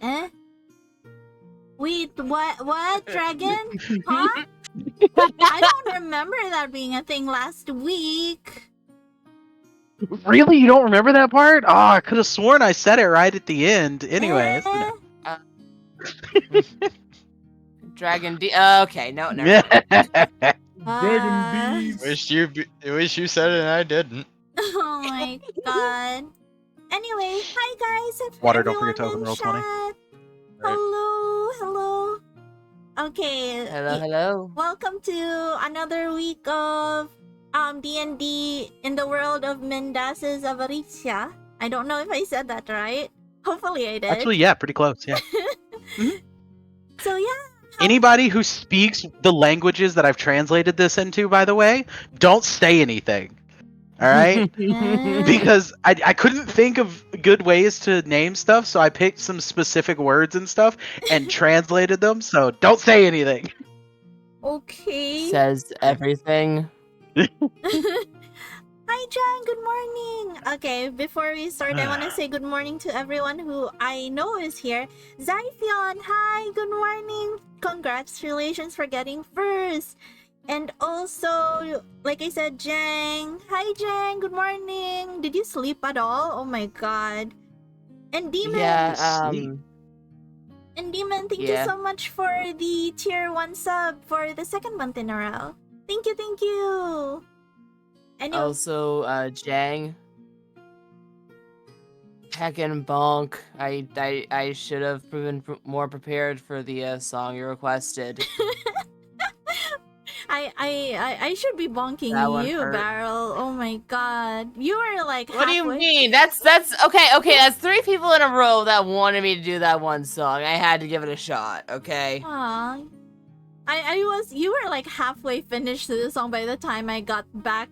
Eh? Wait, what? Dragon? Huh? I don't remember that being a thing last week. Really? You don't remember that part? Oh, I could have sworn I said it right at the end. Anyways. Dragon D. Okay, no, never mind. Dragon bees. Wish you said it and I didn't. Oh my god. Anyway, hi guys. If Water, don't everyone forget to open in roll 20. chat. Hello. Okay. Hello. Welcome to another week of D&D in the world of Mendaces, Avaritia. I don't know if I said that right. Hopefully I did. Actually, yeah, pretty close, yeah. So yeah. Anybody who speaks the languages that I've translated this into, by the way, don't say anything. Alright? Because I couldn't think of good ways to name stuff, so I picked some specific words and stuff and translated them, so don't say anything. Okay. Says everything. Hi, Jan. Good morning. Okay, before we start, I want to say good morning to everyone who I know is here. Zyphion, hi. Good morning. Congratulations for getting first. And also, like I said, Jang. Hi, Jang. Good morning. Did you sleep at all? Oh my god. And Demon. Yeah. And Demon, thank you so much for the tier 1 sub for the second month in a row. Thank you. Anyway. Also, Jang. Heckin' bonk. I should have been more prepared for the song you requested. I should be bonking you, hurt. Barrel. Oh my god. You were like What do you mean? That's okay, that's 3 people in a row that wanted me to do that one song. I had to give it a shot, okay? Aww. You were like halfway finished to the song by the time I got back.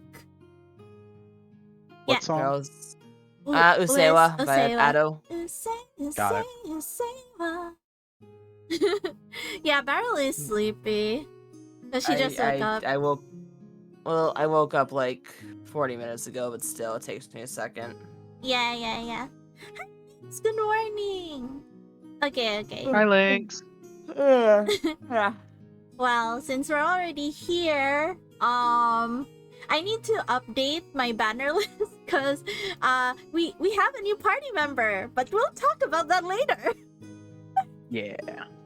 What Yeah. song? Girls. Liz Usewa by Usewa. Ado. Got it. Usewa. Yeah, Beryl is sleepy. So she just woke up. I woke. Well, I woke up like 40 minutes ago, but still, it takes me a second. Yeah. Hi, Liz, good morning. Okay. Hi, Lynx. Well, since we're already here, I need to update my banner list because we have a new party member, but we'll talk about that later. Yeah.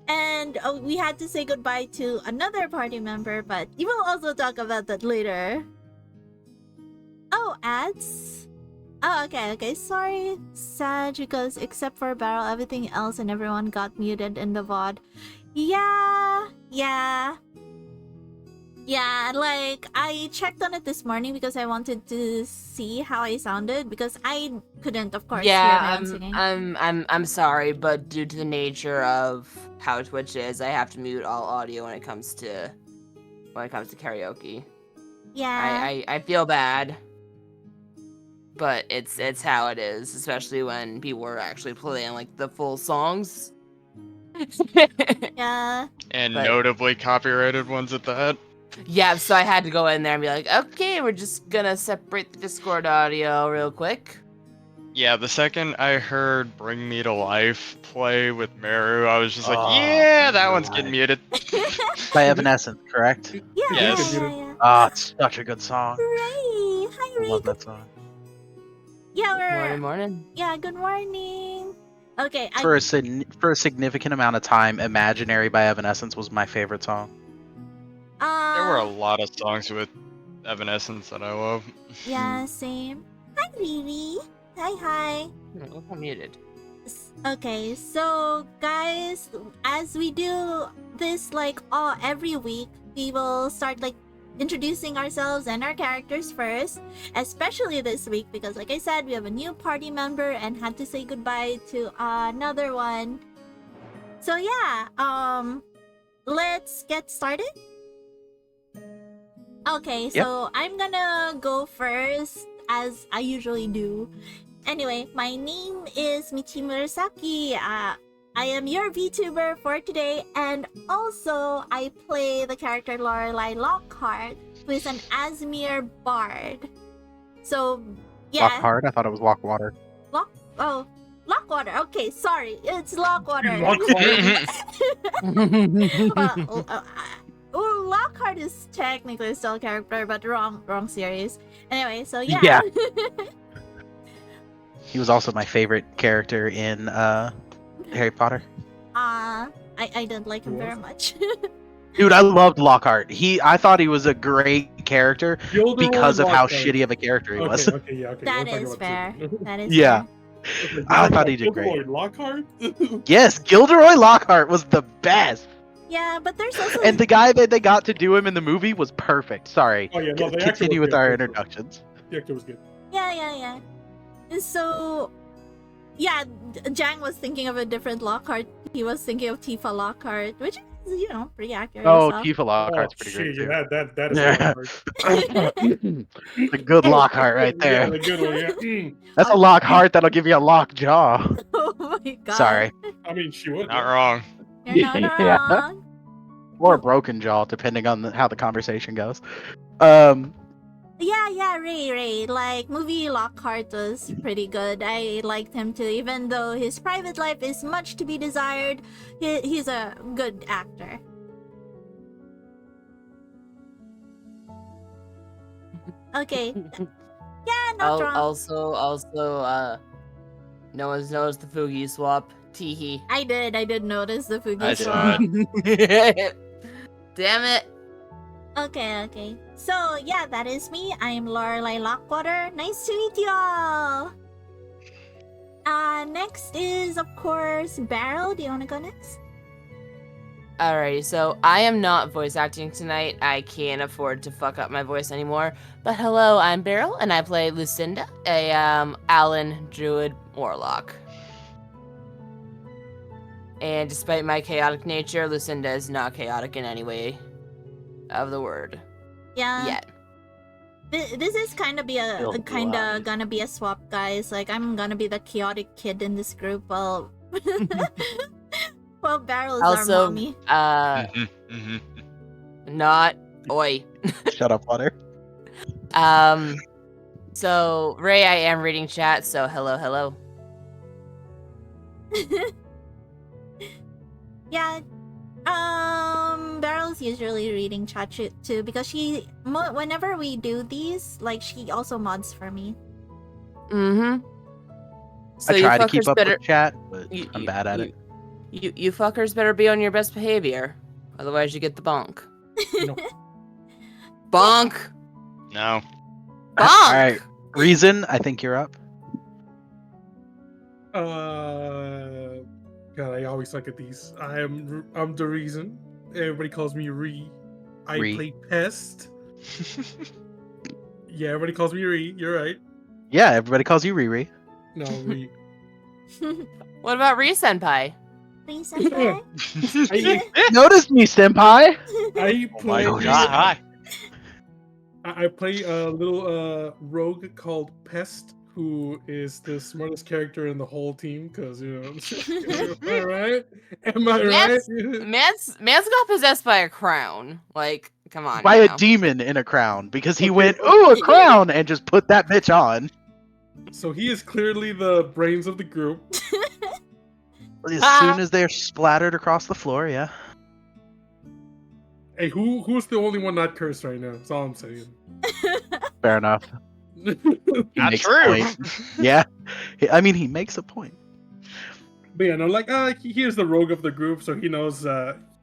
And we had to say goodbye to another party member, but we will also talk about that later. Oh, ads? Oh, okay. Sorry, Sag, because except for Barrel, everything else and everyone got muted in the VOD. Yeah, like I checked on it this morning because I wanted to see how I sounded because I couldn't, of course, hear my own singing. I'm sorry, but due to the nature of how Twitch is, I have to mute all audio when it comes to karaoke. Yeah. I feel bad, but it's how it is, especially when people are actually playing like the full songs. Yeah. And But- notably copyrighted ones at that. Yeah, so I had to go in there and be like, okay, we're just gonna separate the Discord audio real quick. Yeah, the second I heard Bring Me to Life play with Meru, I was just like, Oh, yeah, that one's right. getting muted. By Evanescence, correct? Yes. Yeah. Oh, it's such a good song. Ray! Hi, I Ray. love that song. Yeah, Morning. Yeah, good morning. Okay, For a significant amount of time, Imaginary by Evanescence was my favorite song. There were a lot of songs with Evanescence that I love. Yeah, same. Hi, Riri. Hi. I'm muted. Okay, so guys, as we do this like every week, we will start like introducing ourselves and our characters first, especially this week because like I said, we have a new party member and had to say goodbye to another one. So yeah, let's get started. Okay, so I'm gonna go first as I usually do. Anyway, my name is Michi Murasaki. I am your VTuber for today, and also I play the character Lorelei Lockhart, who is an Asmere bard. So, yeah. Lockhart? I thought it was Lockwater. Lockwater. Okay, sorry, it's Lockwater. Well, Lockhart is technically still a character, but wrong series. Anyway, so yeah. Yeah. He was also my favorite character in Harry Potter. I didn't like him very much. Dude, I loved Lockhart. I thought he was a great character because of how Lockhart. shitty of a character he was. Okay. That we're talking is about fair. two. That is Yeah. fair. I thought he did great. Gilderoy Lockhart? Yes, Gilderoy Lockhart was the best. Yeah, but there's also And the guy that they got to do him in the movie was perfect. Sorry. Oh, yeah, no, the actor Continue was with good. our The actor- introductions. The actor was good. yeah. So yeah, Jang was thinking of a different Lockhart. He was thinking of Tifa Lockhart, which is, pretty accurate. Oh, so. Tifa Lockhart's pretty shit, great too. yeah, that is Yeah. Lockhart. The good Lockhart right Yeah, there. the good one, yeah. Mm. That's a Lockhart that'll give you a lock jaw. Oh my god. Sorry. I mean, she would. Not wrong. You're not Yeah. wrong. Or a broken jaw, depending on how the conversation goes. Yeah, Ray. Like, movie Lockhart was pretty good. I liked him too, even though his private life is much to be desired. He's a good actor. Okay. Yeah, not wrong. Also, no one's noticed the Fugi swap. Teehee. I did notice the Fugi I swap. saw it. Damn it. Okay. So, yeah, that is me. I'm Lorelei Lockwater. Nice to meet you all. Next is, of course, Beryl. Do you want to go next? Alrighty, so I am not voice acting tonight. I can't afford to fuck up my voice anymore. But hello, I'm Beryl, and I play Lucinda, a Allen Druid Warlock. And despite my chaotic nature, Lucinda is not chaotic in any way of the word. Yeah. Yet. This is kind of gonna be a swap, guys. Like I'm gonna be the chaotic kid in this group, while while Barrel is our Also, mommy. not oi. Shut up, Water. So Ray, I am reading chat. So hello. Yeah. Barrel's usually reading chat too because whenever we do these, like she also mods for me. Mm-hmm. So I you try to fuckers keep up better. with chat, but I'm bad at it. You fuckers better be on your best behavior, otherwise you get the bonk. No. Bonk. No. Bonk. All right, Reason. I think you're up. God, I always suck at these. I'm the reason. Everybody calls me Ree. I Ree. play Pest. Yeah, everybody calls me Ree. You're right. Yeah, everybody calls you Riri. No, Ree. What about Ree Senpai? Please, senpai. Notice me, senpai. I Oh my play. god. I play a little rogue called Pest, who is the smartest character in the whole team. Cause am I right? Am I right? Man's got possessed by a crown. Like, come on. By a now. demon in a crown because he Okay. went, "Ooh, a crown," and just put that bitch on. So he is clearly the brains of the group. As soon as they're splattered across the floor, yeah. Hey, who's the only one not cursed right now? That's all I'm saying. Fair enough. He Not makes a true. point. Yeah, I mean, he makes a point. But yeah, no, like, here's the rogue of the group, so he knows,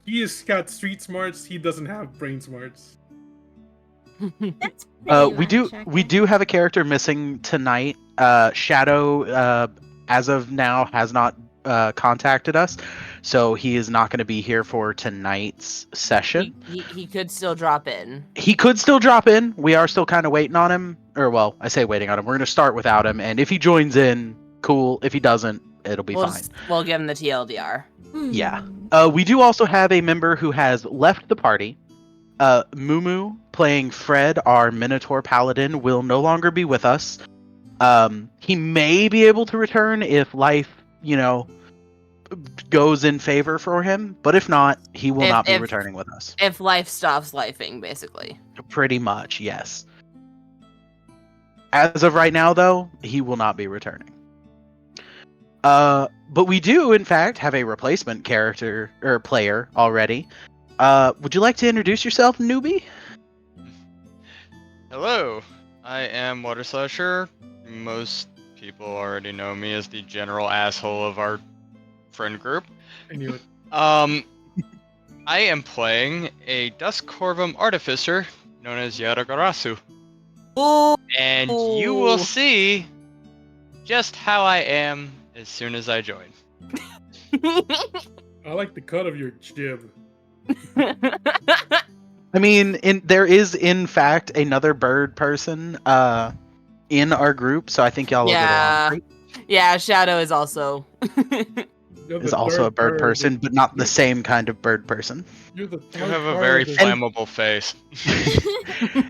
he has got street smarts, he doesn't have brain smarts. That's pretty We much, okay. do have a character missing tonight. Shadow, as of now, has not contacted us, so he is not going to be here for tonight's session. He could still drop in. He could still drop in. We are still kind of waiting on him. Or, well, I say waiting on him. We're going to start without him, and if he joins in, cool. If he doesn't, it'll be fine. We'll give him the TLDR. Yeah. We do also have a member who has left the party. Mumu, playing Fred, our Minotaur Paladin, will no longer be with us. He may be able to return if life, goes in favor for him, but if not, he will not be returning with us. If life stops lifing, basically. Pretty much, yes. As of right now, though, he will not be returning. But we do, in fact, have a replacement character or player already. Would you like to introduce yourself, newbie? Hello, I am Water Slasher. Most people already know me as the general asshole of our friend group. I knew it. I am playing a Dusk Corvum Artificer known as Yaragarasu. Ooh. And you will see just how I am as soon as I join. I like the cut of your jib. I mean, there is, in fact, another bird person in our group, so I think y'all will get along great. Yeah, Shadow is also... is also a bird person, but not the same kind of bird person. You have a very flammable face.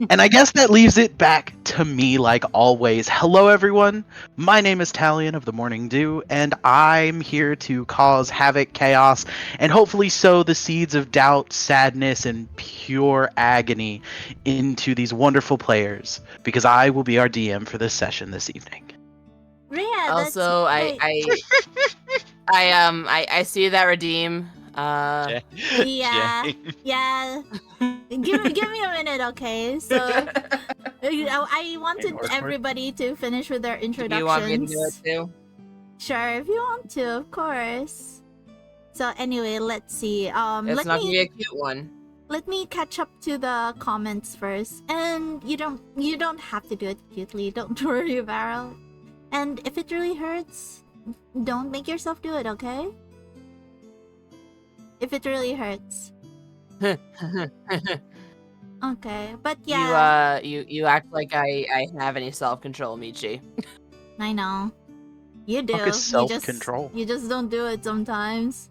And I guess that leaves it back to me like always. Hello everyone, my name is Talion of the Morning Dew, and I'm here to cause havoc, chaos, and hopefully sow the seeds of doubt, sadness, and pure agony into these wonderful players, because I will be our DM for this session this evening. Rhea, Also, I see that redeem. yeah. Give me a minute, okay? So I wanted everybody to finish with their introductions. Do you want me to do it too? Sure, if you want to, of course. So anyway, let's see. It's not gonna be a cute one. Let me catch up to the comments first. And you don't have to do it cutely. Don't worry, Varel. And if it really hurts, don't make yourself do it, okay? If it really hurts. Okay, but yeah. You act like I have any self-control, Michi. I know. You do. Fuck is self-control? You just don't do it sometimes.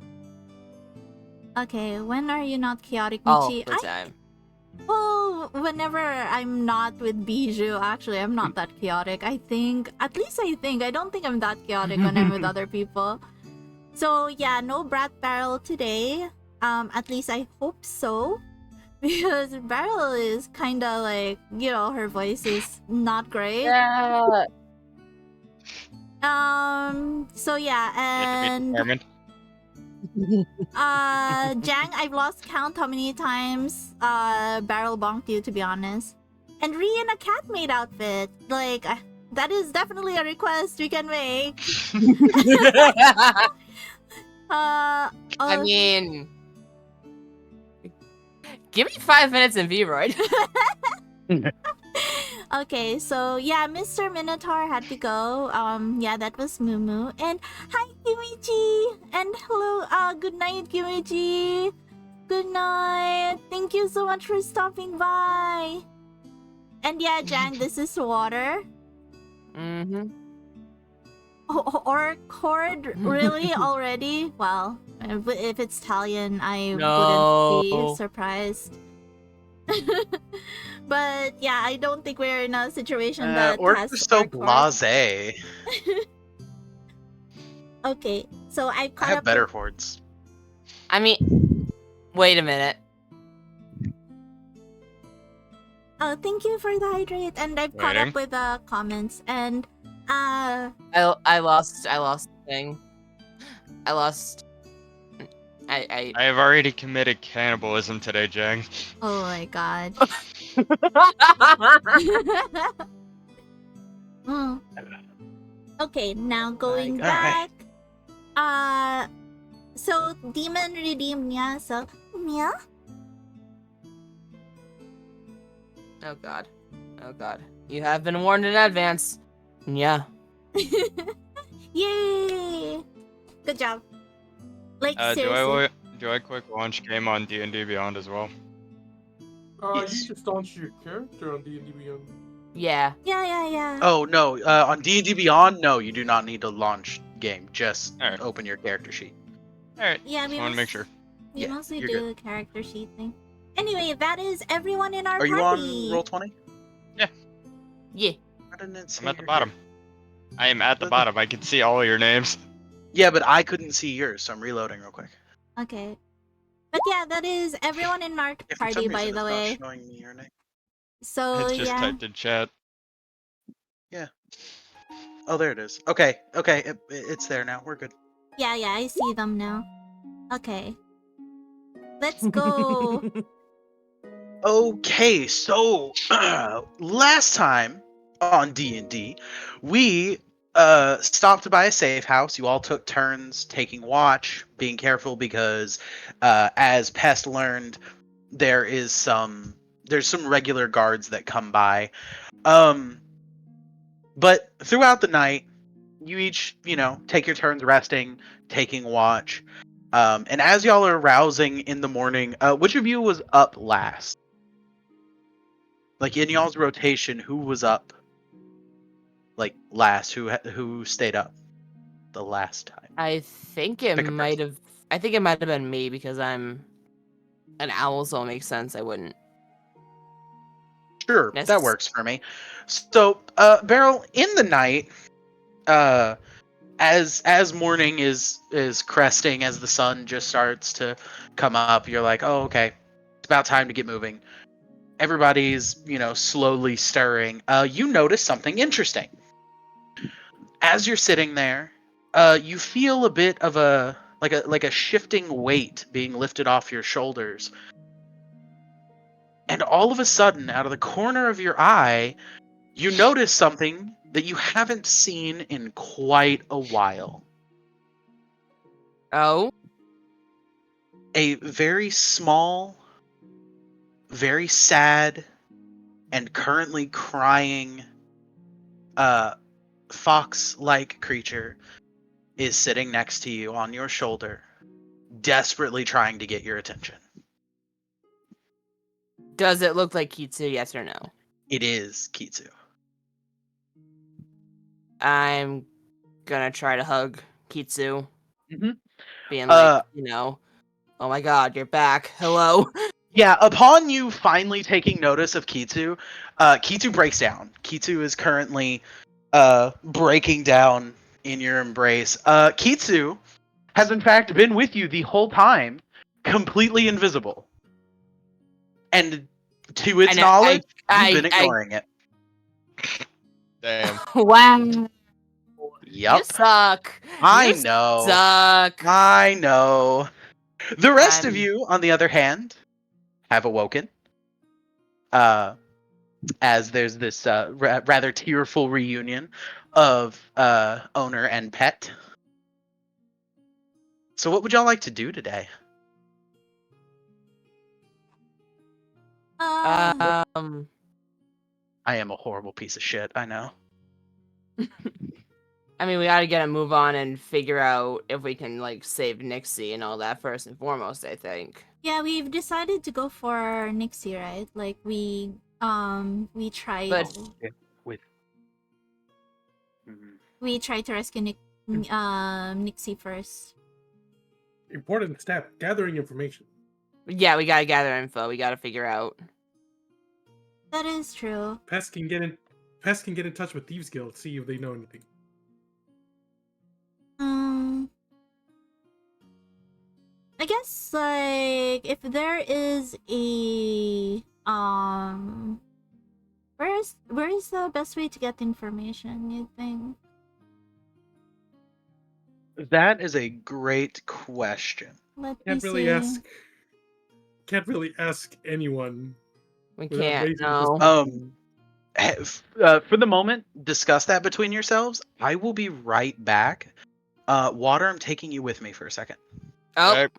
Okay, when are you not chaotic, All Michi? the time. Well, whenever I'm not with Bijou, actually, I'm not that chaotic. I think, at least I think, I don't think I'm that chaotic when I'm with other people. So yeah, no Brat Barrel today. At least I hope so. Because Barrel is kinda like, her voice is not great. Yeah. So yeah, You have to be and determined. Jang, I've lost count how many times Barrel bonked you, to be honest. And Ree in a cat maid outfit. Like, that is definitely a request we can make. I Oh, mean, give me 5 minutes in V-Roid. okay, so yeah, Mr. Minotaur had to go. Yeah, that was Mumu. And hi, Kimichi! And hello, good night, Kimichi! Good night! Thank you so much for stopping by! And yeah, Jang, this is water. Mm-hmm. Or cord, really, already? Well, if it's Italian, I No. wouldn't be surprised. But yeah, I don't think we're in a situation that Orcs has are so or cord. blasé. Okay, so I've I caught have up better with... hordes. I mean, wait a minute. Thank you for the hydrate, and I've caught up Waiting. with the comments, and I lost the thing. I lost. I I have already committed cannibalism today, Jang. oh my god. Mm. Okay, now going Alright. back. So demon redeemed Mia, so Mia? Oh god. Oh god. You have been warned in advance. Yeah. Yay! Good job. Like, seriously. Do I quick launch game on D&D Beyond as well? Yes. You just launch your character on D&D Beyond. Yeah. Yeah. Oh no, on D&D Beyond, no, you do not need to launch game. Just Alright. open your character sheet. Alright, Yeah, just want to make sure. We Yeah, mostly you're do a character sheet thing. Anyway, that is everyone in our Are party. you on Roll20? Yeah. Why didn't it say I'm at the you're bottom. here? I am at the bottom. I can see all your names. Yeah, but I couldn't see yours, so I'm reloading real quick. Okay. But yeah, that is everyone in our Yeah, for some party, by reason, the it's way. not showing me your name. So It's just yeah. typed in chat. Oh, there it is. Okay, it's there now. We're good. Yeah, I see them now. Okay. Let's go. Okay, so last time on D&D, we stopped by a safe house. You all took turns taking watch, being careful because as Pest learned, there's some regular guards that come by. But throughout the night, you each, take your turns resting, taking watch. And as y'all are rousing in the morning, which of you was up last? Like in y'all's rotation, who was up? Like last, who stayed up the last time? I think it Pick a might person. have. I think it might have been me because I'm an owl, so it makes sense. I wouldn't. Sure, Yes. that works for me. So, Beryl, in the night, as morning is cresting, as the sun just starts to come up, you're like, oh, okay, it's about time to get moving. Everybody's, slowly stirring. You notice something interesting. As you're sitting there, you feel a bit of a shifting weight being lifted off your shoulders. And all of a sudden, out of the corner of your eye, you notice something that you haven't seen in quite a while. Oh. A very small, very sad, and currently crying fox-like creature is sitting next to you on your shoulder, desperately trying to get your attention. Does it look like Kitsu? Yes or no? It is Kitsu. I'm gonna try to hug Kitsu. Mm-hmm. Being like, oh my god, you're back. Hello. Yeah, upon you finally taking notice of Kitsu, Kitsu breaks down. Kitsu is currently breaking down in your embrace. Kitsu has in fact been with you the whole time, completely invisible. And to its And knowledge, you've been I ignoring it. Damn. wow. You Yup. suck. I You know. suck. I know. The rest of I'm you, on the other hand, have awoken. As there's this rather tearful reunion of owner and pet. So, what would y'all like to do today? um I am a horrible piece of shit. I know. I mean, we gotta get a move on and figure out if we can like save Nixie and all that first and foremost. I think. Yeah, we've decided to go for Nixie, right? Like we tried But With. Mhm. we tried to rescue Nixie first. Important step: gathering information. yeah, we gotta gather info. We gotta figure out. That is true. Pest can get in touch with Thieves Guild, see if they know anything. I guess like if there is a where is the best way to get information, you think? That is a great question. Let me Can't really see. ask anyone We without can't. basically No. For the moment, discuss that between yourselves. I will be right back. Water, I'm taking you with me for a second. Oh. Okay.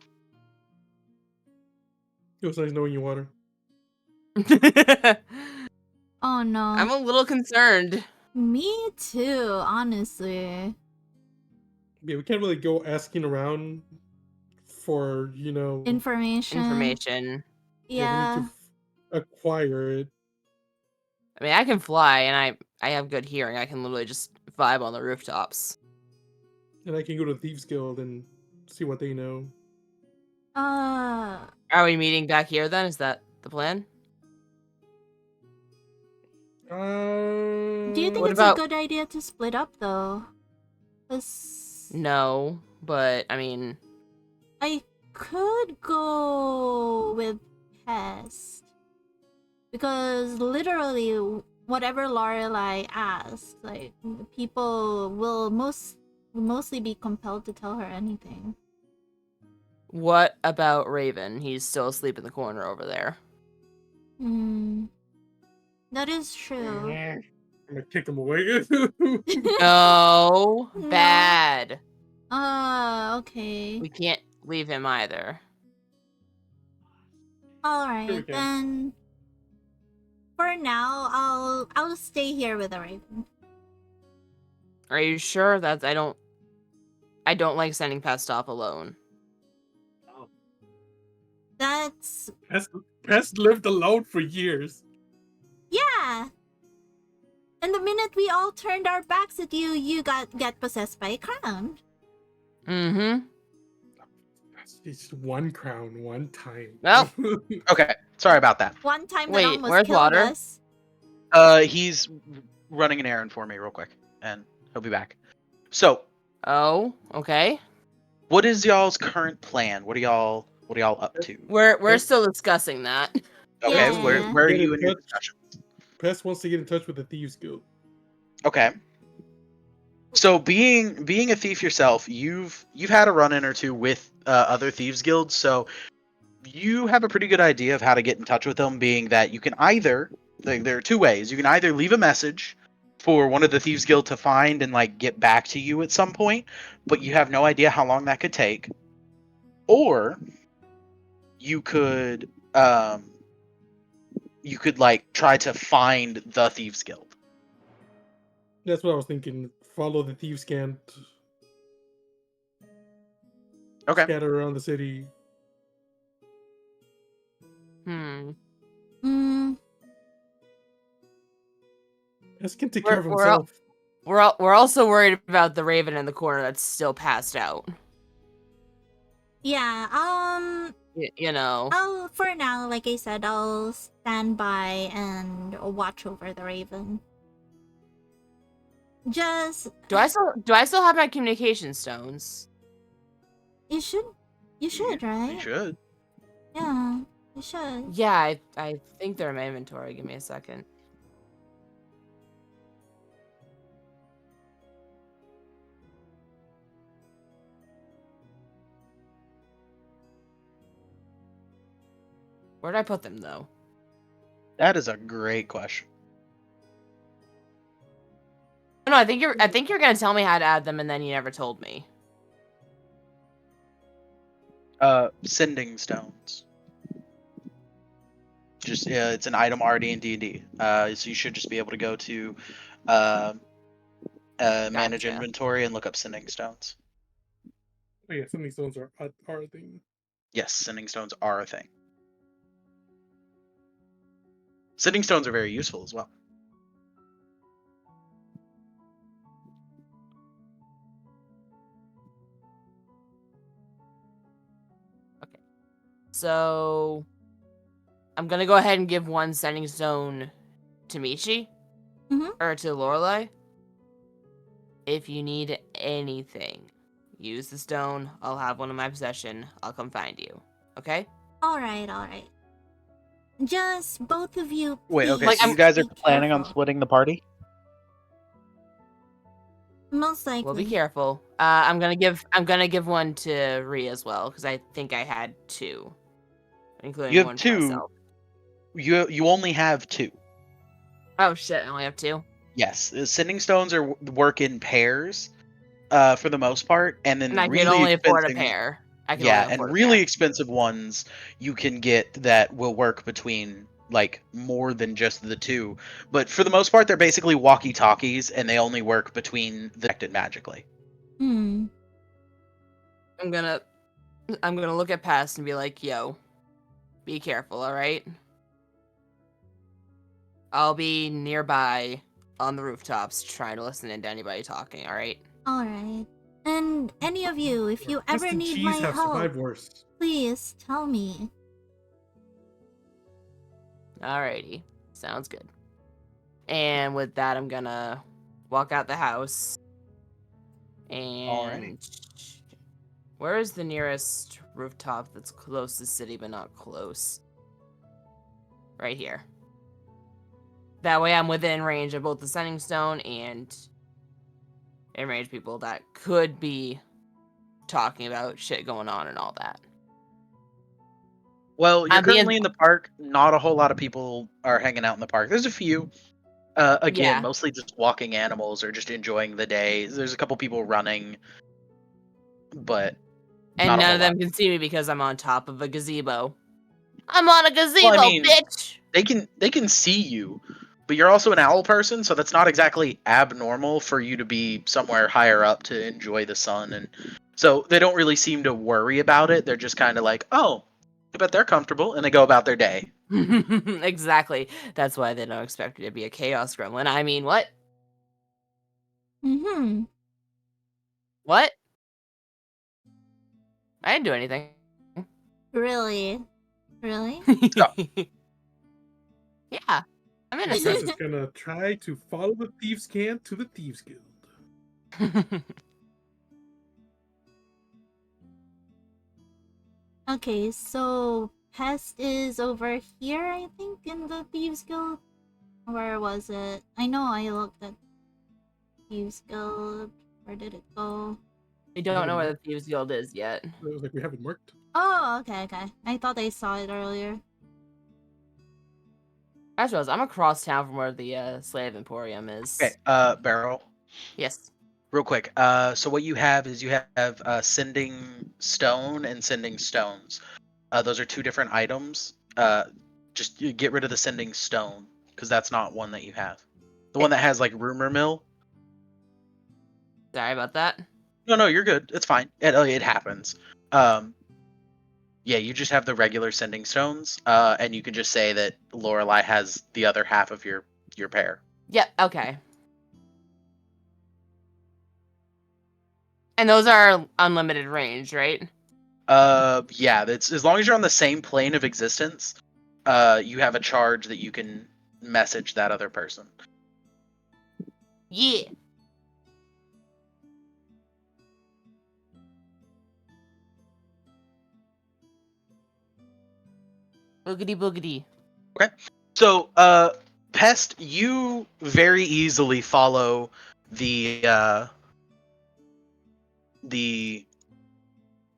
Feels nice knowing you, Water. Oh no. I'm a little concerned. Me too, honestly. Yeah, we can't really go asking around for Information. Information. Yeah. we need to acquire it. I mean, I can fly, and I have good hearing. I can literally just vibe on the rooftops. And I can go to Thieves Guild and see what they know. Are we meeting back here then? Is that the plan? Do you think What it's about- a good idea to split up though? 'Cause No, but I mean, I could go with Pest. Because literally whatever Lorelai asks, like people will mostly be compelled to tell her anything. what about Raven? He's still asleep in the corner over there. That is true. I'm gonna kick him away. No, No. bad. Okay. We can't leave him either. Alright, Sure we can. then for now I'll stay here with the Raven. Are you sure? That I don't like sending Pest off alone. That's Pest lived alone for years. yeah. And the minute we all turned our backs at you, you get possessed by a crown. Mm-hmm. It's one crown, one time. Well. Okay, sorry about that. One time that Wait, almost where's killed Water? us. He's running an errand for me real quick, and he'll be back. So, Oh, okay. what is y'all's current plan? What are y'all up to? We're still discussing that. Okay, Yeah. where are Get in you in your touch. discussion? Pest wants to get in touch with the Thieves Guild. Okay. So being a thief yourself, you've had a run-in or two with other thieves guilds, so you have a pretty good idea of how to get in touch with them. Being that you can either there are two ways. You can either leave a message for one of the thieves guild to find and like get back to you at some point, but you have no idea how long that could take, or you could like try to find the thieves guild. That's what I was thinking. Follow the Thieves Guild. Okay. Scatter around the city. Pest can take care of himself. We're also worried about the Raven in the corner that's still passed out. Yeah, you know. For now, like I said, I'll stand by and watch over the raven. Just Do I still have my communication stones? you should You right? should. Yeah, you should. Yeah, I think they're in my inventory. Give me a second. Where did I put them though? That is a great question. No, I think you're gonna tell me how to add them, and then you never told me. Sending stones. Just it's an item already in D&D. So you should just be able to go to manage Gotcha. inventory and look up sending stones. Oh yeah, sending stones are a thing. Yes, sending stones are a thing. Sending stones are very useful as well. So I'm gonna go ahead and give one sending stone to Michi. Mhm. Or to Lorelai. If you need anything, use the stone. I'll have one in my possession. I'll come find you. Okay? All right. Just both of you. Wait, okay, please so you guys are be planning on careful. splitting the party? Most likely. We'll be careful. I'm gonna give one to Rhea as well, because I think I had 2. Including You have one for 2. myself. You only have 2. Oh shit, I only have 2. Yes, sending stones work in pairs, for the most part, and then And I can really only afford a expensive. pair. I can Yeah, only afford and a really pair. expensive ones you can get that will work between like more than just the 2. But for the most part, they're basically walkie-talkies, and they only work between the connected magically. Hmm. I'm gonna look at Pest and be like, yo, be careful, alright? I'll be nearby on the rooftops trying to listen into anybody talking, alright? All right. And any of you, if you Pest ever and need cheese my have help, survived worse. please tell me. Alrighty. Sounds good. And with that, I'm gonna walk out the house. And where is the nearest rooftop that's close to the city but not close? Right here. That way I'm within range of both the sending stone and in range people that could be talking about shit going on and all that. Well, you're I'm being- currently in the park. Not a whole lot of people are hanging out in the park. There's a few. Again, Yeah. mostly just walking animals or just enjoying the day. There's a couple people running, but And not a none whole of them lot. can see me because I'm on top of a gazebo. I'm on a gazebo, Well, I mean, bitch! they can see you, but you're also an owl person, so that's not exactly abnormal for you to be somewhere higher up to enjoy the sun, and so they don't really seem to worry about it. They're just kind of like, oh, I bet they're comfortable, and they go about their day. Exactly. That's why they don't expect me to be a chaos gremlin. I mean, what? Mm-hmm. What? I didn't do anything. Really? Really? Yeah. I'm Pest innocent. is gonna try to follow the thieves' can to the thieves' guild. Okay, so Pest is over here, I think, in the Thieves Guild. Where was it? I know I looked at Thieves Guild. Where did it go? I don't know where the Thieves Guild is yet. It was like we haven't marked. Oh, okay. I thought I saw it earlier. I suppose I'm across town from where the Slave Emporium is. Okay, Barrel. Yes. Real quick. So what you have is you have sending stone and sending stones. Those are 2 different items. Just you get rid of the sending stone because that's not one that you have. The one that has like rumor mill. Sorry about that. No, you're good. It's fine. It happens. Yeah, you just have the regular sending stones, and you can just say that Lorelai has the other half of your pair. Yep, okay. And those are unlimited range, right? Yeah, that's as long as you're on the same plane of existence, you have a charge that you can message that other person. Yeah. Boogity boogity. So, Pest, you very easily follow the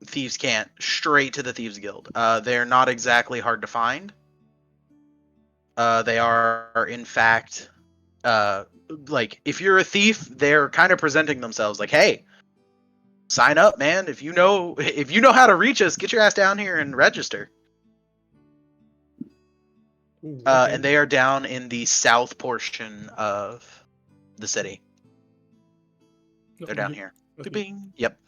Thieves Can't straight to the Thieves Guild. They're not exactly hard to find. They are, in fact, like if you're a thief, they're kind of presenting themselves like, "Hey, sign up, man! If you know how to reach us, get your ass down here and register." Ooh, okay. And they are down in the south portion of the city. They're down here. Okay. Bing. Yep.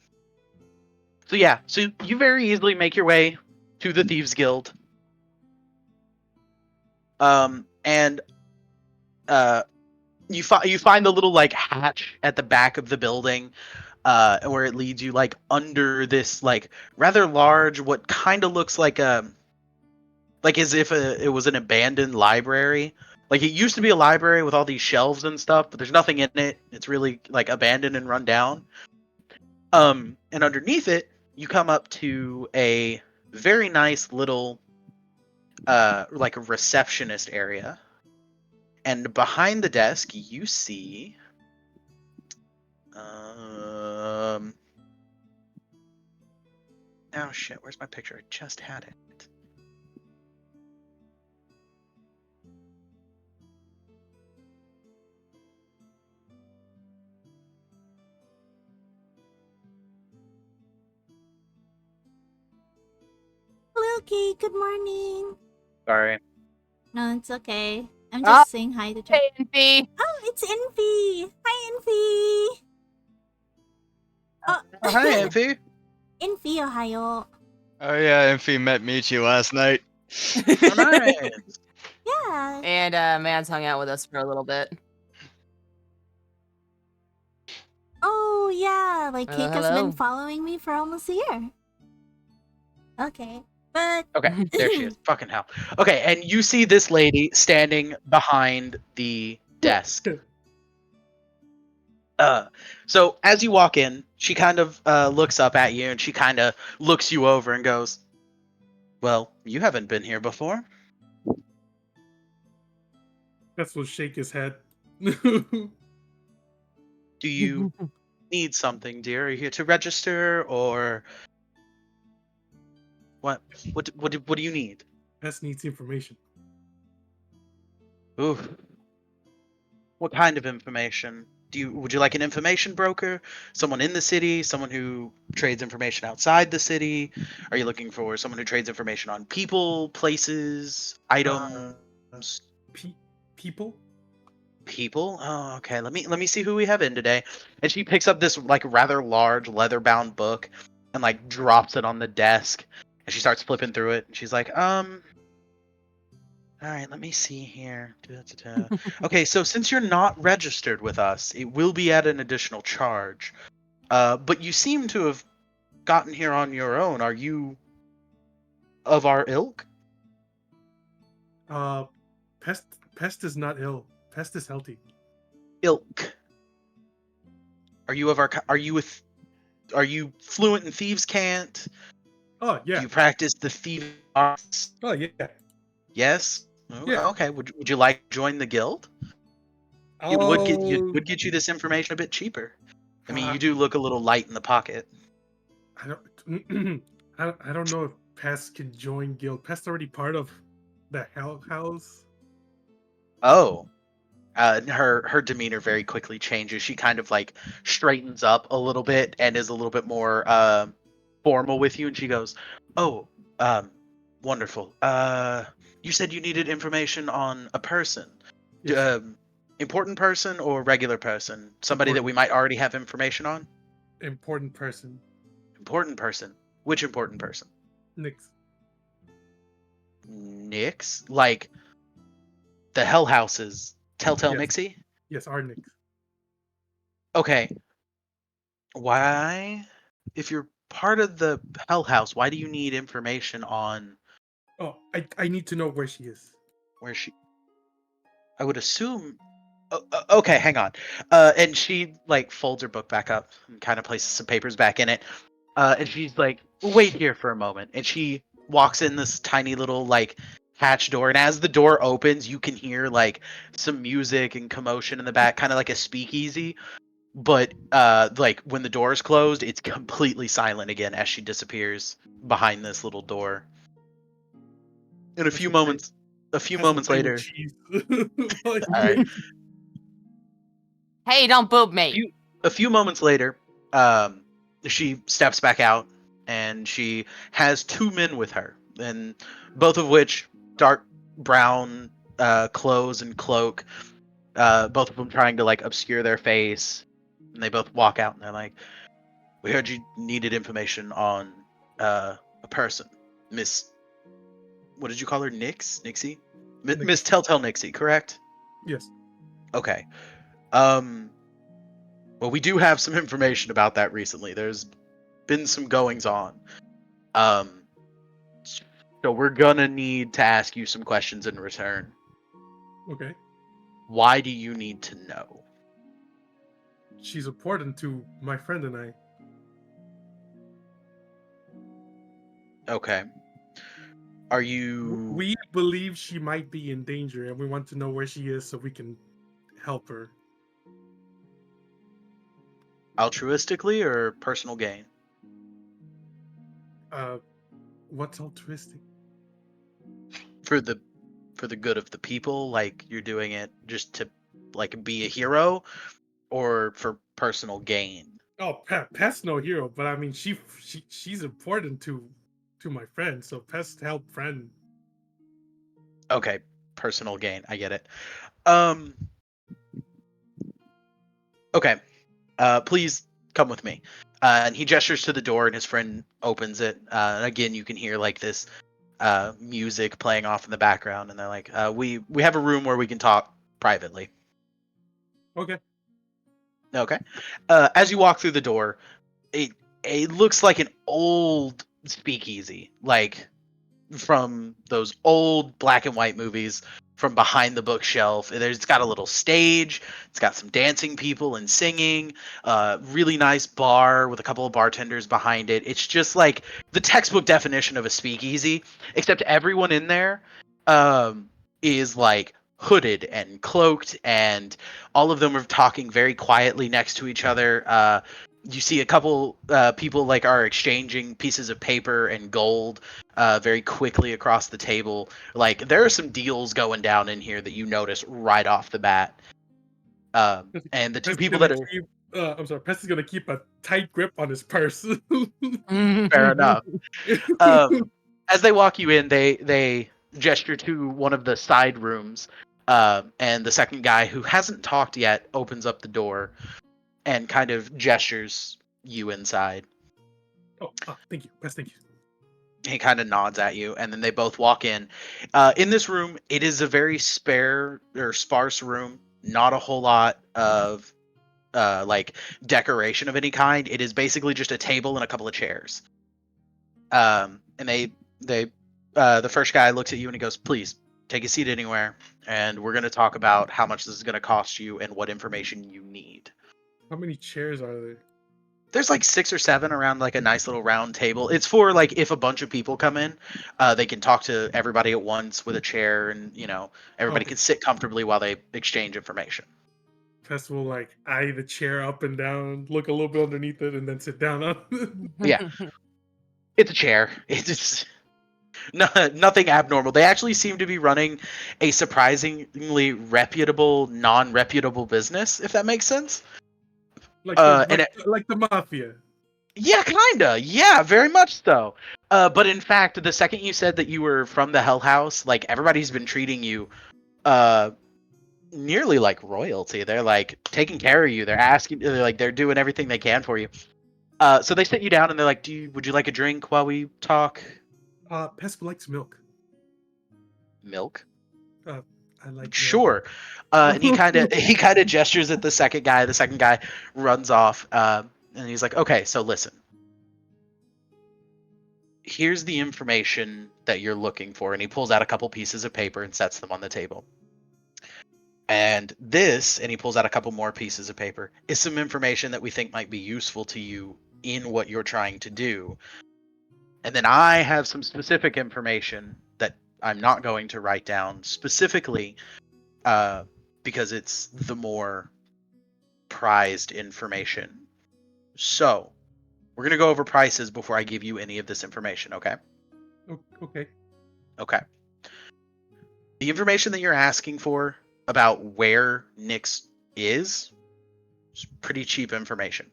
So yeah, so you very easily make your way to the Thieves Guild. And you find the little like hatch at the back of the building, where it leads you like under this like rather large, what kind of looks like as if it was an abandoned library. Like it used to be a library with all these shelves and stuff, but there's nothing in it. It's really like abandoned and run down. And underneath it, you come up to a very nice little like a receptionist area. And behind the desk, you see oh shit, where's my picture? I just had it. Luki, good morning. Sorry. No, it's okay. I'm Ah. just saying hi to Chuck. Hey, Infy. Oh, it's Infy. Hi, Infy. Oh, Oh, hi, Amphi. Infy, Ohio. Oh yeah, Imphy met Michi last night. Oh, nice. Yeah. And Mans hung out with us for a little bit. Oh, yeah. Like, Hello, Keika's been hello. following me for almost a year. Okay. But. Okay, there she is. Fucking hell. Okay, and you see this lady standing behind the desk. So as you walk in, she kind of looks up at you and she kind of looks you over and goes, "Well, you haven't been here before." That's will shake his head. Do you need something, dear? Are you here to register or what? What do you need? Pest needs information. Ooh. What kind of information? Would you like an information broker? Someone in the city? Someone who trades information outside the city? Are you looking for someone who trades information on people, places, items? People? People? Oh, okay. Let me see who we have in today. And she picks up this like rather large leather-bound book and like drops it on the desk. And she starts flipping through it. And she's like, all right, let me see here. Da-da-da. Okay, so since you're not registered with us, it will be at an additional charge. But you seem to have gotten here on your own. Are you of our ilk? Pest is not ill. Pest is healthy. Ilk. Are you of our? Are you with? Are you fluent in thieves' cant? Oh Do yeah. you practice the thieving arts? Oh yeah. Yes. Oh, Yeah. okay. Would you like to join the guild? It would get you this information a bit cheaper. I mean, you do look a little light in the pocket. I don't. I don't know if Pest can join guild. Pest already part of the Hell House. Oh. Her demeanor very quickly changes. She kind of like straightens up a little bit and is a little bit more formal with you, and she goes, "Oh, wonderful. You said you needed information on a person. Yes. Important person or regular person? Somebody that we Important. might already have information on? Important person. Important person. Which important person? Nix. Nix? Like the Hell House's Telltale Yes. Nixie? Yes, our Nix. Okay. Why? If you're part of the Hell House. Why do you need information on Oh, I need to know where she is. where she? I would assume. Okay, hang on. And she like folds her book back up and kind of places some papers back in it. And she's like, "Wait here for a moment." And she walks in this tiny little like hatch door. And as the door opens, you can hear like some music and commotion in the back, kind of like a speakeasy. But like when the door is closed, it's completely silent again as she disappears behind this little door. In That's okay. a few Have some moments plain with later, cheese. all right. Hey, don't boob A me. few moments later, she steps back out, and she has two men with her, and both of which dark brown clothes and cloak. Both of them trying to like obscure their face, and they both walk out, and they're like, "We heard you needed information on a person, Miss. What did you call her? Nixie, Miss Telltale Nixie, correct? Yes. Okay. Um, well, we do have some information about that recently. There's been some goings on. Um, so we're gonna need to ask you some questions in return. Okay. Why do you need to know? She's important to my friend and I. Okay. Are you We believe she might be in danger, and we want to know where she is so we can help her. altruistically or personal gain? Uh, what's altruistic? For the good of the people, like you're doing it just to like be a hero, or for personal gain? Oh, Pest no hero, but I mean she's important to my friend, so Pest help friend. Okay, personal gain. I get it. Um. Okay. Please come with me. And he gestures to the door, and his friend opens it. And again, you can hear like this music playing off in the background, and they're like, "We have a room where we can talk privately." Okay. Okay. As you walk through the door, it it looks like an old speakeasy, like from those old black and white movies from behind the bookshelf. It's got a little stage. It's got some dancing people and singing. Really nice bar with a couple of bartenders behind it. It's just like the textbook definition of a speakeasy, except everyone in there um, is like hooded and cloaked, and all of them are talking very quietly next to each other. You see a couple people like are exchanging pieces of paper and gold very quickly across the table. Like there are some deals going down in here that you notice right off the bat. And the two Pest is people gonna that are keep. I'm sorry. Pest is gonna keep a tight grip on his purse. fair enough. Um, as they walk you in, they gesture to one of the side rooms, and the second guy who hasn't talked yet opens up the door and kind of gestures you inside. Oh, thank you, Pest. Thank you. He kind of nods at you, and then they both walk in. In this room, it is a very spare or sparse room. Not a whole lot of like decoration of any kind. It is basically just a table and a couple of chairs. And they the first guy looks at you and he goes, "Please take a seat anywhere, and we're going to talk about how much this is going to cost you and what information you need." How many chairs are there? There's like 6 or 7 around like a nice little round table. It's for like if a bunch of people come in, they can talk to everybody at once with a chair, and everybody Okay. can sit comfortably while they exchange information. Pest will like eye the chair up and down, look a little bit underneath it, and then sit down on it. Yeah. It's a chair. It's nothing abnormal. They actually seem to be running a surprisingly reputable, non-reputable business, if that makes sense. like the And like the mafia. yeah, kinda. Yeah, very much so. But in fact, the second you said that you were from the Hell House, like everybody's been treating you uh nearly like royalty. They're like taking care of you. They're doing everything they can for you. So they sit you down and they're like, would you like a drink while we talk? Pest likes milk. Milk? I like milk. Sure. And he kind of gestures at the second guy. The second guy runs off. And he's like, okay, so listen. here's the information that you're looking for. And he pulls out a couple pieces of paper and sets them on the table. And this, and he pulls out a couple more pieces of paper, is some information that we think might be useful to you in what you're trying to do. And then I have some specific information that I'm not going to write down specifically because it's the more prized information. So, we're going to go over prices before I give you any of this information, okay? Okay. Okay. The information that you're asking for about where Nyx is pretty cheap information.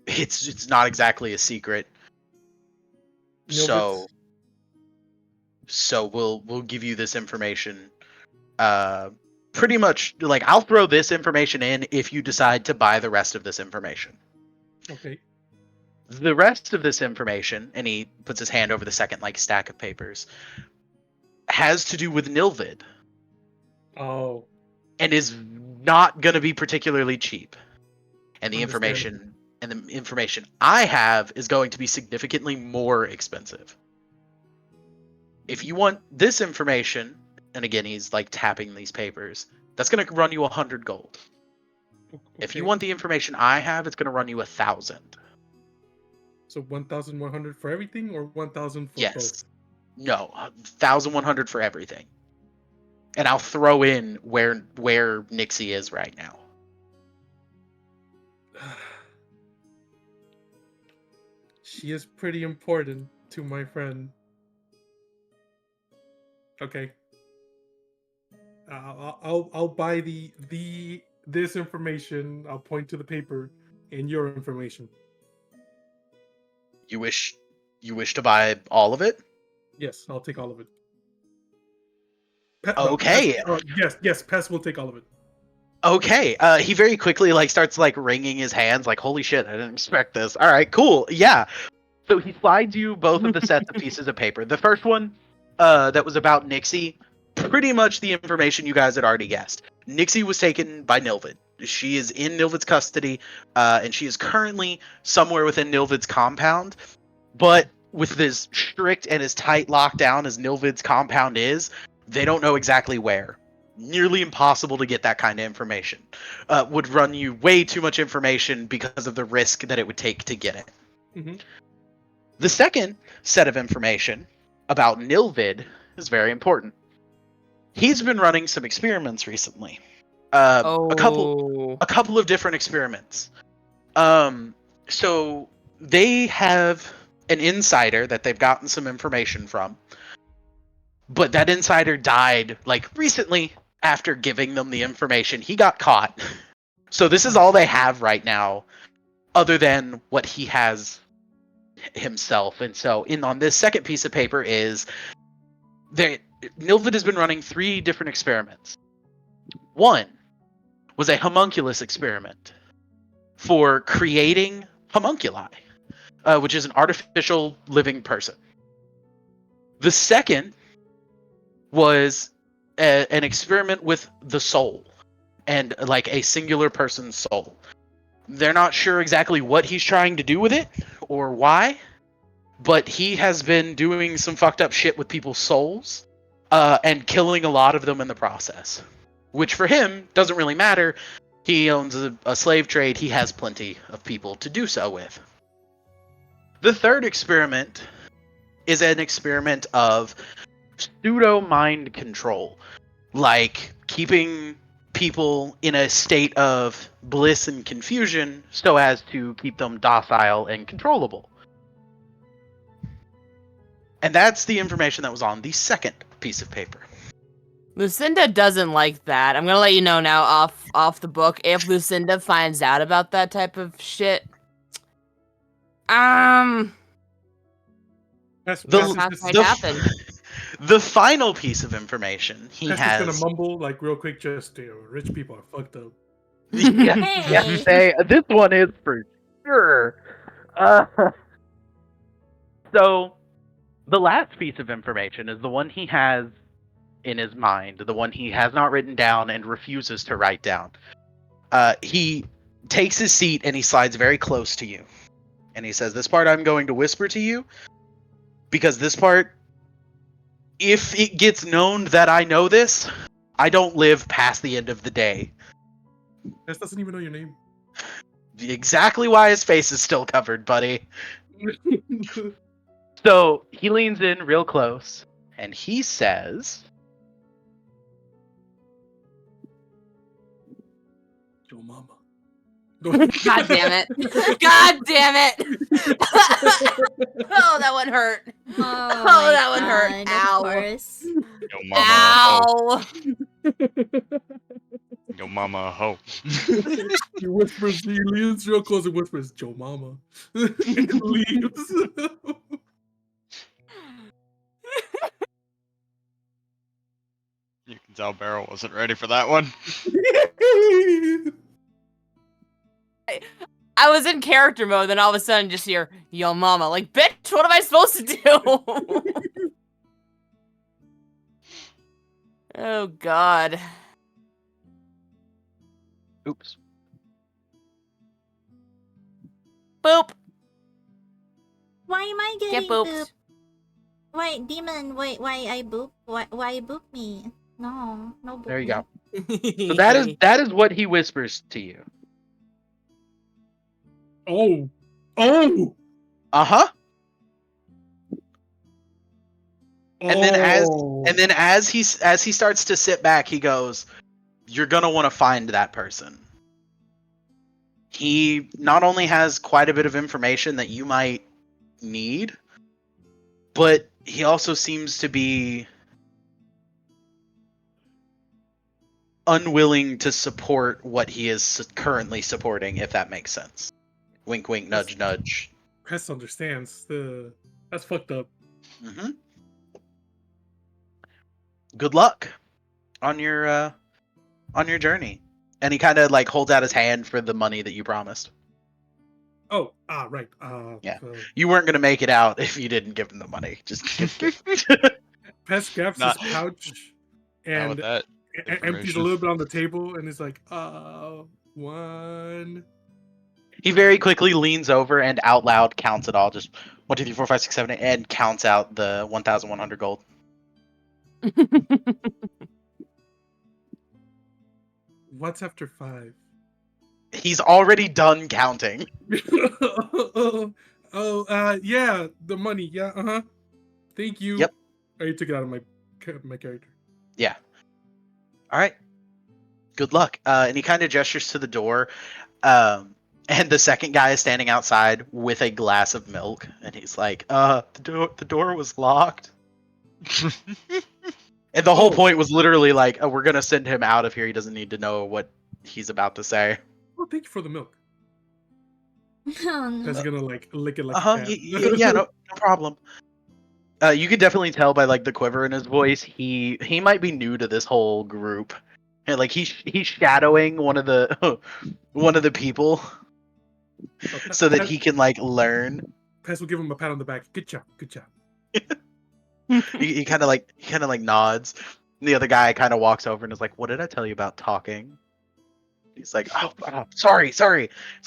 It's not exactly a secret. Nilbits? So we'll give you this information. Pretty much like I'll throw this information in if you decide to buy the rest of this information. Okay. The rest of this information, and he puts his hand over the second like stack of papers, has to do with Nilvid. Oh. And is not going to be particularly cheap. And the Understandable. information I have is going to be significantly more expensive. If you want this information, and again he's like tapping these papers, that's going to run you 100 gold. Okay. If you want the information I have, it's going to run you 1,000. So 1,100 for everything, or 1,000 for Yes. both? No, 1,100 for everything. And I'll throw in where Nixie is right now. She is pretty important to my friend. Okay. I'll buy this information. I'll point to the paper and your information. You wish to buy all of it? Yes, I'll take all of it. Okay. Yes, Pest will take all of it. Okay. He very quickly like starts like wringing his hands, like holy shit, I didn't expect this. All right, cool. Yeah. So he slides you both of the sets of pieces of paper. The first one, that was about Nixie, pretty much the information you guys had already guessed. Nixie was taken by Nilvid. She is in Nilvid's custody, and she is currently somewhere within Nilvid's compound. But with as strict and as tight lockdown as Nilvid's compound is, they don't know exactly where. Nearly impossible to get that kind of information. Would run you way too much information because of the risk that it would take to get it. Mm-hmm. The second set of information about Nilvid is very important. He's been running some experiments recently. A couple of different experiments. So they have an insider that they've gotten some information from, but that insider died like recently after giving them the information. He got caught. So this is all they have right now, other than what he has himself. And so on this second piece of paper is Nilvid has been running 3 different experiments. One was a homunculus experiment for creating homunculi, which is an artificial living person. The second was an experiment with the soul, and like a singular person's soul. They're not sure exactly what he's trying to do with it or why, but he has been doing some fucked up shit with people's souls, and killing a lot of them in the process. Which for him doesn't really matter. He owns a slave trade. He has plenty of people to do so with. The third experiment is an experiment of pseudo mind control, like keeping people in a state of bliss and confusion so as to keep them docile and controllable. And that's the information that was on the second piece of paper. Lucinda doesn't like that. I'm gonna let you know now off the book. If Lucinda finds out about that type of shit, Pest might happen. The final piece of information he Pest has. is gonna mumble like real quick, just rich people are fucked up. Yes, this one is for sure. So the last piece of information is the one he has in his mind, the one he has not written down and refuses to write down. He takes his seat and he slides very close to you. And he says, "This part I'm going to whisper to you. Because this part, if it gets known that I know this, I don't live past the end of the day. Pest doesn't even know your name. Exactly why his face is still covered, buddy. So he leans in real close and he says, Your mama. God damn it. God damn it. Oh, that one hurt. Oh, Oh, my that one hurt. God, Ow. Of course. Yo mama a hoe. Ow. Yo mama a hoe. He whispers, he leans real close and whispers, Joe Mama. And leaves. You can tell Beryl wasn't ready for that one. I was in character mode, then all of a sudden just hear, yo mama. Like, bitch, what am I supposed to do? Oh, God. oops. Boop. Why am I Get getting booped. booped? Why, demon? Why I boop? Why boop me? No boop. There you me. go. So that is what he whispers to you. Oh. Oh. Uh-huh. And then Oh. as he starts to sit back, he goes, "You're going to want to find that person." He not only has quite a bit of information that you might need, but he also seems to be unwilling to support what he is currently supporting, if that makes sense. Wink, wink, nudge, nudge. Pest understands. That's fucked up. Mm-hmm. Good luck on your journey. And he kind of like holds out his hand for the money that you promised. Oh, right. Yeah. You weren't gonna make it out if you didn't give him the money. Just give. Pest grabs Not- his pouch Not and with that empties a information. little bit on the table and is like, one. He very quickly leans over and out loud counts it all. Just 1, 2, 3, 4, 5, 6, 7, 8, and counts out the 1,100 gold. What's after 5? He's already done counting. Yeah, the money. Yeah, Thank you. Yep. I took it out of my character. Yeah. All right. Good luck. And he kind of gestures to the door. And the second guy is standing outside with a glass of milk, and he's like, the door was locked." And the whole Oh. point was literally like, "Oh, we're gonna send him out of here. He doesn't need to know what he's about to say." Oh, thank you for the milk. Oh, no. Because you're gonna like lick it like Uh-huh. a cat. Yeah, no problem. You could definitely tell by like the quiver in his voice. He might be new to this whole group. And like he's shadowing one of the people so that he can like learn. Pest will give him a pat on the back. Good job. He kind of like nods. And the other guy kind of walks over and is like, "What did I tell you about talking?" He's like, "Oh, sorry." It's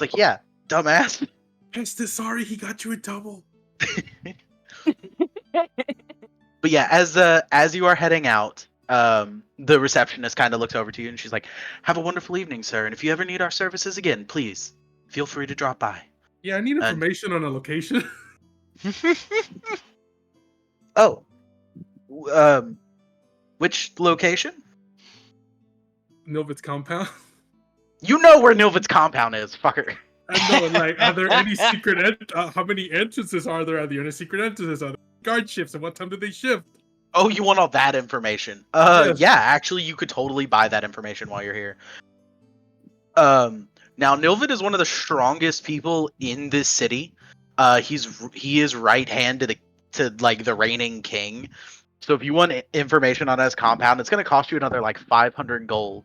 like, "Yeah, dumbass." Pest is sorry he got you in trouble. But yeah, as you are heading out, the receptionist kind of looks over to you and she's like, "Have a wonderful evening, sir. And if you ever need our services again, please feel free to drop by." Yeah, I need information on a location. Oh, which location? Nilvit's compound. You know where Nilvit's compound is, fucker. I know, like, are there any secret? How many entrances are there? Are there any secret entrances? Are there guard shifts? And what time do they shift? Oh, you want all that information? Yes. Yeah, actually, you could totally buy that information while you're here. Now Nilvid is one of the strongest people in this city. He is right hand to like the reigning king. So if you want information on his compound, it's gonna cost you another like 500 gold.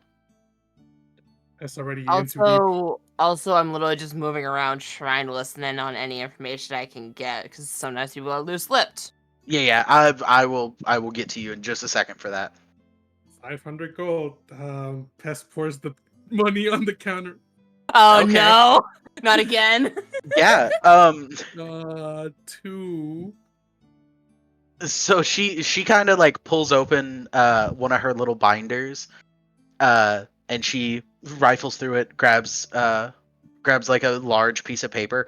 That's already in too deep. Also, I'm literally just moving around trying to listen in on any information I can get because sometimes people are loose-lipped. Yeah, I will get to you in just a second for that. 500 gold. Pest pours the money on the counter. Oh Okay. no, not again. Yeah. 2. So she kind of like pulls open one of her little binders, and she rifles through it, grabs like a large piece of paper,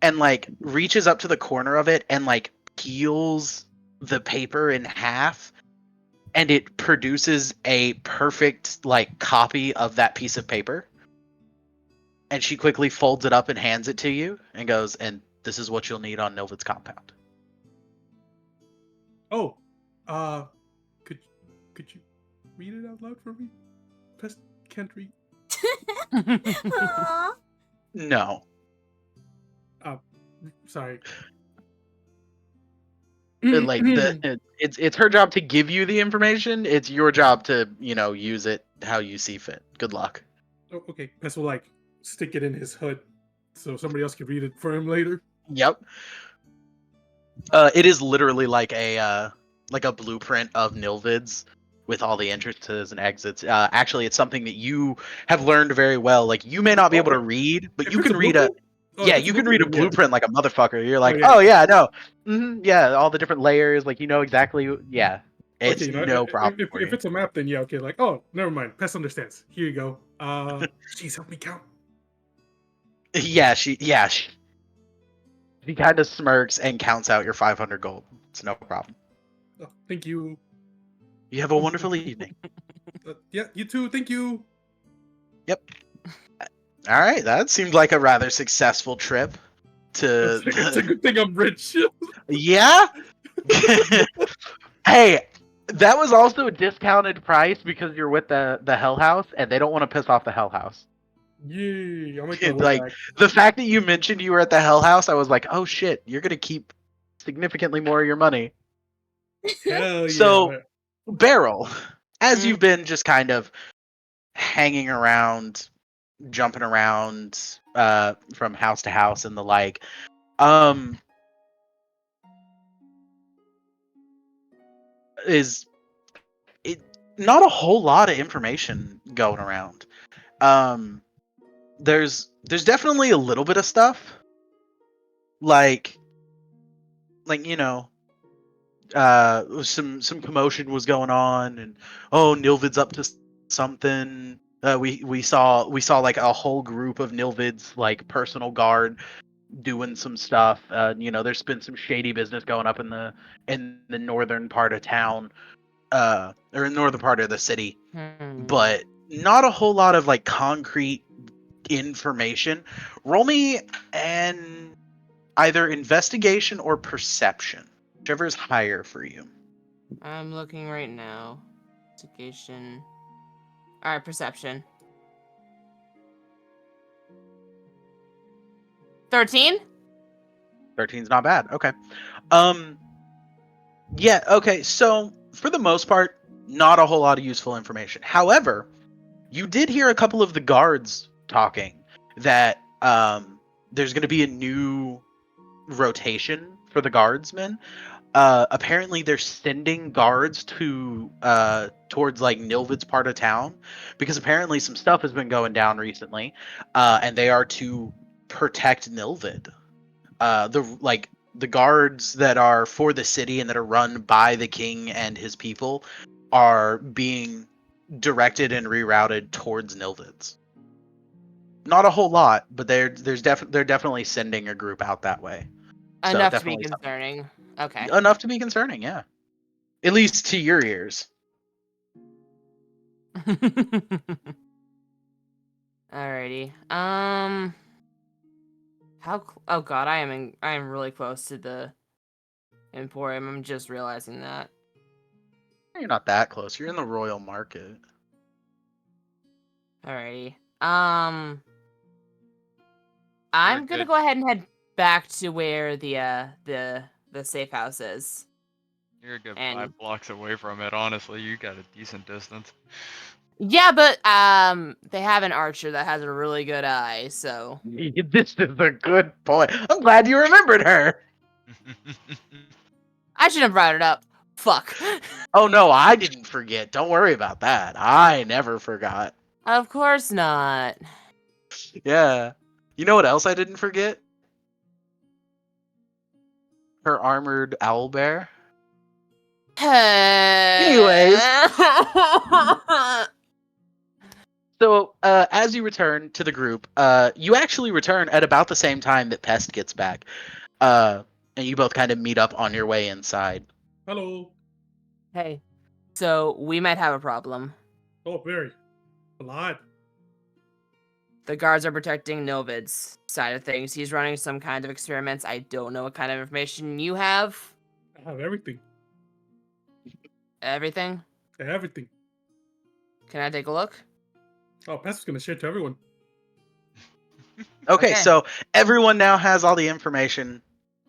and like reaches up to the corner of it and like peels the paper in half, and it produces a perfect like copy of that piece of paper. And she quickly folds it up and hands it to you and goes, and this is what you'll need on Novid's compound. Oh, could could you read it out loud for me? Pest can't read. Aw. No. Sorry. Like it's her job to give you the information. It's your job to, use it how you see fit. Good luck. Oh, okay. Pest will like stick it in his hood so somebody else can read it for him later. Yep. It is literally like a blueprint of Nilvid's with all the entrances and exits. Actually, it's something that you have learned very well. Like you may not be able to read, but If you it's a can read a blueprint? Oh, if yeah, it's a you can read a then yeah. blueprint like a motherfucker. You're like, yeah. oh yeah, no, yeah, all the different layers. Like you know exactly. Yeah, it's Okay, no problem for if you. it's a map, then yeah, okay. Like, oh, never mind. Pest understands. Here you go. Jeez, help me count. She kind of smirks and counts out your 500 gold. It's no problem. Oh, thank you. You have a wonderful evening. Yeah, you too. Thank you. Yep. All right, that seemed like a rather successful trip to It's a good thing I'm rich. Yeah. Hey, that was also a discounted price because you're with the Hell House, and they don't want to piss off the Hell House. Yay! I'll make my way Like back. the fact that you mentioned you were at the Hell House, I was like, oh shit, you're gonna keep significantly more of your money. Hell So, yeah! Beryl, as Mm. you've been just kind of hanging around, jumping around from house to house and the like, um, is it not a whole lot of information going around. Um, there's definitely a little bit of stuff like some commotion was going on, and oh, Nilvid's up to something. We saw like a whole group of Nilvid's like personal guard doing some stuff. There's been some shady business going up in the northern part of town, or in northern part of the city, but not a whole lot of like concrete information. Roll me an either investigation or perception, whichever is higher for you. I'm looking right now. Investigation. All right, perception. 13? 13's not bad. Okay. Um. Yeah. Okay. So for the most part, not a whole lot of useful information. However, you did hear a couple of the guards talking that there's going to be a new rotation for the guardsmen. Apparently they're sending guards to towards like Nilvid's part of town because apparently some stuff has been going down recently, and they are to protect Nilvid. The guards that are for the city and that are run by the king and his people are being directed and rerouted towards Nilvid's. Not a whole lot, but they're definitely sending a group out that way. So Enough to be definitely concerning. Okay. enough to be concerning, yeah. At least to your ears. Alrighty. Oh god, I am really close to the Emporium. I'm just realizing that. You're not that close. You're in the Royal Market. Alrighty. You're I'm gonna good. go ahead and head back to where the safe house is. You're a good And 5 blocks away from it. Honestly, you got a decent distance. yeah, but they have an archer that has a really good eye, so This is a good point. I'm glad you remembered her. I should have brought it up. Fuck. Oh no, I didn't forget. Don't worry about that. I never forgot. Of course not. Yeah. You know what else I didn't forget? Her armored owlbear. Anyways. So, as you return to the group, you actually return at about the same time that Pest gets back. And you both kind of meet up on your way inside. Hello. Hey, so we might have a problem. Oh, very. A lot. The guards are protecting Novid's side of things. He's running some kind of experiments. I don't know what kind of information you have. I have everything. Everything? Everything. Can I take a look? Oh, Pest is gonna share to everyone. Okay, Okay. so everyone now has all the information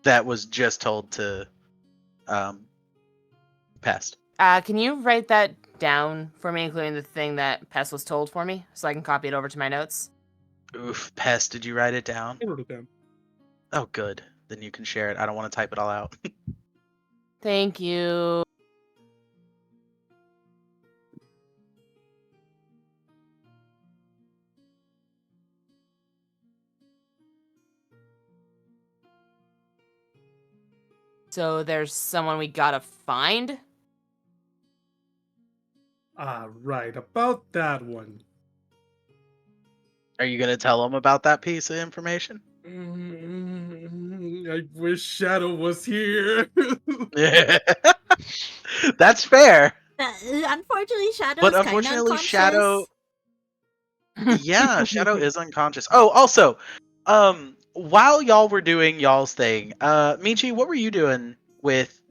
that was just told to Pest. Can you write that down for me, including the thing that Pest was told for me, so I can copy it over to my notes? Oof, Pest, did you write it down? I wrote it down. Oh, good. Then you can share it. I don't want to type it all out. Thank you. So there's someone we gotta find? Ah, right. About that one. Are you going to tell them about that piece of information? I wish Shadow was here. That's fair. Unfortunately, Shadow's But kind of unfortunately, unconscious. Shadow. Yeah, Shadow is unconscious. Oh, also, while y'all were doing y'all's thing, Michi, what were you doing with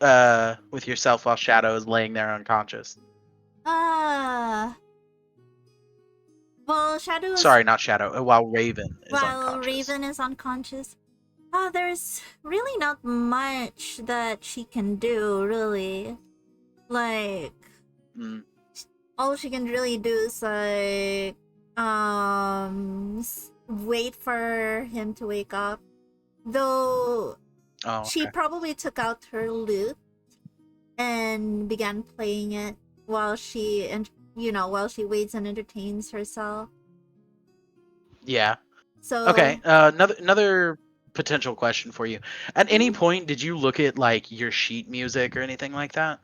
yourself while Shadow is laying there unconscious? Well, Shadow's Sorry, not Shadow. While Raven is while unconscious. Raven is unconscious. There's really not much that she can do, really. Like, Mm. all she can really do is like wait for him to wake up. Though Oh, she okay. probably took out her lute and began playing it while she while she waits and entertains herself. Yeah. So Okay. Another potential question for you. At any point, did you look at like your sheet music or anything like that?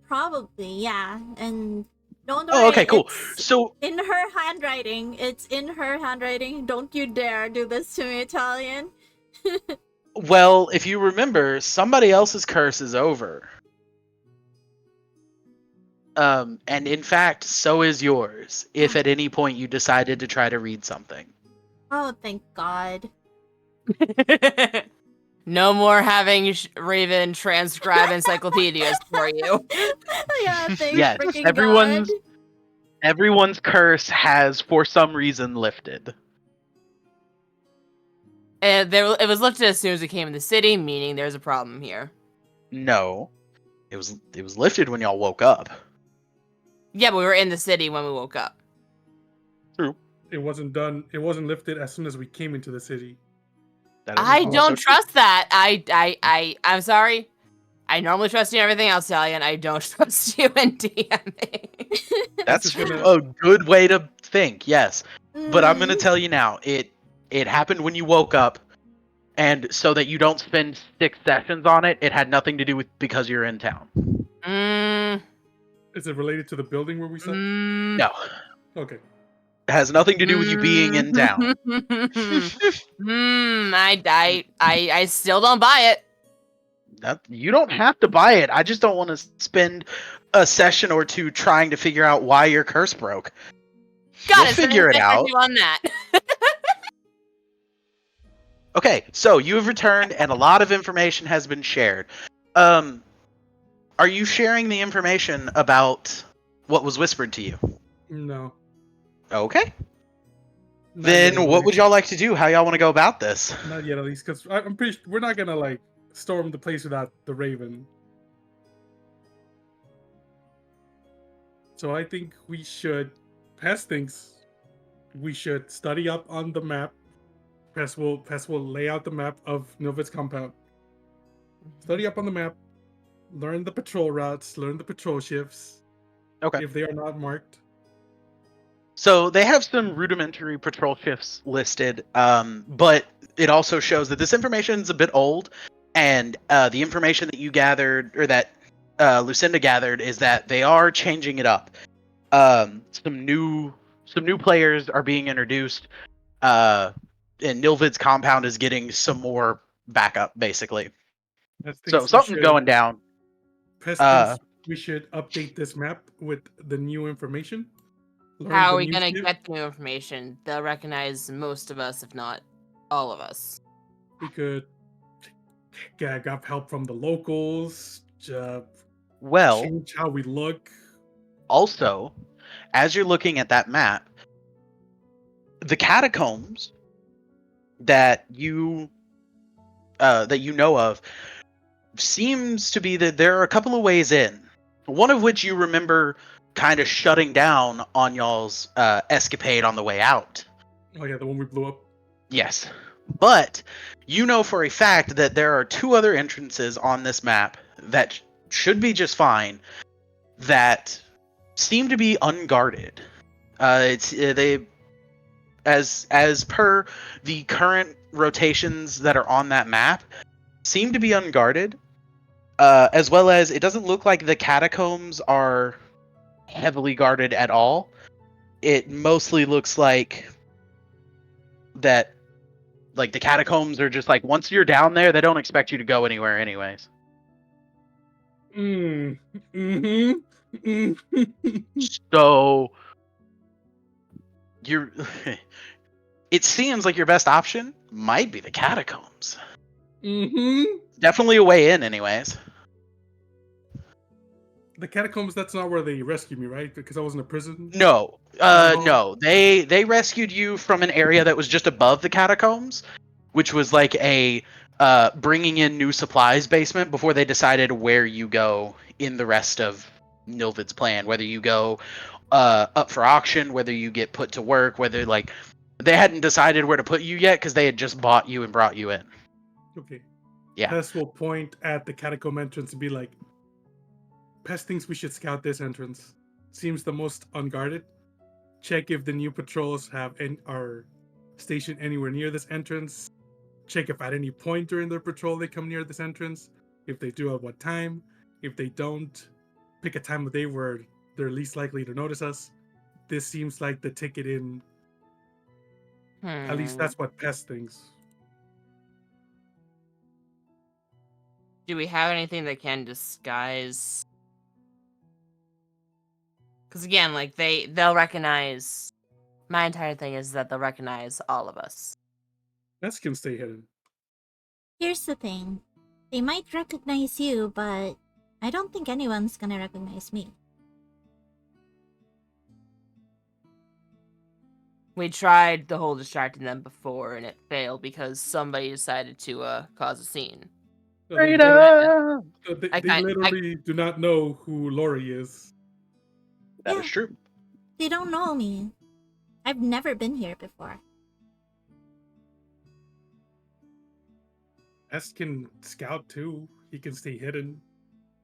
Probably, yeah. And don't Oh, worry, okay, cool. it's So, in her handwriting. It's in her handwriting. Don't you dare do this to me, Italian. well, if you remember, somebody else's curse is over. And in fact, so is yours. If at any point you decided to try to read something. Oh, thank God. No more having Raven transcribe encyclopedias for you. Yeah, thank Yes, freaking everyone's curse has for some reason lifted. And it was lifted as soon as we came in the city, meaning there's a problem here. No, it was lifted when y'all woke up. Yeah, but we were in the city when we woke up. True. It wasn't done. It wasn't lifted as soon as we came into the city. That is I also don't true. trust that. I'm sorry. I normally trust you in everything else, Italian. I don't trust you in DMing. That's gonna- a good way to think. Yes, but I'm gonna Mm. tell you now. It happened when you woke up, and so that you don't spend 6 sessions on it, it had nothing to do with because you're in town. Is it related to the building where we slept? No, Okay. it has nothing to do with you being in town. I still don't buy it. You don't have to buy it. I just don't want to spend a session or two trying to figure out why your curse broke. Got You'll it. figure it out. On that. Okay, so you have returned, and a lot of information has been shared. Are you sharing the information about what was whispered to you? No. Okay. Not yet, Then what at would y'all like to do? How y'all want to go about this? least. Not yet, at least, because I'm pretty. We're not gonna like storm the place without the Raven. So I think we should. Pest thinks we should study up on the map. Pest will lay out the map of Novid's compound. Study up on the map. Learn the patrol routes. Learn the patrol shifts. Okay. If they are not marked. So they have some rudimentary patrol shifts listed, but it also shows that this information is a bit old, And the information that you gathered, or that Lucinda gathered, is that they are changing it up. Some new players are being introduced, and Nilvid's compound is getting some more backup, basically. Pest So thinks we something's should. going down. Pest thinks we should update this map with the new information. Learn How the are we new gonna shit. get the new information? They'll recognize most of us, if not all of us. We could get help from the locals. Well, Change how we look. also, as you're looking at that map, the catacombs that you know of seems to be that there are a couple of ways in. One of which you remember kind of shutting down on y'all's escapade on the way out. Oh yeah, the one we blew up. Yes. But you know for a fact that there are two other entrances on this map that should be just fine that seem to be unguarded. They as per the current rotations that are on that map seem to be unguarded. As well as it doesn't look like the catacombs are heavily guarded at all. It mostly looks like that, like, the catacombs are just like, once you're down there, they don't expect you to go anywhere anyways. So you're it seems like your best option might be the catacombs. Definitely a way in anyways. The catacombs, that's not where they rescued me, right? Because I was in a prison? No. Oh. No. They rescued you from an area that was just above the catacombs, which was like a bringing in new supplies basement before they decided where you go in the rest of Nilvid's plan. Whether you go up for auction, whether you get put to work, whether, like, they hadn't decided where to put you yet because they had just bought you and brought you in. Okay. Yeah. Pest will point at the catacomb entrance and be like, Pest thinks we should scout this entrance. Seems the most unguarded. Check if the new patrols are stationed anywhere near this entrance. Check if at any point during their patrol they come near this entrance. If they do, at what time. If they don't, pick a time of day where they're least likely to notice us. This seems like the ticket in. At least that's what Pest thinks. Do we have anything that can disguise? Because again, like they'll recognize. My entire thing is that they'll recognize all of us. Pest can stay hidden. Here's the thing. They might recognize you, but I don't think anyone's gonna recognize me. We tried the whole distracting them before, and it failed because somebody decided to cause a scene. So they I- literally do not know who Lori is. That is true. They don't know me. I've never been here before. Pest can scout too. He can stay hidden.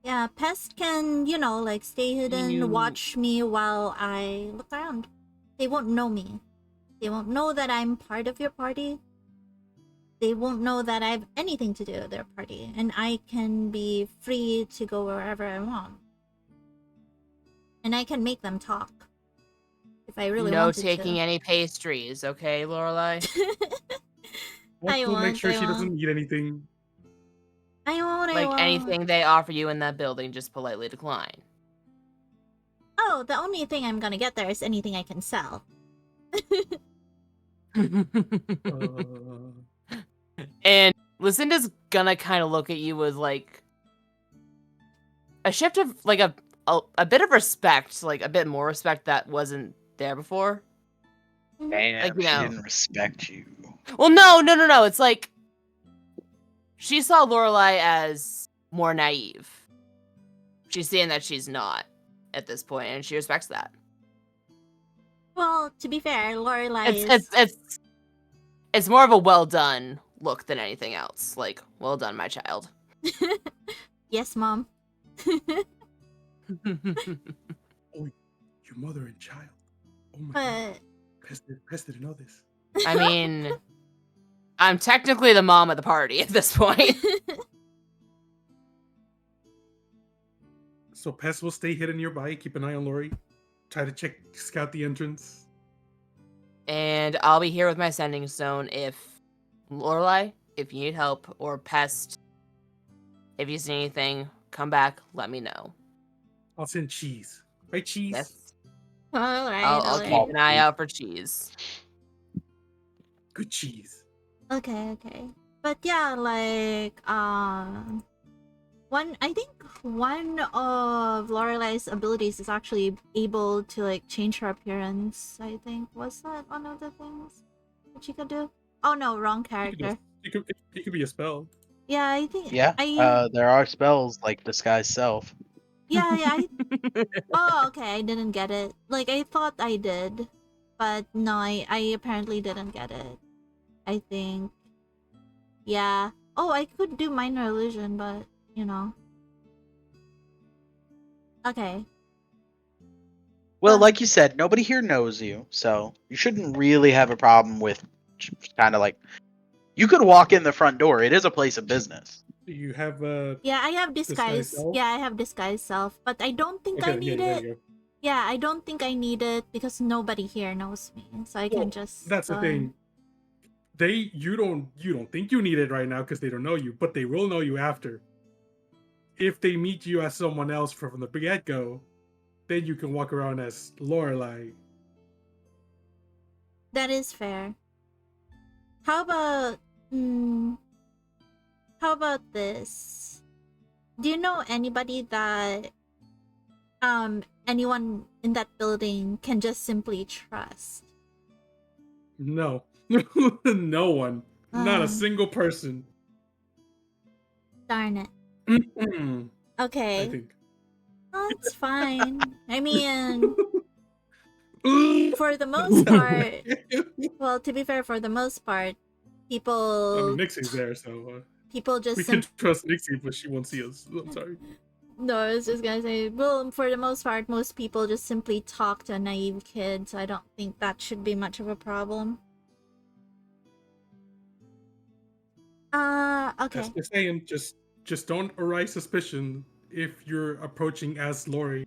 Yeah, Pest can, like, stay hidden, watch me while I look around. They won't know me. They won't know that I'm part of your party. They won't know that I have anything to do with their party, and I can be free to go wherever I want. And I can make them talk. If I really no wanted taking to. any pastries, okay, Lorelai? Also, make sure she doesn't eat anything. I won't. Like anything they offer you in that building, just politely decline. Oh, the only thing I'm gonna get there is anything I can sell. And Lucinda's gonna kind of look at you with like a shift of like a bit of respect, like a bit more respect that wasn't there before. Damn, like, she didn't respect you. Well, no. It's like she saw Lorelai as more naive. She's seeing that she's not at this point, and she respects that. Well, to be fair, Lorelai it's more of a well done look than anything else. Like, well done, my child. Yes, Mom. Oh, your mother and child. Oh my god. Pest didn't know this. I mean, I'm technically the mom of the party at this point. So Pest will stay hidden nearby. Keep an eye on Lori. Try to scout the entrance. And I'll be here with my sending stone if Lorelai, if you need help, or Pest, if you see anything, come back, let me know. I'll send cheese. Right, cheese? Yes. All right, I'll all keep right. an eye out for cheese. Good cheese. Okay. But yeah, like I think one of Lorelai's abilities is actually able to like change her appearance. I think was that one of the things that she could do? Oh no, wrong character. It could be a spell. Yeah, I think Yeah. There are spells like disguise self. yeah. Oh, okay, I didn't get it. Like I thought I did, but no, I apparently didn't get it. I think. Yeah. Oh, I could do minor illusion, but you know. Okay. Well, like you said, nobody here knows you, so you shouldn't really have a problem with kind of like. You could walk in the front door. It is a place of business. Do you have Yeah, I have disguise disguise. self? Yeah, I have disguise self, but I don't think I Okay, need there it. you go. Yeah, I don't think I need it because nobody here knows me, so I Well, can just. that's the go thing. in. You don't think you need it right now because they don't know you, but they will know you after. If they meet you as someone else from the get go, then you can walk around as Lorelai. That is fair. How about how about this? Do you know anybody that anyone in that building can just simply trust? No, no one, not a Ah, single person. darn it. I Okay, think. that's fine. I mean, for the most part, well, to be fair, for the most part, I mean, people Nixie's there, so people we just can trust Nixie, but she won't see us. I'm sorry. No, I was just gonna say, well, for the most part, most people just simply talk to a naive kid, so I don't think that should be much of a problem. That's Okay. just saying. Just don't arise suspicion if you're approaching as Lori,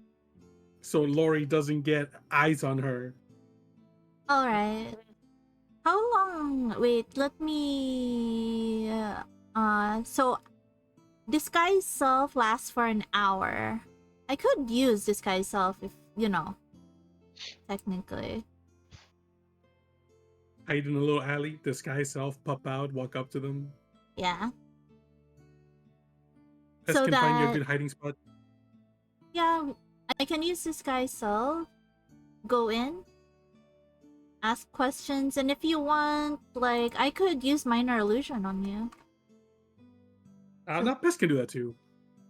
so Lori doesn't get eyes on her. Alright. How long? Wait, let me. So disguise self lasts for an hour. I could use disguise self if, technically. Hide in a little alley, disguise self, pop out, walk up to them. Yeah. Pest So can find you a that, good hiding spot. yeah, I can use disguise self, go in, ask questions, and if you want, like, I could use minor illusion on you. Not Pest can do that too.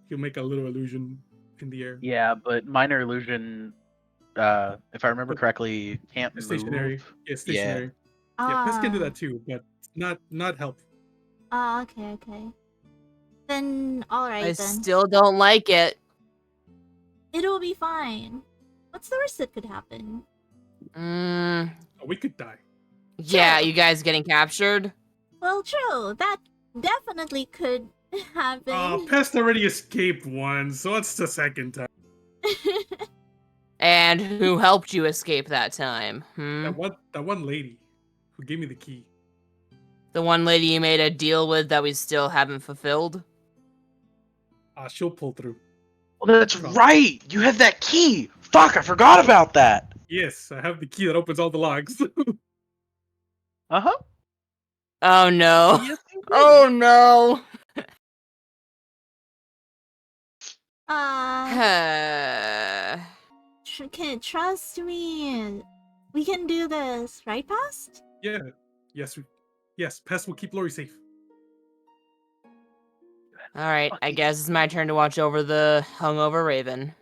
He'll make a little illusion in the air. Yeah, but minor illusion, if I remember correctly, can't It's move. stationary. Yeah, stationary. Yeah, Pest can do that too, but not helpful. Okay. Then, I alright then. still don't like it. It'll be fine. What's the worst that could happen? Mm, Oh, we could die. yeah, Sure. you guys getting captured? Well, true. That definitely could happen. Pest already escaped once, so it's the second time. And who helped you escape that time? That one lady who gave me the key. The one lady you made a deal with that we still haven't fulfilled? She'll pull through. Well, that's Probably. right. You have that key. Fuck, I forgot about that. Yes, I have the key that opens all the locks. Uh-huh. Oh no. Yes, you did. Oh no. Can trust me. We can do this, right, Past? Yeah. Yes, Pest will keep Lori safe. Alright, I Fucking- guess it's my turn to watch over the hungover Raven.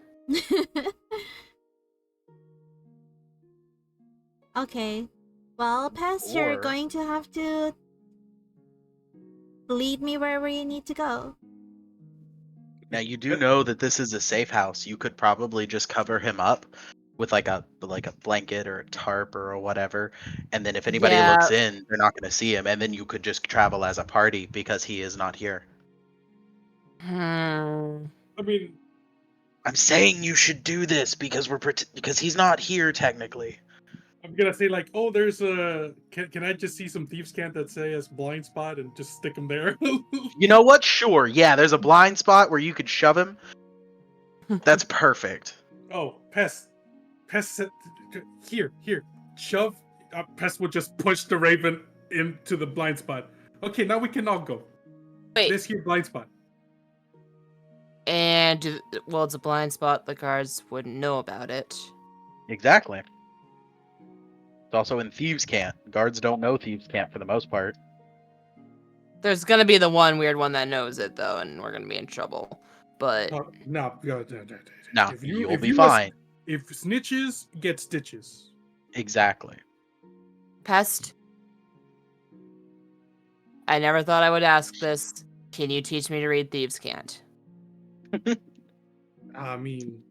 Okay. Well, Past, you're Or- going to have to lead me wherever you need to go. Now you do know that this is a safe house. You could probably just cover him up with like a blanket or a tarp or whatever, and then if anybody Yeah. looks in, they're not going to see him, and then you could just travel as a party because he is not here. Hmm. I mean, I'm saying you should do this because because he's not here technically. I'm gonna say like, oh, there's a. Can I just see some thieves' cant that says blind spot and just stick them there? You know what? Sure. Yeah, there's a blind spot where you could shove him. That's perfect. Oh, Pest. Pest said, here. Shove. Pest will just push the raven into the blind spot. Okay, now we can all go. Wait. This here blind spot. And well, it's a blind spot. The guards wouldn't know about it. Exactly. It's also in Thieves' Cant. Guards don't know Thieves' Cant for the most part. There's gonna be the one weird one that knows it though, and we're gonna be in trouble. But No. No, If you'll be you fine. If snitches get stitches. Exactly. Pest, I never thought I would ask this. Can you teach me to read Thieves' Cant? I mean,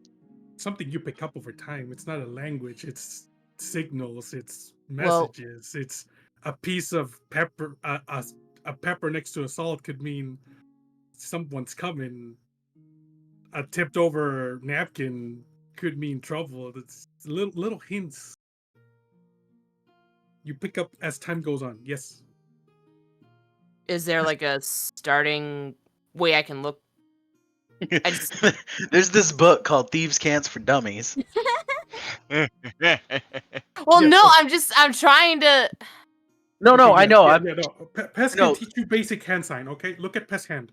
something you pick up over time. It's not a language. It's signals. It's Well- messages. It's a piece of pepper. A pepper next to a salt could mean someone's coming. A tipped over napkin could mean trouble. It's little hints. You pick up as time goes on. Yes. Is there like a starting way I can look? I just There's this book called Thieves' Cants for Dummies. well, Yeah, no, so- I'm trying to. No, Okay, I know. No. Pest No. can teach you basic hand sign. Okay, look at Pest's hand.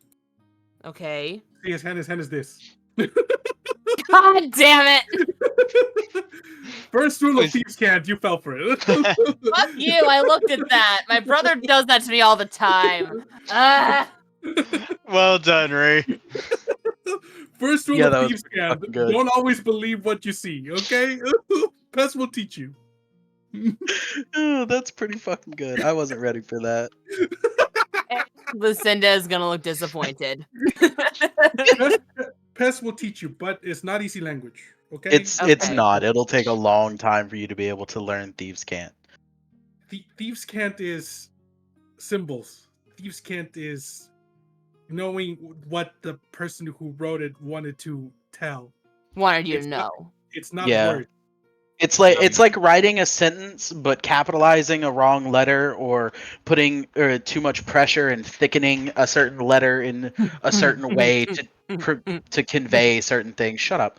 Okay. See his hand. His hand is this. God damn it! First rule of thieves can't. You fell for it. Fuck you! I looked at that. My brother does that to me all the time. Well done, Ray. First rule Yeah, of that was thieves can't. fucking good. Don't always believe what you see. Okay, Pest will teach you. Oh, that's pretty fucking good. I wasn't ready for that. Lucinda is gonna look disappointed. Pest will teach you, but it's not easy language. Okay, It's Okay. not. It'll take a long time for you to be able to learn Thieves' Cant. Thieves can't is symbols. Thieves can't is knowing what the person who wrote it wanted to tell. Wanted you It's to not- know. It's not Yeah. word. It's like writing a sentence but capitalizing a wrong letter or putting too much pressure and thickening a certain letter in a certain way to convey certain things. Shut up.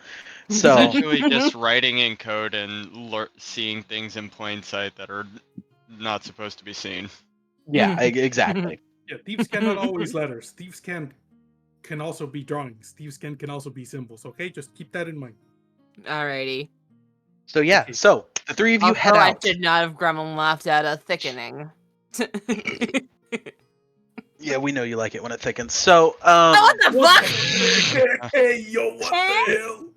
So Essentially, just writing in code and seeing things in plain sight that are not supposed to be seen. yeah, exactly. Yeah, thieves cannot always letters. Thieves can also be drawings. Thieves can also be symbols. Okay, just keep that in mind. Alrighty. So yeah, Okay. so the three of you head I out. should not have grumbled laughed at a thickening. Yeah, we know you like it when it thickens. So What the What fuck? Hey, yo, what the hell?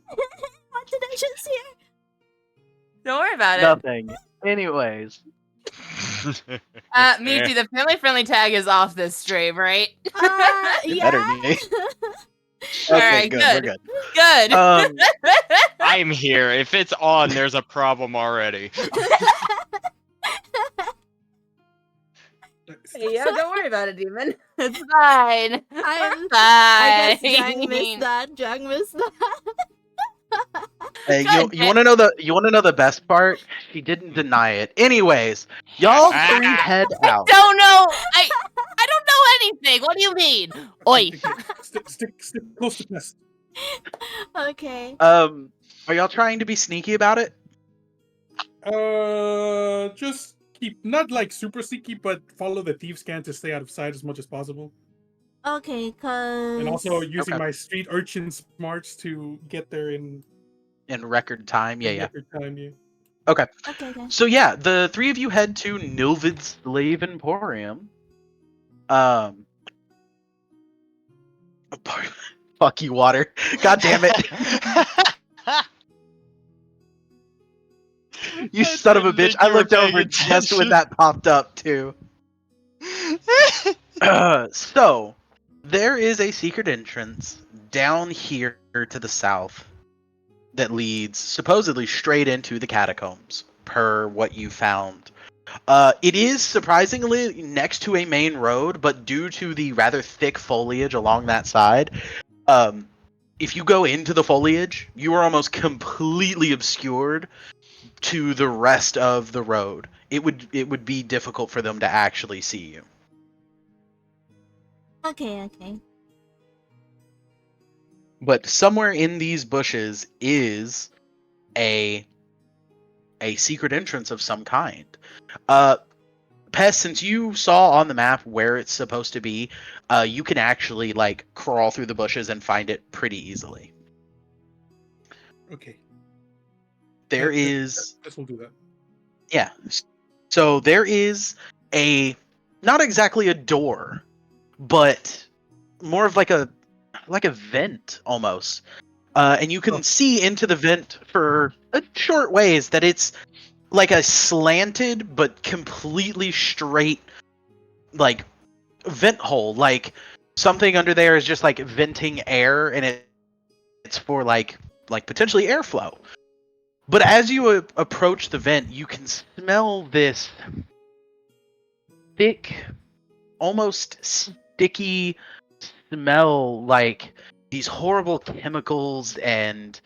What did I just hear? Don't worry about it. nothing. Anyways, Michi, the family-friendly tag is off this stream, right? it better Yeah. be. All Okay, right, good. good. We're good. Good. I'm here. If it's on, there's a problem already. Hey, yo, don't worry about it, demon. It's fine. I guess Jang Fine. missed that. Jang missed that. Hey, God you want to know the best part? She didn't deny it. Anyways, y'all three head out. Don't know. I don't know anything. What do you mean? Oi. Stick close to Pest. Okay. Are y'all trying to be sneaky about it? Just keep not like super sneaky, but follow the thieves can to stay out of sight as much as possible. Okay, cause And also using Okay. my street urchin smarts to get there in In record time, yeah. record time. Yeah. okay. So yeah, the three of you head to Nilvid's Slave Emporium. Fuck you, water. God damn it. You I son of a didn't bitch. think I you were looked over paying just when attention. that popped up, too. So, there is a secret entrance down here to the south that leads supposedly straight into the catacombs, per what you found. It is surprisingly next to a main road, but due to the rather thick foliage along that side, if you go into the foliage, you are almost completely obscured to the rest of the road. It would be difficult for them to actually see you. Okay. But somewhere in these bushes is a secret entrance of some kind. Pest, since you saw on the map where it's supposed to be, you can actually like crawl through the bushes and find it pretty easily. Okay. There That- is This will do that. Yeah. So there is not exactly a door, but more of like a vent almost. And you can Oh. see into the vent for a short ways that it's like a slanted but completely straight like vent hole. Like something under there is just like venting air, and it's for like potentially airflow. But as you approach the vent, you can smell this thick, almost sticky smell, like these horrible chemicals and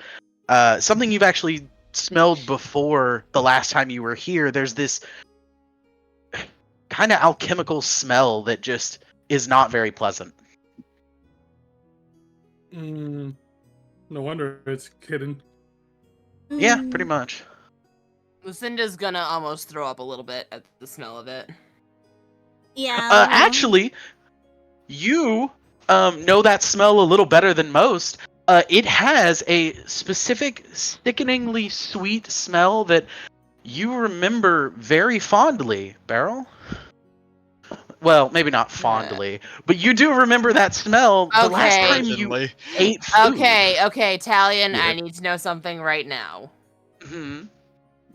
something you've actually smelled before the last time you were here. There's this kind of alchemical smell that just is not very pleasant. No wonder it's hidden. Yeah, pretty Mm, much. Lucinda's gonna almost throw up a little bit at the smell of it. yeah. Well, Actually, you know that smell a little better than most. It has a specific sickeningly sweet smell that you remember very fondly, Beryl. Well, maybe not fondly, but you do remember that smell the last Okay. time you Begrudgingly. ate food. Okay, Talion, Yeah. I need to know something right now. Hmm.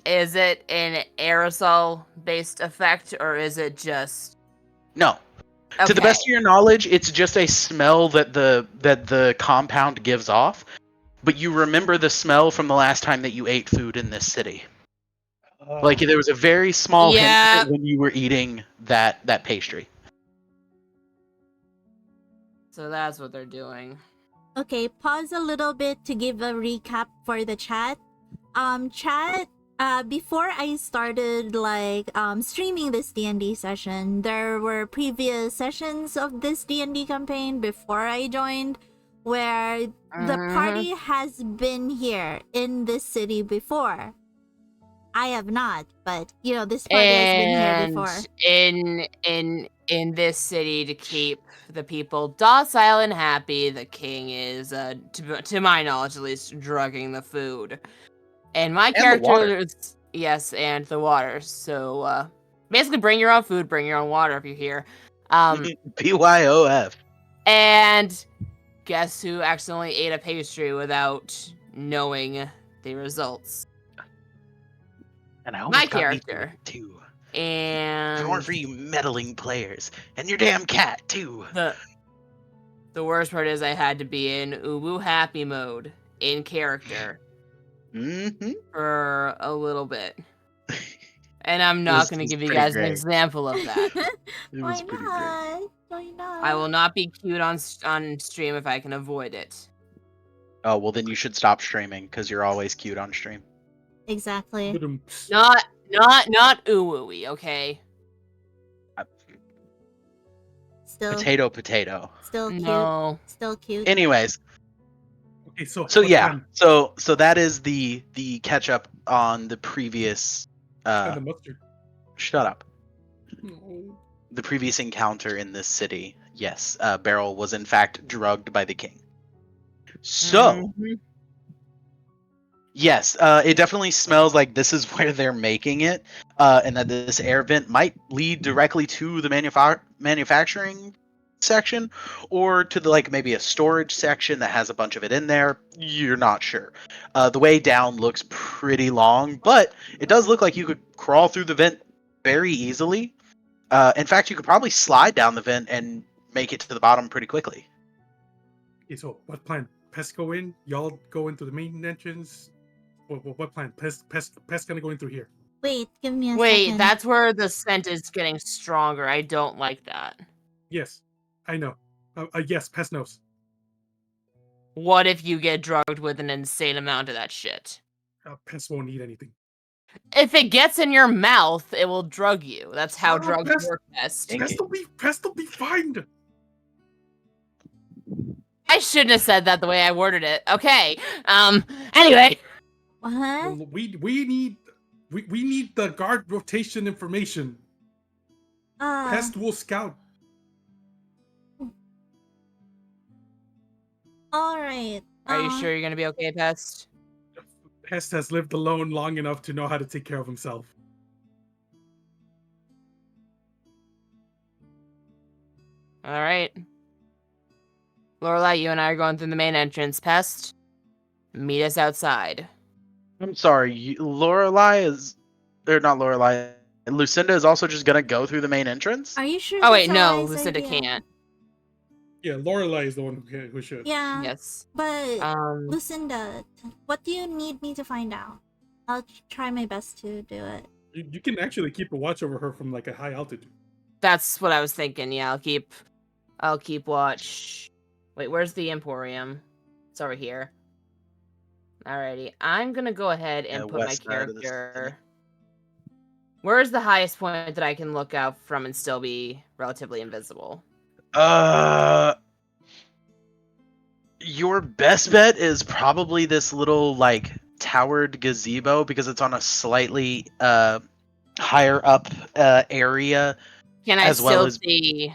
Is it an aerosol-based effect, or is it just... No. Okay. To the best of your knowledge, it's just a smell that the compound gives off, but you remember the smell from the last time that you ate food in this city. Like there was a very small hint of Yeah. it when you were eating that pastry. So that's what they're doing. okay, pause a little bit to give a recap for the chat. Chat, before I started streaming this D&D session, there were previous sessions of this D&D campaign before I joined where the party has been here in this city before. I have not, but this party has been here And before. in this city, to keep the people docile and happy, the king is, to my knowledge at least, drugging the food. And my And the character water. is, yes, and the water. So basically, bring your own food, bring your own water if you're here. BYOF. And guess who accidentally ate a pastry without knowing the results? And I My almost got me character. too. If it And weren't for you meddling players and your damn cat too. the worst part is I had to be in uwu happy mode in character Mm-hmm. for a little bit. And I'm It not was- going to it was give you pretty guys an great. example of that. It Why was pretty great. not? Why not? I will not be cute on stream if I can avoid it. Oh well, then you should stop streaming because you're always cute on stream. Exactly. Ba-dum-ts. Not uwu-y, okay? Still Potato. cute. No. Still cute. Anyways, Okay, so so what yeah, time? so that is the catch up on the previous. And the mustard. Shut up. No. The previous encounter in this city. Yes, Beryl was in fact drugged by the king. So. Mhm. Yes, it definitely smells like this is where they're making it, and that this air vent might lead directly to the manufacturing section, or to the maybe a storage section that has a bunch of it in there. You're not sure. The way down looks pretty long, but it does look like you could crawl through the vent very easily. In fact, you could probably slide down the vent and make it to the bottom pretty quickly. Okay, so what plan? Pest go in, y'all go into the main entrance. What plan? Pest gonna go in through here. Wait, give me a Wait, second. that's where the scent is getting stronger. I don't like that. Yes, I know. Yes, Pest knows. What if you get drugged with an insane amount of that shit? Pest won't eat anything. If it gets in your mouth, it will drug you. That's how Oh, drugs Pest- work, Pest. Thank you. Pest will be fine. I shouldn't have said that the way I worded it. Okay. Anyway. What? Well, we need the guard rotation information. Pest will scout. All right. Are you sure you're gonna be okay, Pest? Pest has lived alone long enough to know how to take care of himself. All right. Lorelai, you and I are going through the main entrance. Pest, meet us outside. I'm sorry, Lorelai is, or not Lorelai. Lucinda is also just gonna go through the main entrance. Are you sure? Oh wait, that's no, Eli's Lucinda idea? can't. Yeah, Lorelai is the one who should. Yeah. Yes. But Lucinda, what do you need me to find out? I'll try my best to do it. You can actually keep a watch over her from like a high altitude. that's what I was thinking. Yeah, I'll keep watch. Wait, where's the Emporium? It's over here. Alrighty, I'm gonna go ahead and put my west side of the city. character. Where's the highest point that I can look out from and still be relatively invisible? Your best bet is probably this little like towered gazebo because it's on a slightly higher up area. Can I as still well as see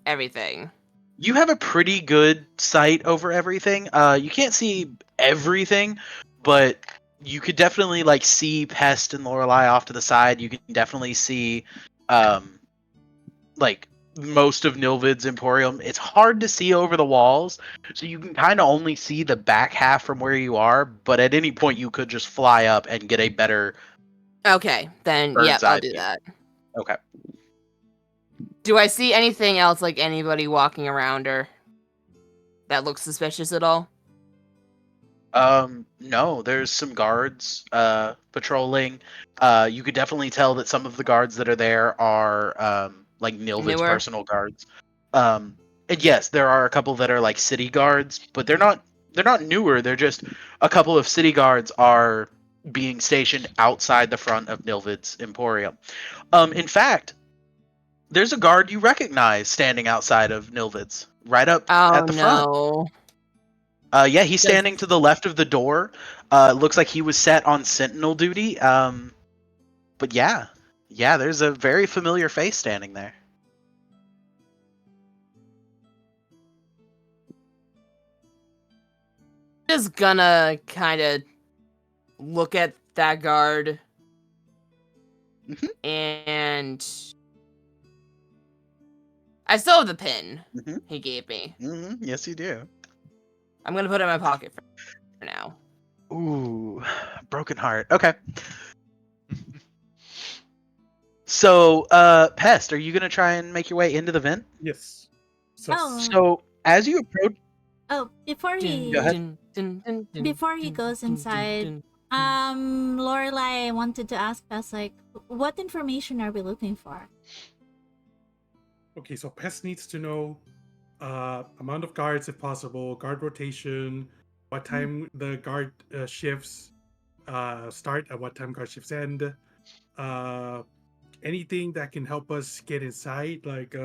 everything? you have a pretty good sight over everything. You can't see everything, but you could definitely like see Pest and Lorelei off to the side. You can definitely see like most of Nilvid's Emporium. It's hard to see over the walls, so you can kind of only see the back half from where you are, but at any point you could just fly up and get a better Okay, then bird's yep, eye I'll do view. that. Okay. Do I see anything else, like anybody walking around or that looks suspicious at all? No, there's some guards patrolling. You could definitely tell that some of the guards that are there are like Nilvid's Newer? personal guards. And yes, there are a couple that are like city guards, but they're not newer. They're just a couple of city guards are being stationed outside the front of Nilvid's Emporium. In fact, there's a guard you recognize standing outside of Nilvid's, right up Oh at the front. no. Yeah, he's standing to the left of the door. Looks like he was set on sentinel duty. But yeah, there's a very familiar face standing there. Just gonna kind of look at that guard Mhm. and I still have the pin Mhm. he gave me. Yes, you do. I'm gonna put it in my pocket for now. Ooh, broken heart. Okay. So, Pest, are you gonna try and make your way into the vent? Yes. So, as you approach, Oh, before he Go ahead. before he goes inside, Lorelai wanted to ask us like, what information are we looking for? Okay, so Pest needs to know amount of guards if possible, guard rotation, what time the guard shifts start, at what time guard shifts end. Anything that can help us get inside, like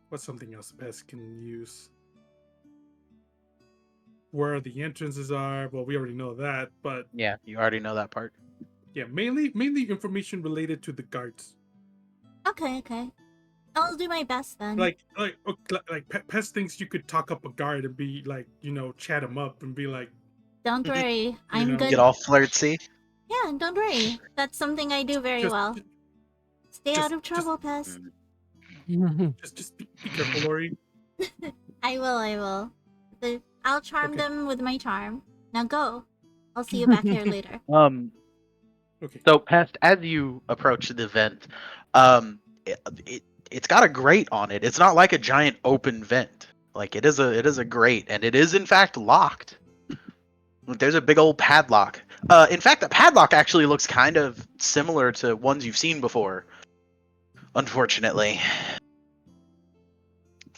what's something else Pest can use? Where the entrances are. Well, we already know that, but yeah, you already know that part. yeah, mainly information related to the guards. Okay. I'll do my best then. Like Pest thinks you could talk up a guard and be like, chat him up and be like, Don't worry, I'm know, good. Get all flirty. Yeah, don't worry. That's something I do very just, well. Stay just- out of trouble, Pest. just be careful, Lori. I will. I'll charm Okay. them with my charm. Now go. I'll see you back here later. Okay. So, Pest, as you approach the vent, it's got a grate on it. It's not like a giant open vent. Like it is a grate, and it is in fact locked. There's a big old padlock. In fact, the padlock actually looks kind of similar to ones you've seen before. Unfortunately.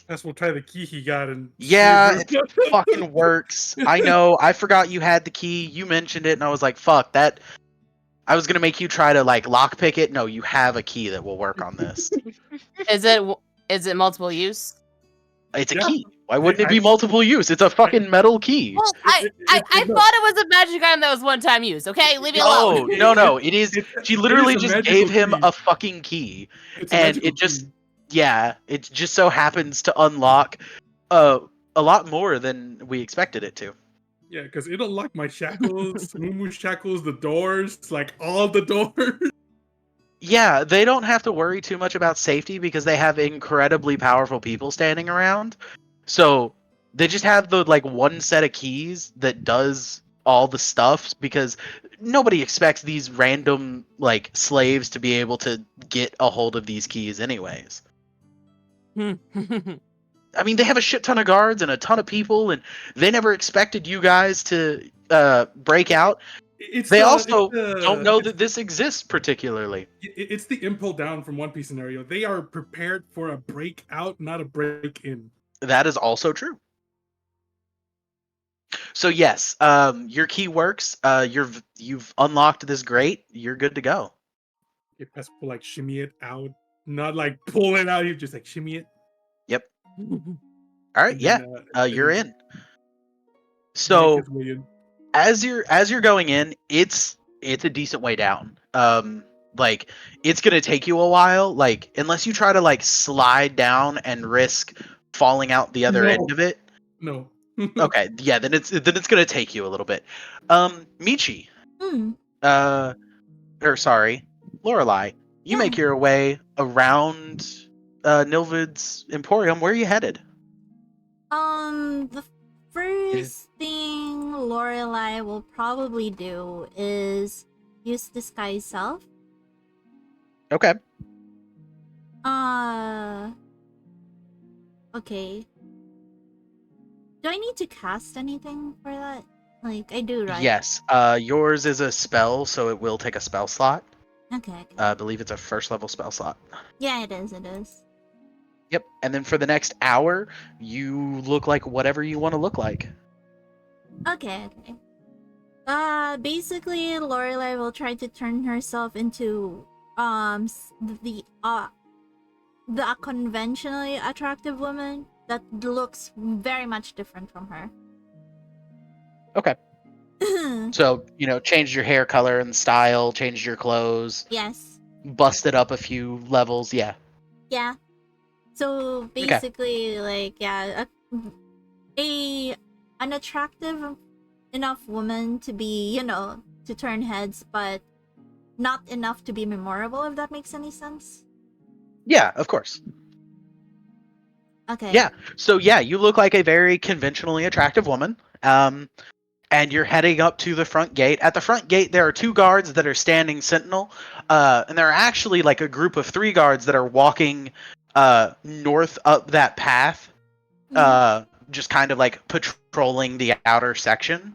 That's we'll try the key he got and Yeah, it fucking works. I know. I forgot you had the key. You mentioned it, and I was like, "Fuck that." I was gonna make you try to like lockpick it. No, you have a key that will work on this. Is it multiple use? It's a Yeah. key. Why wouldn't it I- be multiple use? It's a fucking metal key. Well, It- I it- it- no. thought it was a magic item that was one time use. Okay, leave me alone. Oh, no. It is. She It literally is a just magical gave him key. a fucking key, It's a and magical it just, key. yeah, it just so happens to unlock a lot more than we expected it to. Yeah, because it unlocked my shackles, Moomoo's shackles, the doors, like all the doors. Yeah, they don't have to worry too much about safety because they have incredibly powerful people standing around. So they just have the like one set of keys that does all the stuff because nobody expects these random like slaves to be able to get a hold of these keys anyways. I mean, they have a shit ton of guards and a ton of people, and they never expected you guys to break out. They also don't know that this exists particularly. It's the impel down from One Piece scenario. They are prepared for a breakout, not a break in. That is also true. So yes, your key works. You've unlocked this grate. You're good to go. It has to like shimmy it out, not like pull it out. You just like shimmy it. Yep. All right. And Yeah. then, You're and then in. make So his way in. as you're going in, it's a decent way down. Like it's gonna take you a while. Like unless you try to like slide down and risk falling out the other end of it. No. Okay. Yeah. Then it's gonna take you a little bit. Michi. Hmm. Or sorry, Lorelai. You Yeah. make your way around Nilvid's Emporium. Where are you headed? The first thing Lorelai will probably do is use disguise self. Okay. Okay. Do I need to cast anything for that? Like, I do, right? Yes. Yours is a spell, so it will take a spell slot. Okay. I believe it's a first level spell slot. Yeah, it is. It is. Yep. And then for the next hour, you look like whatever you want to look like. Okay. Basically, Lorelai will try to turn herself into the conventionally attractive woman that looks very much different from her. Okay. So, change your hair color and style, change your clothes, Yes. busted up a few levels. Yeah. Yeah. So basically, like, yeah, an attractive enough woman to be, to turn heads, but not enough to be memorable, if that makes any sense. Yeah, of course. Okay. Yeah. So yeah, you look like a very conventionally attractive woman. And you're heading up to the front gate. At the front gate, there are 2 guards that are standing sentinel, and there are actually like a group of 3 guards that are walking north up that path, just kind of like patrolling the outer section.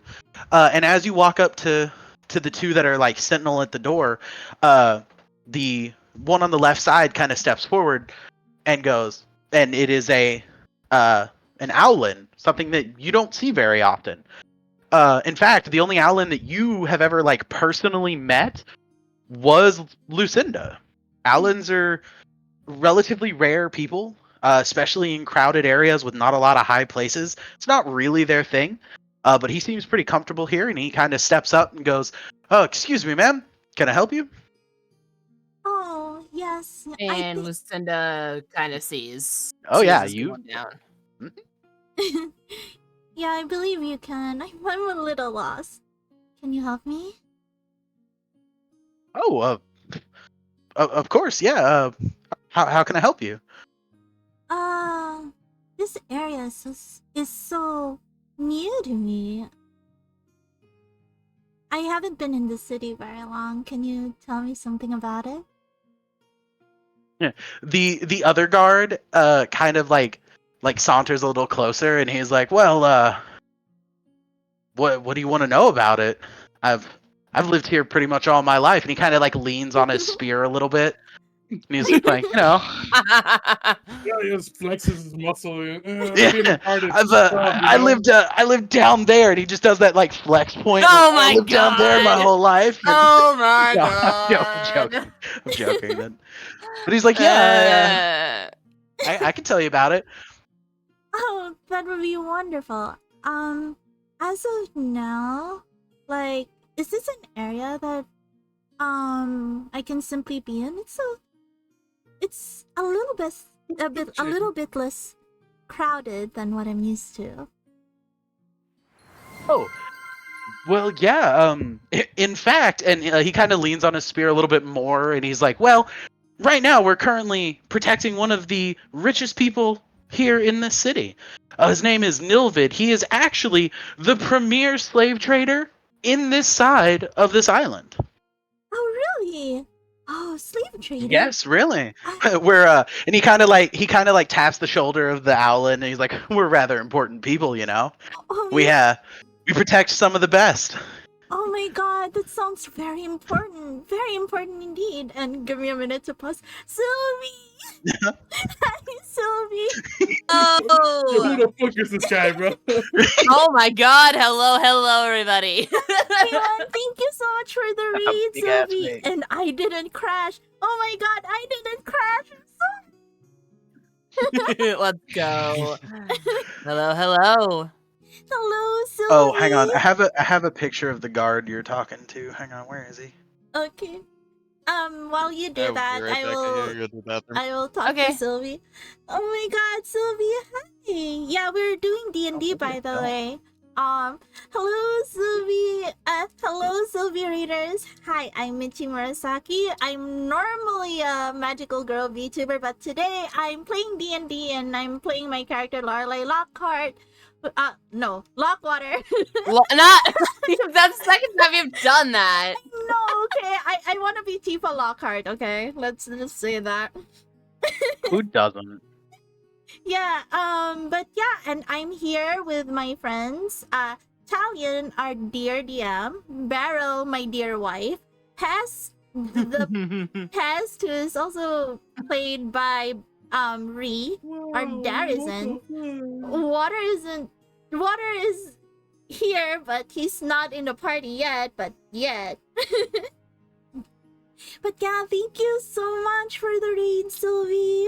And as you walk up to the 2 that are like sentinel at the door, the one on the left side kind of steps forward and goes, and it is an owlin, something that you don't see very often. In fact, the only owlin that you have ever like personally met was Lucinda. Owlins are relatively rare people, especially in crowded areas with not a lot of high places. It's not really their thing, but he seems pretty comfortable here, and he kind of steps up and goes, "Oh, excuse me, ma'am. Can I help you?" Oh, yes. And Lucinda kind of sees. Oh yeah, what's you. going down. Yeah, I believe you can. I'm a little lost. Can you help me? Oh, of course, yeah. How can I help you? This area is so new to me. I haven't been in the city very long. Can you tell me something about it? The other guard kind of like saunters a little closer, and he's like, "Well, what do you want to know about it? I've lived here pretty much all my life." And he kind of like leans on his spear a little bit. And he's like, you know, Yeah, he just flexes his muscle. yeah, Being a artist, I've, it's tough, you I know? lived I lived down there, and he just does that like flex point. Oh I my lived down there my God. whole life. And Oh my no, I'm God. joking. I'm joking. But he's like, yeah, Uh, I can tell you about it. Oh, that would be wonderful. As of now, like, is this an area that I can simply be in? It's a little bit less crowded than what I'm used to. Oh, well, yeah. In fact, and he kind of leans on his spear a little bit more, and he's like, well, right now we're currently protecting one of the richest people here in this city. His name is Nilvid. He is actually the premier slave trader in this side of this island. Oh, really? Oh, slave trader. Yes, really. I- We're and he kind of like taps the shoulder of the owlet, and he's like, we're rather important people, you know. Oh, We we protect some of the best. oh my god, that sounds very important. Very important indeed. And give me a minute to pause. Sylvie! Hi, Sylvie! Who oh. the fuck is this guy, bro? Oh my God. Hello, everybody. Everyone, thank you so much for the read, Big ass Sylvie. face. And I didn't crash. Oh my god, I didn't crash. Let's go. Hello. Hello, Sylvie. Oh, hang on. I have a picture of the guard you're talking to. Hang on, where is he? Okay. While you do I'll be that, right back. I gotta go to the bathroom. I will talk Okay. to Sylvie. Oh my god, Sylvie, hi. Yeah, we're doing D&D by the way. Hello Sylvie. Hello Sylvie readers. Hi, I'm Michi Murasaki. I'm normally a magical girl VTuber, but today I'm playing D&D and I'm playing my character Lorelei Lockhart. No, Lockwater. Not. That's the second time you've done that. No, okay. I want to be Tifa Lockhart, okay? Let's just say that. Who doesn't? Yeah, but yeah, and I'm here with my friends, Talion, our dear DM, Beryl, my dear wife, Pest, the Pest, who is also played by, Ree, our Darizan. Water is here, but he's not in the party yet, but yet. But yeah, thank you so much for the raid, Sylvie.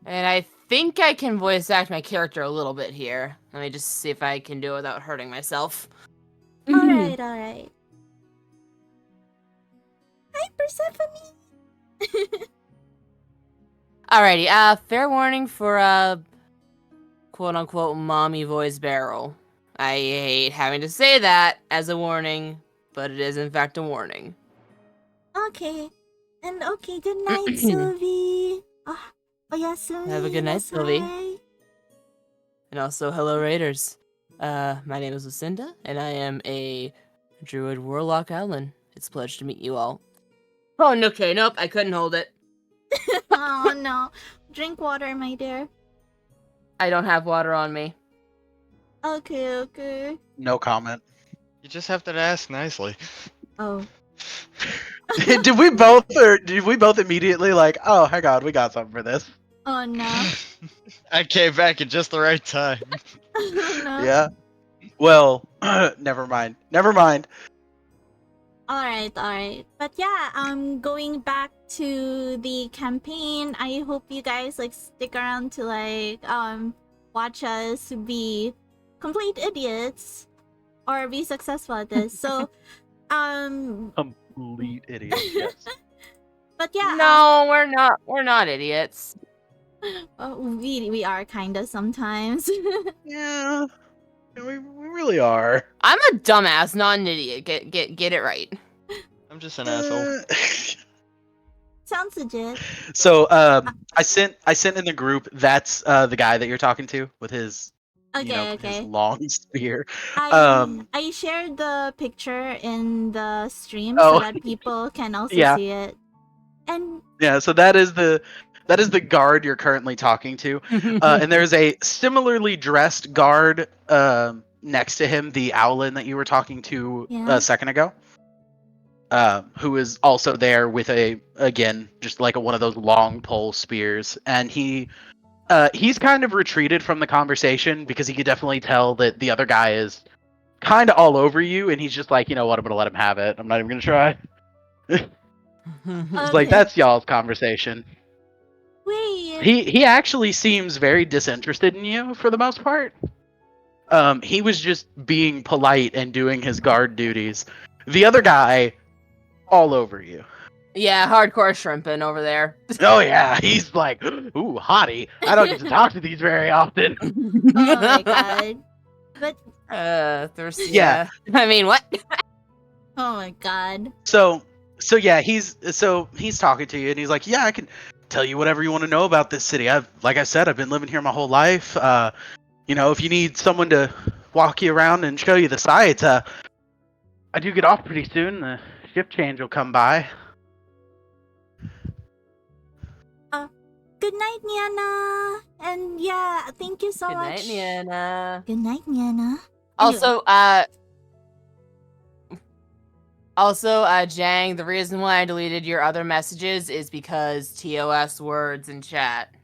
And I think I can voice act my character a little bit here. Let me just see if I can do it without hurting myself. Alright. Hi, Persephone! Alrighty, fair warning for, quote-unquote mommy voice Beryl. I hate having to say that as a warning, but it is in fact a warning. Okay. And okay, good night, Sylvie. Oh yeah, Sylvie. Have a good night, yes, Sylvie. hi. And also, hello Raiders. My name is Lucinda, and I am a Druid Warlock Owlin. It's a pleasure to meet you all. Oh, okay, nope, I couldn't hold it. Oh no. Drink water, my dear. I don't have water on me. Okay. No comment. You just have to ask nicely. Oh. did we both immediately like, oh, hang on, we got something for this? Oh no. I came back at just the right time. Oh no. Yeah. Well, never mind. Alright. But yeah, going back to the campaign, I hope you guys like stick around to like watch us be complete idiots or be successful at this. So Complete idiot. Yes. but yeah, No, we're not idiots. we are kinda sometimes. Yeah. We really are. I'm a dumbass, not an idiot. Get it right. I'm just an asshole. Sounds legit. So I sent in the group. That's the guy that you're talking to with his his long spear. I shared the picture in the stream so Oh. that people can also Yeah. see it. And Yeah. So that is the guard you're currently talking to. And there's a similarly dressed guard next to him, the Owlin that you were talking to Yeah. a second ago. who is also there with just like one of those long pole spears, and he's kind of retreated from the conversation because he could definitely tell that the other guy is kind of all over you, and he's just like, you know what, I'm gonna let him have it. I'm not even gonna try. It's like, Okay. that's y'all's conversation. Wait. He actually seems very disinterested in you for the most part. He was just being polite and doing his guard duties. The other guy, all over you. Yeah, hardcore shrimping over there. Oh yeah, he's like, ooh, hottie. I don't get to talk to these very often. Oh my god. But Thirsty. Yeah. I mean, what? oh my god. So yeah, he's talking to you, and he's like, yeah, I can tell you whatever you want to know about this city. Like I said, I've been living here my whole life. If you need someone to walk you around and show you the sights, I do get off pretty soon. The shift change will come by. Good night, Niana. And yeah, thank you so Good much. night, Niana. Good night, Niana. Also, Jang, the reason why I deleted your other messages is because TOS words in chat.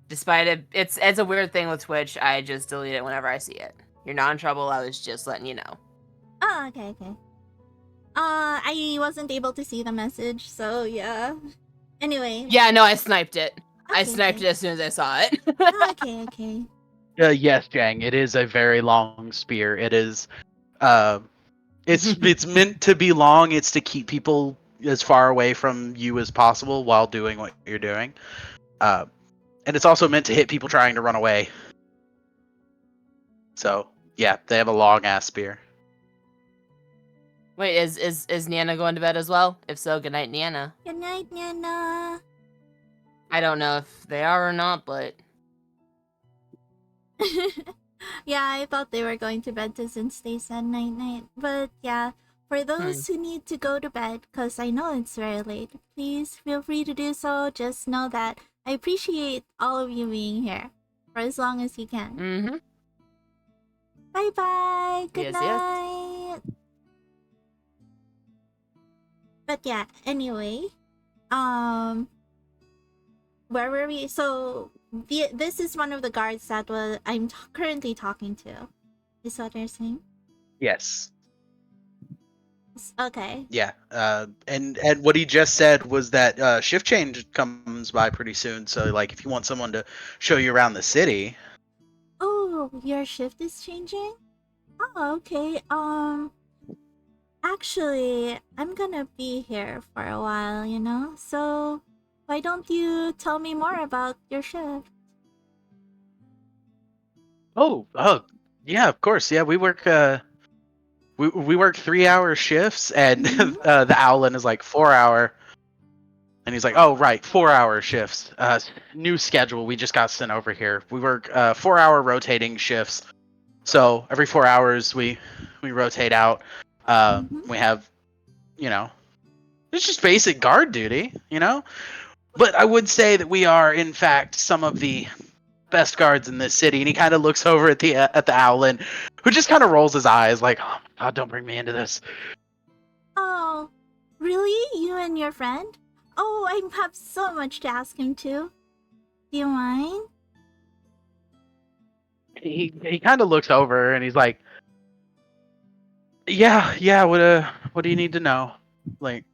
Despite it's a weird thing with Twitch. I just delete it whenever I see it. You're not in trouble. I was just letting you know. Oh, okay. I wasn't able to see the message, so yeah. Anyway. Yeah, no, I sniped it. I Okay, sniped okay. it as soon as I saw it. Okay. Yes, Jang. It is a very long spear. It is. It's meant to be long. It's to keep people as far away from you as possible while doing what you're doing. And it's also meant to hit people trying to run away. So yeah, they have a long ass spear. Wait, is Niana going to bed as well? If so, good night, Niana. Good night, Niana. I don't know if they are or not, but Yeah, I thought they were going to bed too since they said night. But yeah, for those who need to go to bed, because I know it's very late, please feel free to do so. Just know that I appreciate all of you being here for as long as you can. mm-hmm. Bye. Good Yes. night. But yeah, anyway, where were we? So this is one of the guards that I'm currently talking to. Is what you're saying? Yes. Okay. Yeah. And what he just said was that shift change comes by pretty soon. So like, if you want someone to show you around the city. Oh, your shift is changing? Oh, okay. Actually, I'm gonna be here for a while, So why don't you tell me more about your shift? Oh, yeah, of course. Yeah, we work we work 3-hour shifts, and the Owlin is like 4-hour. And he's like, "Oh, right, 4-hour shifts. New schedule we just got sent over here. We work 4-hour rotating shifts. So every 4 hours we rotate out. We have, it's just basic guard duty, But I would say that we are, in fact, some of the best guards in this city." And he kind of looks over at the Owlin, who just kind of rolls his eyes, like, "Oh my God, don't bring me into this." Oh, really? You and your friend? Oh, I have so much to ask him too. Do you mind? He kind of looks over and he's like, "Yeah. What do you need to know? Like,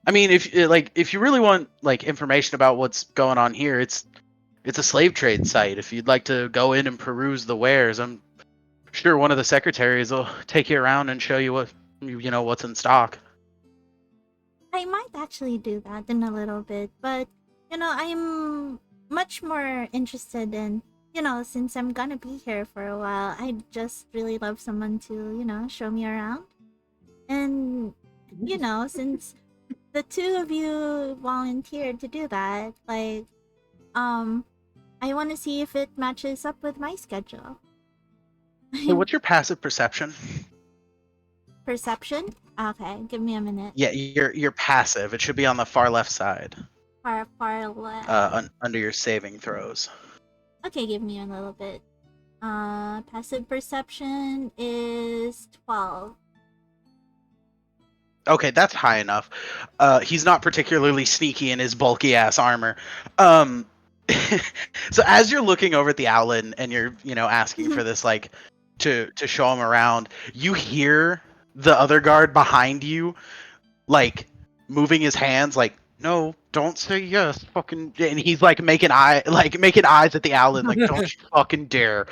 I mean, if you really want like information about what's going on here, it's a slave trade site. If you'd like to go in and peruse the wares, I'm sure one of the secretaries will take you around and show you what's in stock." I might actually do that in a little bit, but I'm much more interested in, since I'm gonna be here for a while, I'd just really love someone to, show me around. And, since the two of you volunteered to do that, like, I want to see if it matches up with my schedule. Hey, what's your passive perception? Perception? Okay, give me a minute. Yeah, you're passive. It should be on the far left side. Far left. Under your saving throws. Okay, give me a little bit. Passive perception is 12. Okay, that's high enough. He's not particularly sneaky in his bulky ass armor. Um, so as you're looking over at the outlet and you're, asking for this like to show him around, you hear the other guard behind you like moving his hands like, no, don't say yes, fucking, and he's like making eyes at the outlet like, don't you fucking dare.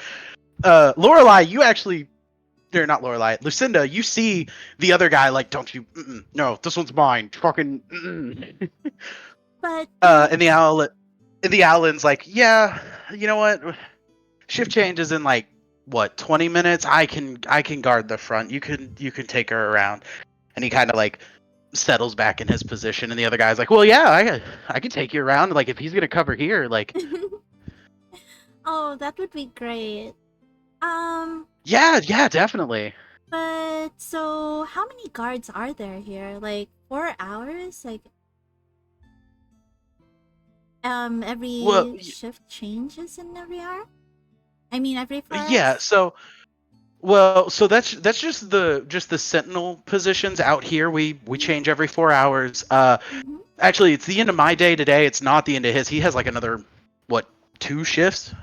Lorelai, you actually, or not Lorelai, Lucinda, you see the other guy like, don't you, no, this one's mine, fucking. But And the outlet's like, yeah, you know what? Shift changes in like what 20 minutes. I can guard the front. You can take her around, and he kind of like settles back in his position, and the other guy's like, well, yeah, I can take you around. Like if he's gonna cover here, like oh, that would be great. Um, yeah, definitely. but so how many guards are there here? Like 4 hours? Like Well, every shift changes in every hour? I mean every 4 hours? yeah. So that's just the sentinel positions out here. We change every 4 hours. Mm-hmm. Actually, it's the end of my day today. It's not the end of his. He has like another what 2 shifts.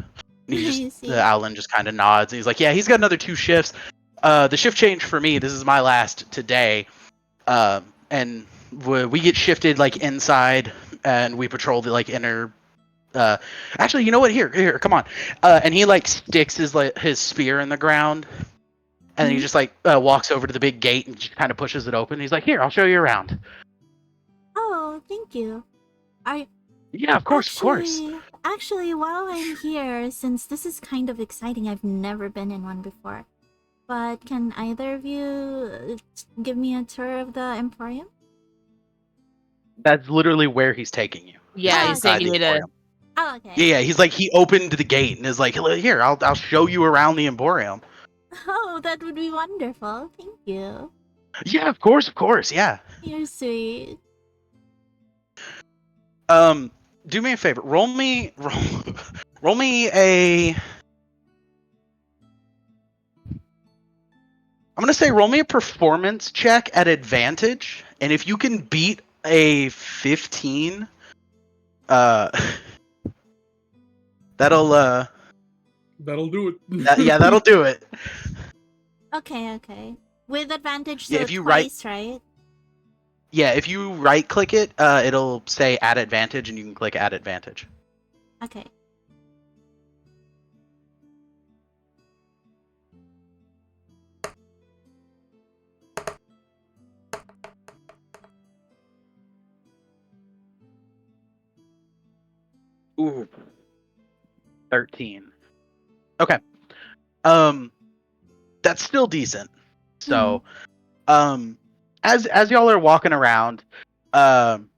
And I the see. Alan just kind of nods. And he's like, yeah, he's got another 2 shifts. The shift change for me. This is my last today. And we get shifted like inside, and we patrol the like inner. Actually, you know what? Here, come on. And he like sticks his spear in the ground, and he Mhm. just like walks over to the big gate and just kind of pushes it open. He's like, here, I'll show you around. Oh, thank you. I Yeah, of course, of course. actually, while I'm here, since this is kind of exciting, I've never been in one before. But can either of you give me a tour of the Emporium? That's literally where he's taking you. Yeah, Oh, he's okay. Inside taking the me to. Emporium. Oh, okay. Yeah, he's like he opened the gate and is like, here, I'll show you around the Emporium. Oh, that would be wonderful. Thank you. Yeah, of course, yeah. You're sweet. Do me a favor. Roll me a. I'm gonna say roll me a performance check at advantage, and if you can beat a 15, uh, that'll That'll do it. that'll do it. Okay. With advantage, Yeah, so if you right, twice, right? yeah, if you right click it, it'll say add advantage, and you can click add advantage. Okay. Ooh, 13. Okay. Um, that's still decent. So, as y'all are walking around, um,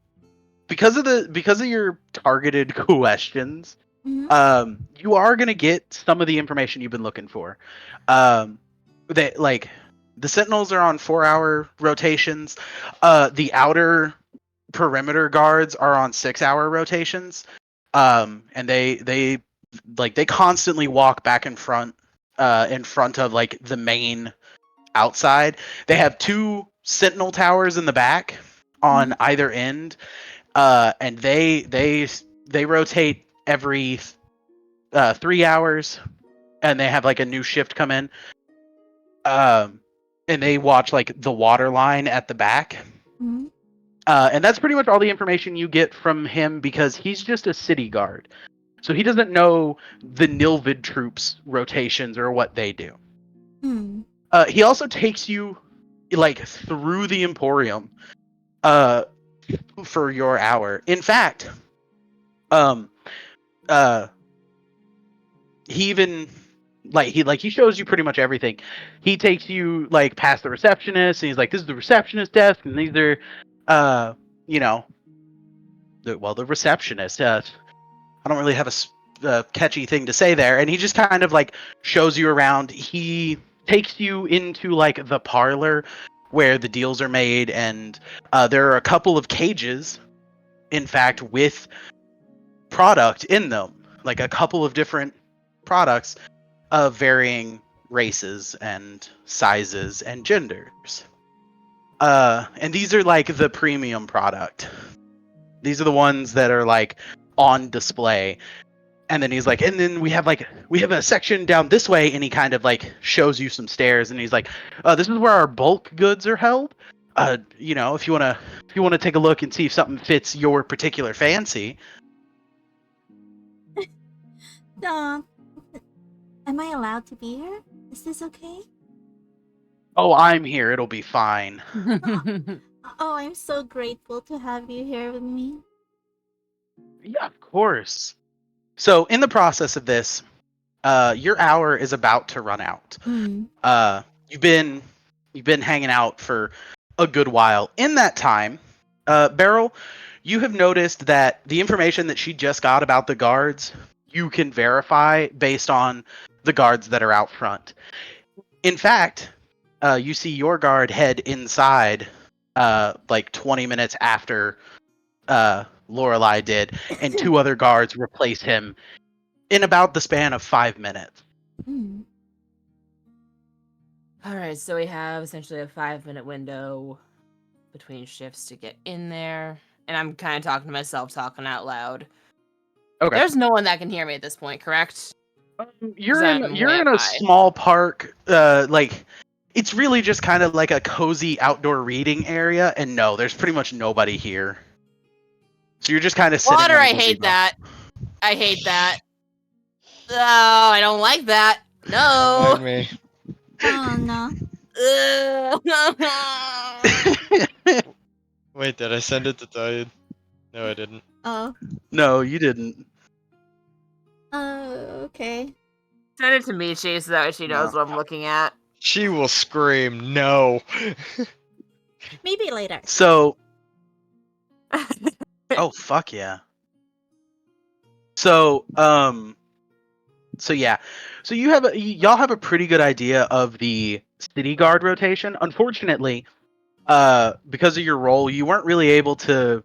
because of your targeted questions, you are gonna get some of the information you've been looking for. They like the Sentinels are on 4-hour rotations. The outer perimeter guards are on 6-hour rotations. And they constantly walk back in front of like the main outside. They have 2 sentinel towers in the back on either end, and they rotate every 3 hours, and they have like a new shift come in. And they watch like the water line at the back. And that's pretty much all the information you get from him because he's just a city guard. So he doesn't know the Nilvid troops rotations or what they do. He also takes you like through the Emporium for your hour. In fact, um he even he shows you pretty much everything. He takes you like past the receptionist, and he's like, this is the receptionist desk, and these are you know the receptionist. I don't really have a catchy thing to say there. And he just kind of like shows you around. He takes you into like the parlor where the deals are made, and there are a couple of cages, in fact, with product in them, like a couple of different products of varying races and sizes and genders. And these are like the premium product. These are the ones that are like on display. And then he's like, and then we have a section down this way, and he kind of like shows you some stairs, and he's like, this is where our bulk goods are held. If you wanna take a look and see if something fits your particular fancy. Uh, am I allowed to be here? Is this okay? Oh, I'm here. It'll be fine. Oh, I'm so grateful to have you here with me. Yeah, of course. So in the process of this, your hour is about to run out. Mm. You've been hanging out for a good while. In that time, Beryl, you have noticed that the information that she just got about the guards, you can verify based on the guards that are out front. In fact, you see your guard head inside, like 20 minutes after Lorelei did, and two other guards replace him in about the span of 5 minutes. Mm. All right, so we have essentially a 5-minute window between shifts to get in there. And I'm kind of talking to myself, talking out loud. Okay. There's no one that can hear me at this point, correct? You're I'm way in a up high. small park. Like it's really just kind of like a cozy outdoor reading area, and no, there's pretty much nobody here. So you're just kind of sitting. Water, in a I hate gazebo. that. I hate that. Oh, I don't like that. No. Mind me. Oh no. Wait, did I send it to Diane? No, I didn't. Oh. No, you didn't. Okay. Send it to Michi so that way she knows what I'm looking at. She will scream no. Maybe later. So. Oh fuck yeah. So yeah. So y'all have a pretty good idea of the city guard rotation. Unfortunately, because of your role, you weren't really able to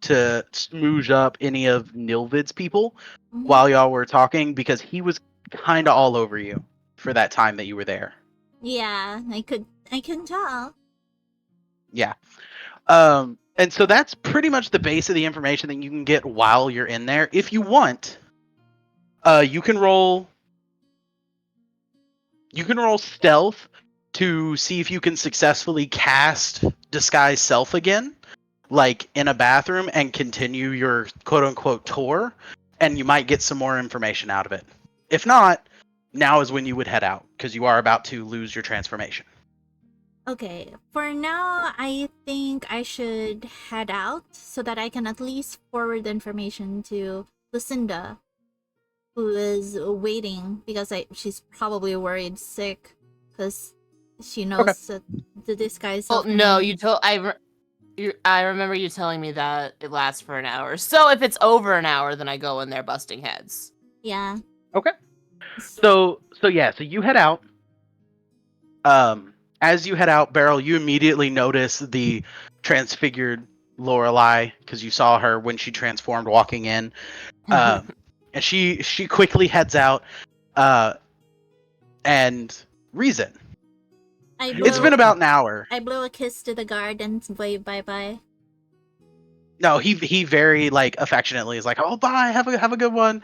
smooge up any of Nilvid's people Mhm. while y'all were talking because he was kind of all over you for that time that you were there. Yeah, I can tell. Yeah. And so that's pretty much the base of the information that you can get while you're in there. If you want, you can roll stealth to see if you can successfully cast disguise self again, like in a bathroom, and continue your quote unquote tour, and you might get some more information out of it. If not, now is when you would head out because you are about to lose your transformation. Okay, for now, I think I should head out so that I can at least forward the information to Lucinda, who is waiting because she's probably worried sick because she knows that the disguise. Well, no, you told I remember you telling me that it lasts for an hour. So if it's over an hour, then I go in there busting heads. Yeah. Okay. So you head out. As you head out, Beryl, you immediately notice the transfigured Lorelei because you saw her when she transformed walking in. And she quickly heads out. And Reason. It's been about an hour. I blow a kiss to the guard and wave bye-bye. No, he very like affectionately is like, "Oh, bye, have a good one."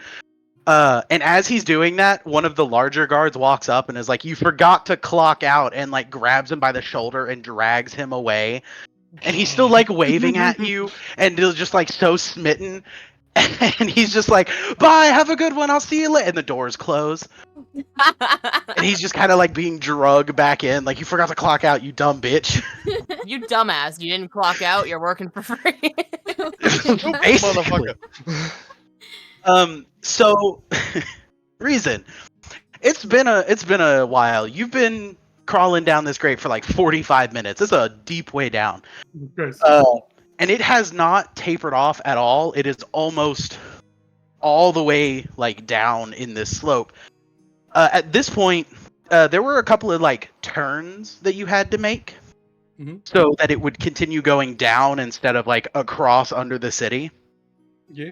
And as he's doing that, one of the larger guards walks up and is like, "You forgot to clock out," and like grabs him by the shoulder and drags him away. And he's still like waving at you and is just like so smitten. And he's just like, "Bye, have a good one. I'll see you later." And the doors close. And he's just kind of like being drugged back in, like, "You forgot to clock out, you dumb bitch." You dumbass! You didn't clock out. You're working for free. Basically. So Reason. It's been a while. You've been crawling down this grate for like 45 minutes. It's a deep way down. And it has not tapered off at all. It is almost all the way like down in this slope. At this point, there were a couple of like turns that you had to make so that it would continue going down instead of like across under the city. Yeah.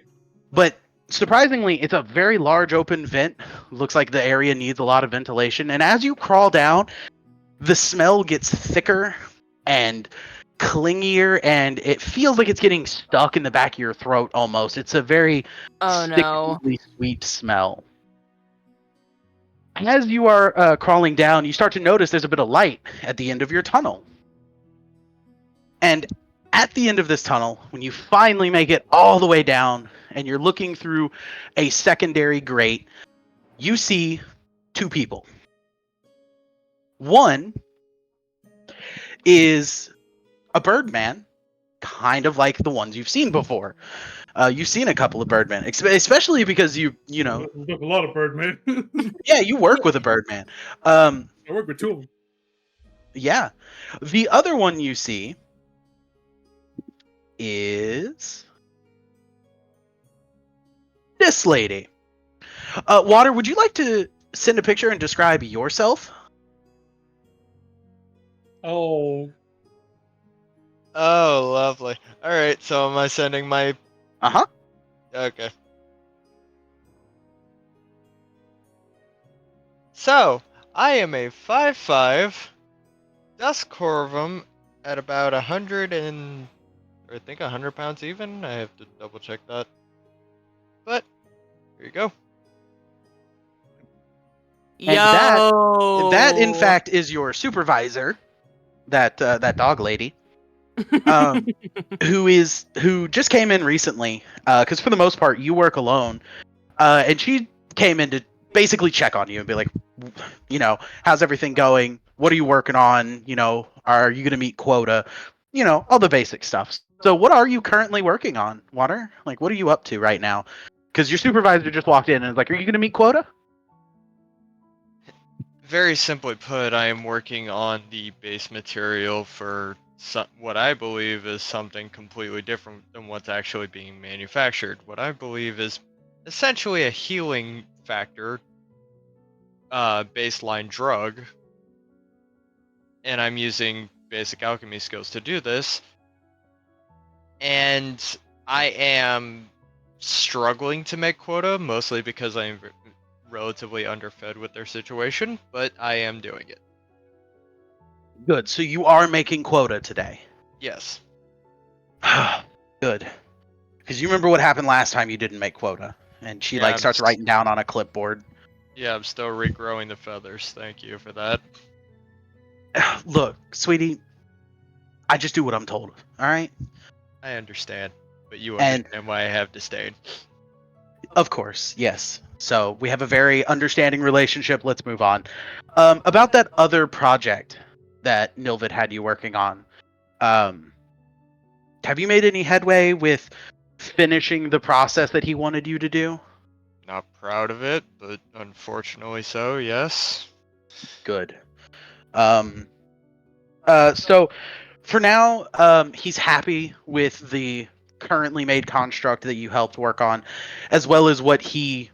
But surprisingly, it's a very large open vent. Looks like the area needs a lot of ventilation. And as you crawl down, the smell gets thicker and clingier, and it feels like it's getting stuck in the back of your throat almost. It's a very Oh no. sickeningly sweet smell. As you are crawling down, you start to notice there's a bit of light at the end of your tunnel. And at the end of this tunnel, when you finally make it all the way down and you're looking through a secondary grate, you see two people. One is a birdman, kind of like the ones you've seen before. You've seen a couple of birdmen, especially because you know, There's a lot of Birdman. yeah, you work with a birdman. I work with two of them. Yeah. The other one you see is this lady. Water, would you like to send a picture and describe yourself? Oh, Oh, lovely. All right, so am I sending my? Uh-huh. Okay. So I am a 5'5" dusk corvum at about 100 and I think 100 pounds even. I have to double check that. But here you go. And Yo. that in fact is your supervisor, that dog lady. Um who just came in recently, because for the most part you work alone, and she came in to basically check on you and be like, how's everything going, what are you working on, are you going to meet quota, all the basic stuff. So what are you currently working on, Water? Like, what are you up to right now? Because your supervisor just walked in and was like, are you going to meet quota? Very simply put, I am working on the base material for what I believe is something completely different than what's actually being manufactured. What I believe is essentially a healing factor baseline drug, and I'm using basic alchemy skills to do this. And I am struggling to make quota, mostly because I'm relatively underfed with their situation, but I am doing it. Good. So you are making quota today. Yes. Good. Because you remember what happened last time you didn't make quota, and she Yeah, starts writing down on a clipboard. Yeah, I'm still regrowing the feathers. Thank you for that. Look, sweetie, I just do what I'm told. All right. I understand, but you And understand why I have disdain. of course, yes. So we have a very understanding relationship. Let's move on. About that other project that Nilvid had you working on, have you made any headway with finishing the process that he wanted you to do? Not proud of it, but unfortunately so, yes. Good. So for now, he's happy with the currently made construct that you helped work on, as well as what he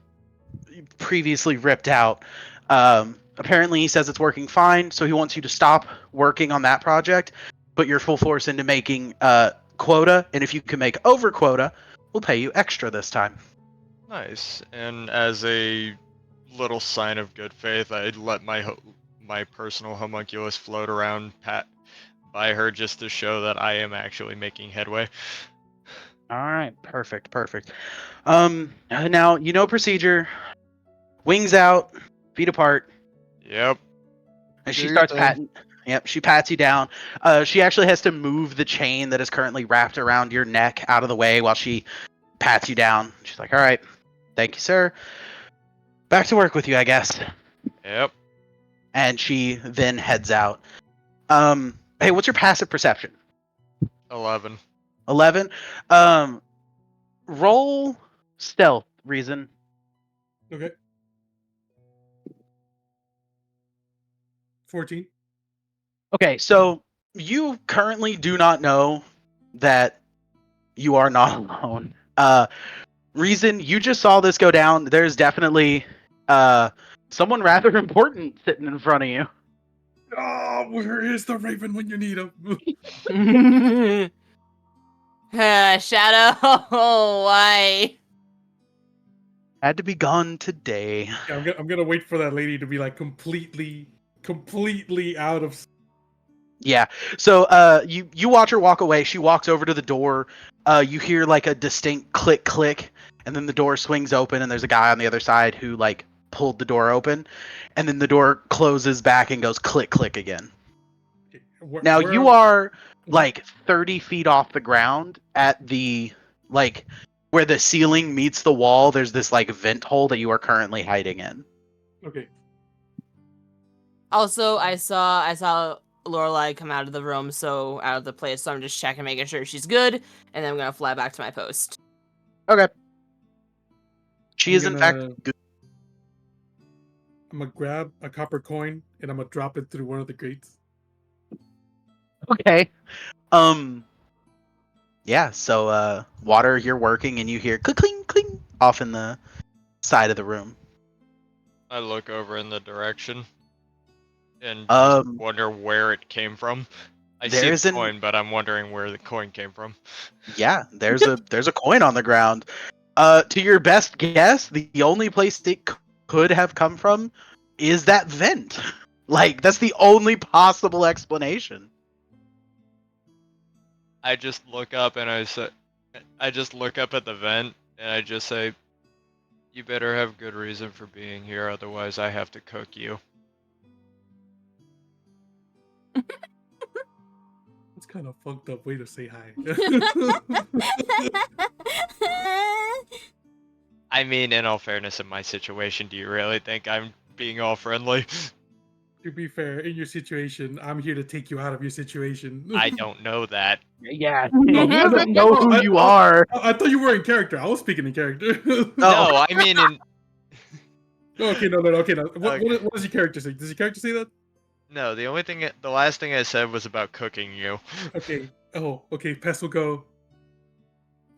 previously ripped out. Apparently, he says it's working fine, so he wants you to stop working on that project, put your full force into making quota, and if you can make over quota, we'll pay you extra this time. Nice. And as a little sign of good faith, I'd let my personal homunculus float around pat by her just to show that I am actually making headway. All right, perfect. Now procedure. Wings out, feet apart. Yep. And Do she your starts thing. patting. Yep, she pats you down. She actually has to move the chain that is currently wrapped around your neck out of the way while she pats you down. She's like, "All right, thank you, sir. Back to work with you, I guess." Yep. And she then heads out. Hey, what's your passive perception? 11. 11. Roll stealth. Reason. okay. 14. Okay, so you currently do not know that you are not alone. Reason, you just saw this go down. There's definitely someone rather important sitting in front of you. Oh, where is the Raven when you need him? Shadow, why? Had to be gone today. Yeah, I'm gonna wait for that lady to be like completely out of. Yeah. So you watch her walk away. She walks over to the door. You hear like a distinct click click, and then the door swings open, and there's a guy on the other side who like pulled the door open, and then the door closes back and goes click click again. Okay, Now where you are like 30 feet off the ground at the like where the ceiling meets the wall. There's this like vent hole that you are currently hiding in. Okay. Also, I saw Lorelai come out of the room, out of the place. So I'm just checking, making sure she's good, and then I'm gonna fly back to my post. Okay. She I'm is in fact gonna good. I'm gonna grab a copper coin and I'm gonna drop it through one of the grates. Okay. Um. Yeah. So water, you're working, and you hear click cling cling off in the side of the room. I look over in the direction and just Um. wonder where it came from. I see There's the an coin, but I'm wondering where the coin came from. Yeah. There's a coin on the ground. To your best guess, the only place it could have come from is that vent. Like that's the only possible explanation. I just look up and I just look up at the vent and I just say, "You better have good reason for being here, otherwise I have to cook you." It's kind of fucked up way to say hi. I mean, in all fairness, in my situation, do you really think I'm being all friendly? To be fair, in your situation, I'm here to take you out of your situation. I don't know that. Yeah. Oh, He I know. doesn't know who I, you oh, are. I thought you were in character. I was speaking in character. Oh. No, I mean in. Okay, no. Okay, no. Okay. What does your character say? Does your character say that? No, the last thing I said was about cooking you. Okay. Oh, okay. Pest will go.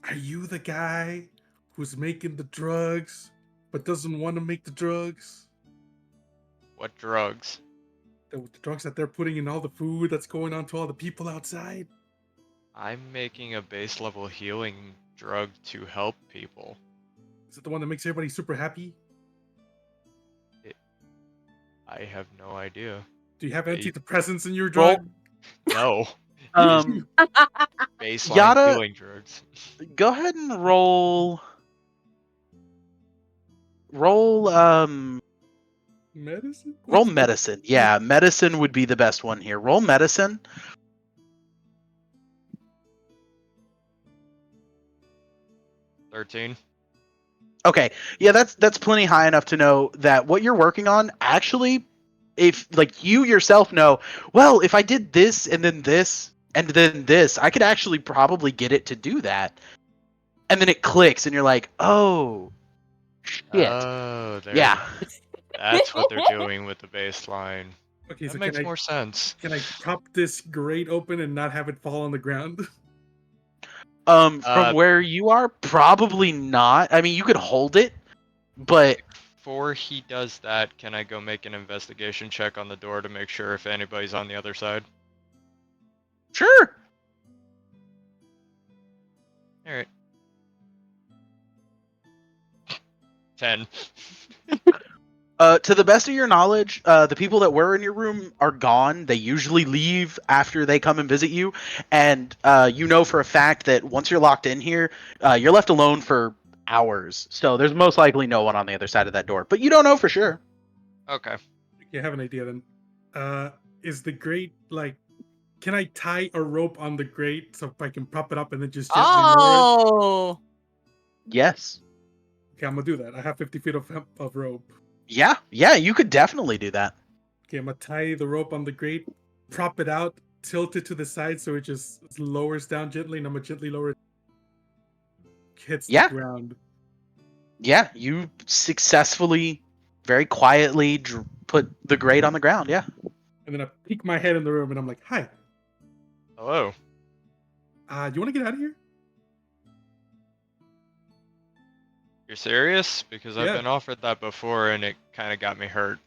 Are you the guy who's making the drugs, but doesn't want to make the drugs? What drugs? The drugs that they're putting in all the food that's going on to all the people outside? I'm making a base level healing drug to help people. Is it the one that makes everybody super happy? I have no idea. Do you have Hey, antidepressants in your Roll. drug? No. Um. Baseline Yada, healing drugs. go ahead and roll. Roll. Medicine? Roll medicine. Yeah, medicine would be the best one here. Roll medicine. 13. Okay. Yeah, that's plenty high enough to know that what you're working on actually, if like you yourself know, well, if I did this and then this and then this, I could actually probably get it to do that. And then it clicks and you're like, "Oh, shit." Oh, Yeah. that's what they're doing with the baseline. Okay, That so makes more sense. can I prop this grate open and not have it fall on the ground? From where you are, probably not. I mean, you could hold it, but Before he does that, can I go make an investigation check on the door to make sure if anybody's on the other side? sure. Alright. 10. To the best of your knowledge, the people that were in your room are gone. They usually leave after they come and visit you, and you know for a fact that once you're locked in here, you're left alone for hours. So there's most likely no one on the other side of that door, but you don't know for sure. Okay. Okay, I have an idea then. Is the grate like? Can I tie a rope on the grate so I can prop it up and then just gently lower it? Oh, Yes. Okay, I'm gonna do that. I have 50 feet of rope. Yeah. Yeah. You could definitely do that. Okay, I'm gonna tie the rope on the grate, prop it out, tilt it to the side so it just lowers down gently, and I'm gonna gently lower it. Hits the Yeah. ground. Yeah. You successfully, very quietly put the grate on the ground. Yeah. And then I peek my head in the room and I'm like, "Hi, Hello. do you want to get out of here?" You're serious? Because I've Yeah. been offered that before and it kind of got me hurt.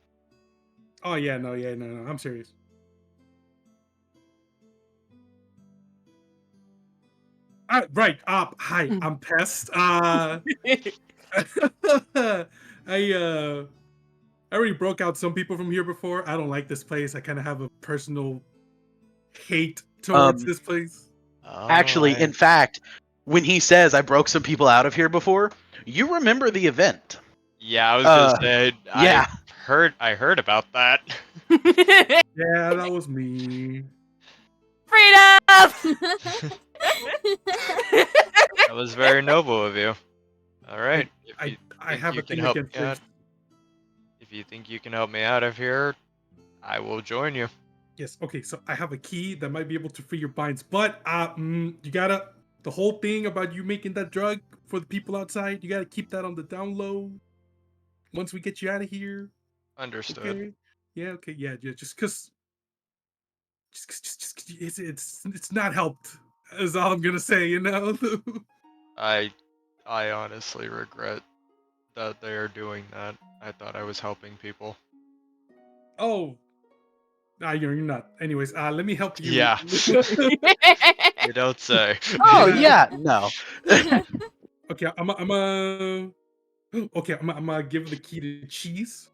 Oh yeah, no, I'm serious. Right. Hi, I'm Pest. I already broke out some people from here before. I don't like this place. I kind of have a personal hate towards Um, this place. Oh, Actually, in fact, when he says I broke some people out of here before, you remember the event. yeah, I was gonna Uh, say yeah. I heard about that. Yeah, that was me. Freedom! That was very noble of you. All right, if I you I think have you a can thing help against me out, race. if you think you can help me out of here, I will join you. Yes. Okay. So I have a key that might be able to free your binds, but you gotta the whole thing about you making that drug for the people outside. You gotta keep that on the down low. Once we get you out of here, Understood. okay? Yeah. Okay. Yeah. Yeah. It's not helped. Is all I'm gonna say. You know. I I honestly regret that they are doing that. I thought I was helping people. Oh. You're not. Anyways, let me help you. Yeah. You don't say. Oh Yeah. yeah, no. Okay. I'm a. Okay. I'm gonna give the key to Cheese.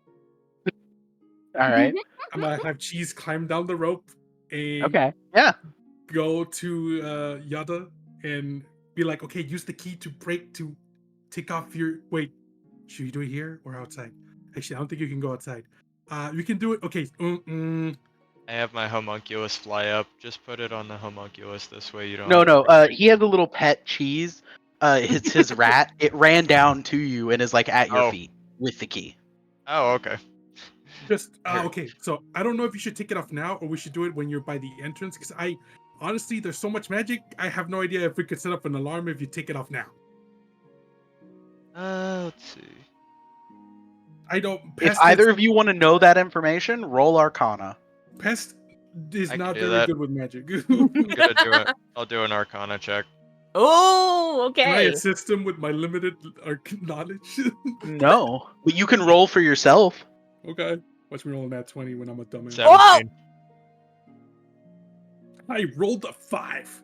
All right. I'm gonna have Cheese climb down the rope and Okay. Yeah. go to Yada and be like, okay, use the key to break to take off your. Wait, should you do it here or outside? Actually, I don't think you can go outside. You can do it. Okay. I have my homunculus fly up. Just put it on the homunculus. This way you don't No, have to no. break it. He has a little pet cheese. It's his rat. It ran down to you and is like at your Oh. feet with the key. Oh, okay. Just Here. okay. So I don't know if you should take it off now or we should do it when you're by the entrance. Because I honestly, there's so much magic. I have no idea if we could set up an alarm if you take it off now. Let's see. I don't. If Pest either is of you want to know that information, roll Arcana. Pest is I can not do very that. good with magic. I'm gonna do it. I'll do an Arcana check. Oh, Can I okay. assist him with my limited knowledge? No, but you can roll for yourself. Okay. Watch me roll that 20 when I'm a dumbass. 17. I rolled a 5.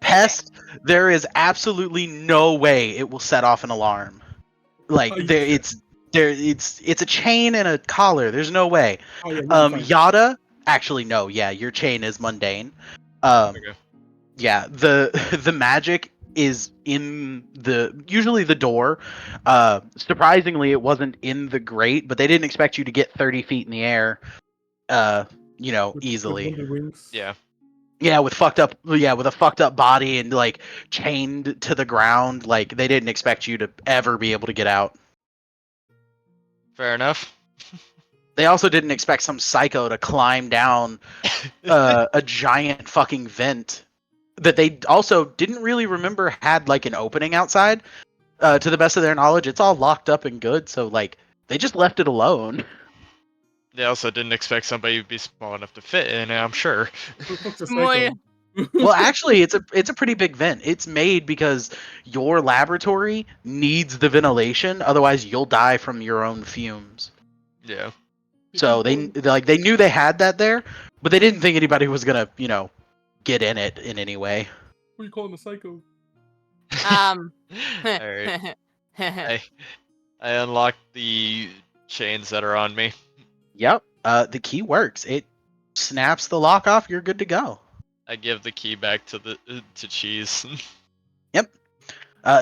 Pest, there is absolutely no way it will set off an alarm. Like Oh, you there, shit. it's a chain and a collar. There's no way. Oh, yeah, you'll be fine. Yada, actually no. Yeah, your chain is mundane. Okay. Yeah, the the magic is in the usually the door. Surprisingly, it wasn't in the grate, but they didn't expect you to get 30 feet in the air. With Easily. wonder wings. Yeah. Yeah, with a fucked up body and like chained to the ground. Like they didn't expect you to ever be able to get out. Fair enough. They also didn't expect some psycho to climb down a giant fucking vent that they also didn't really remember had like an opening outside. To the best of their knowledge, it's all locked up and good, so like they just left it alone. They also didn't expect somebody to be small enough to fit in, I'm sure. Who the fuck's a Moya. psycho? Well, actually, it's a pretty big vent. It's made because your laboratory needs the ventilation, otherwise you'll die from your own fumes. Yeah. So they knew they had that there, but they didn't think anybody was gonna get in it in any way. What are you calling a psycho? Alright. I unlocked the chains that are on me. Yep. The key works. It snaps the lock off. You're good to go. I give the key back to the to Cheese. Yep.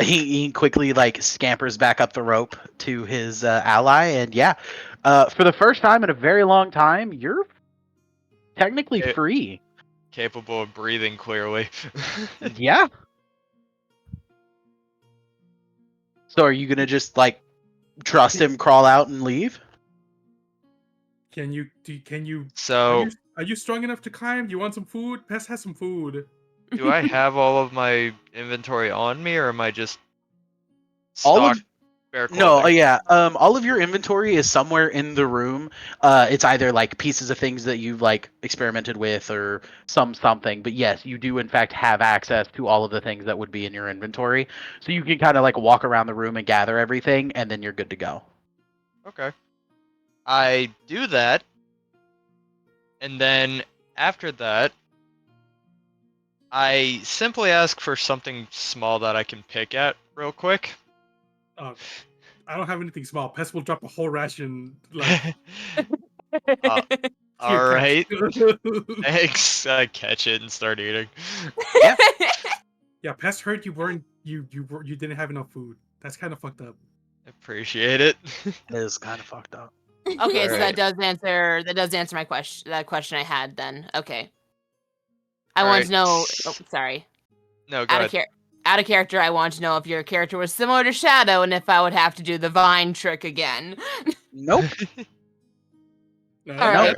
He quickly like scampers back up the rope to his ally, and yeah, for the first time in a very long time, you're technically Okay. free. Capable of breathing clearly. Yeah. So are you gonna just like trust him, crawl out, and leave? Can you? So, Are you strong enough to climb? Do you want some food? Pest has some food. do I have all of my inventory on me, or am I just All stock of bare No, clothing? yeah. All of your inventory is somewhere in the room. It's either like pieces of things that you've like experimented with or something. But yes, you do in fact have access to all of the things that would be in your inventory. So you can kind of like walk around the room and gather everything, and then you're good to go. Okay. I do that, and then after that, I simply ask for something small that I can pick at real quick. I don't have anything small. Pest will drop a whole ration. Like Uh, Here, All catch. right. Thanks. I catch it and start eating. Yeah, Pest heard you didn't have enough food. That's kind of fucked up. Appreciate it. It is kind of fucked up. Okay, so Alright. that does answer my question. That question I had then. Okay. I All want right. to know. Oh, sorry. No, go ahead. Out of character, I want to know if your character was similar to Shadow and if I would have to do the vine trick again. Nope. No, All right.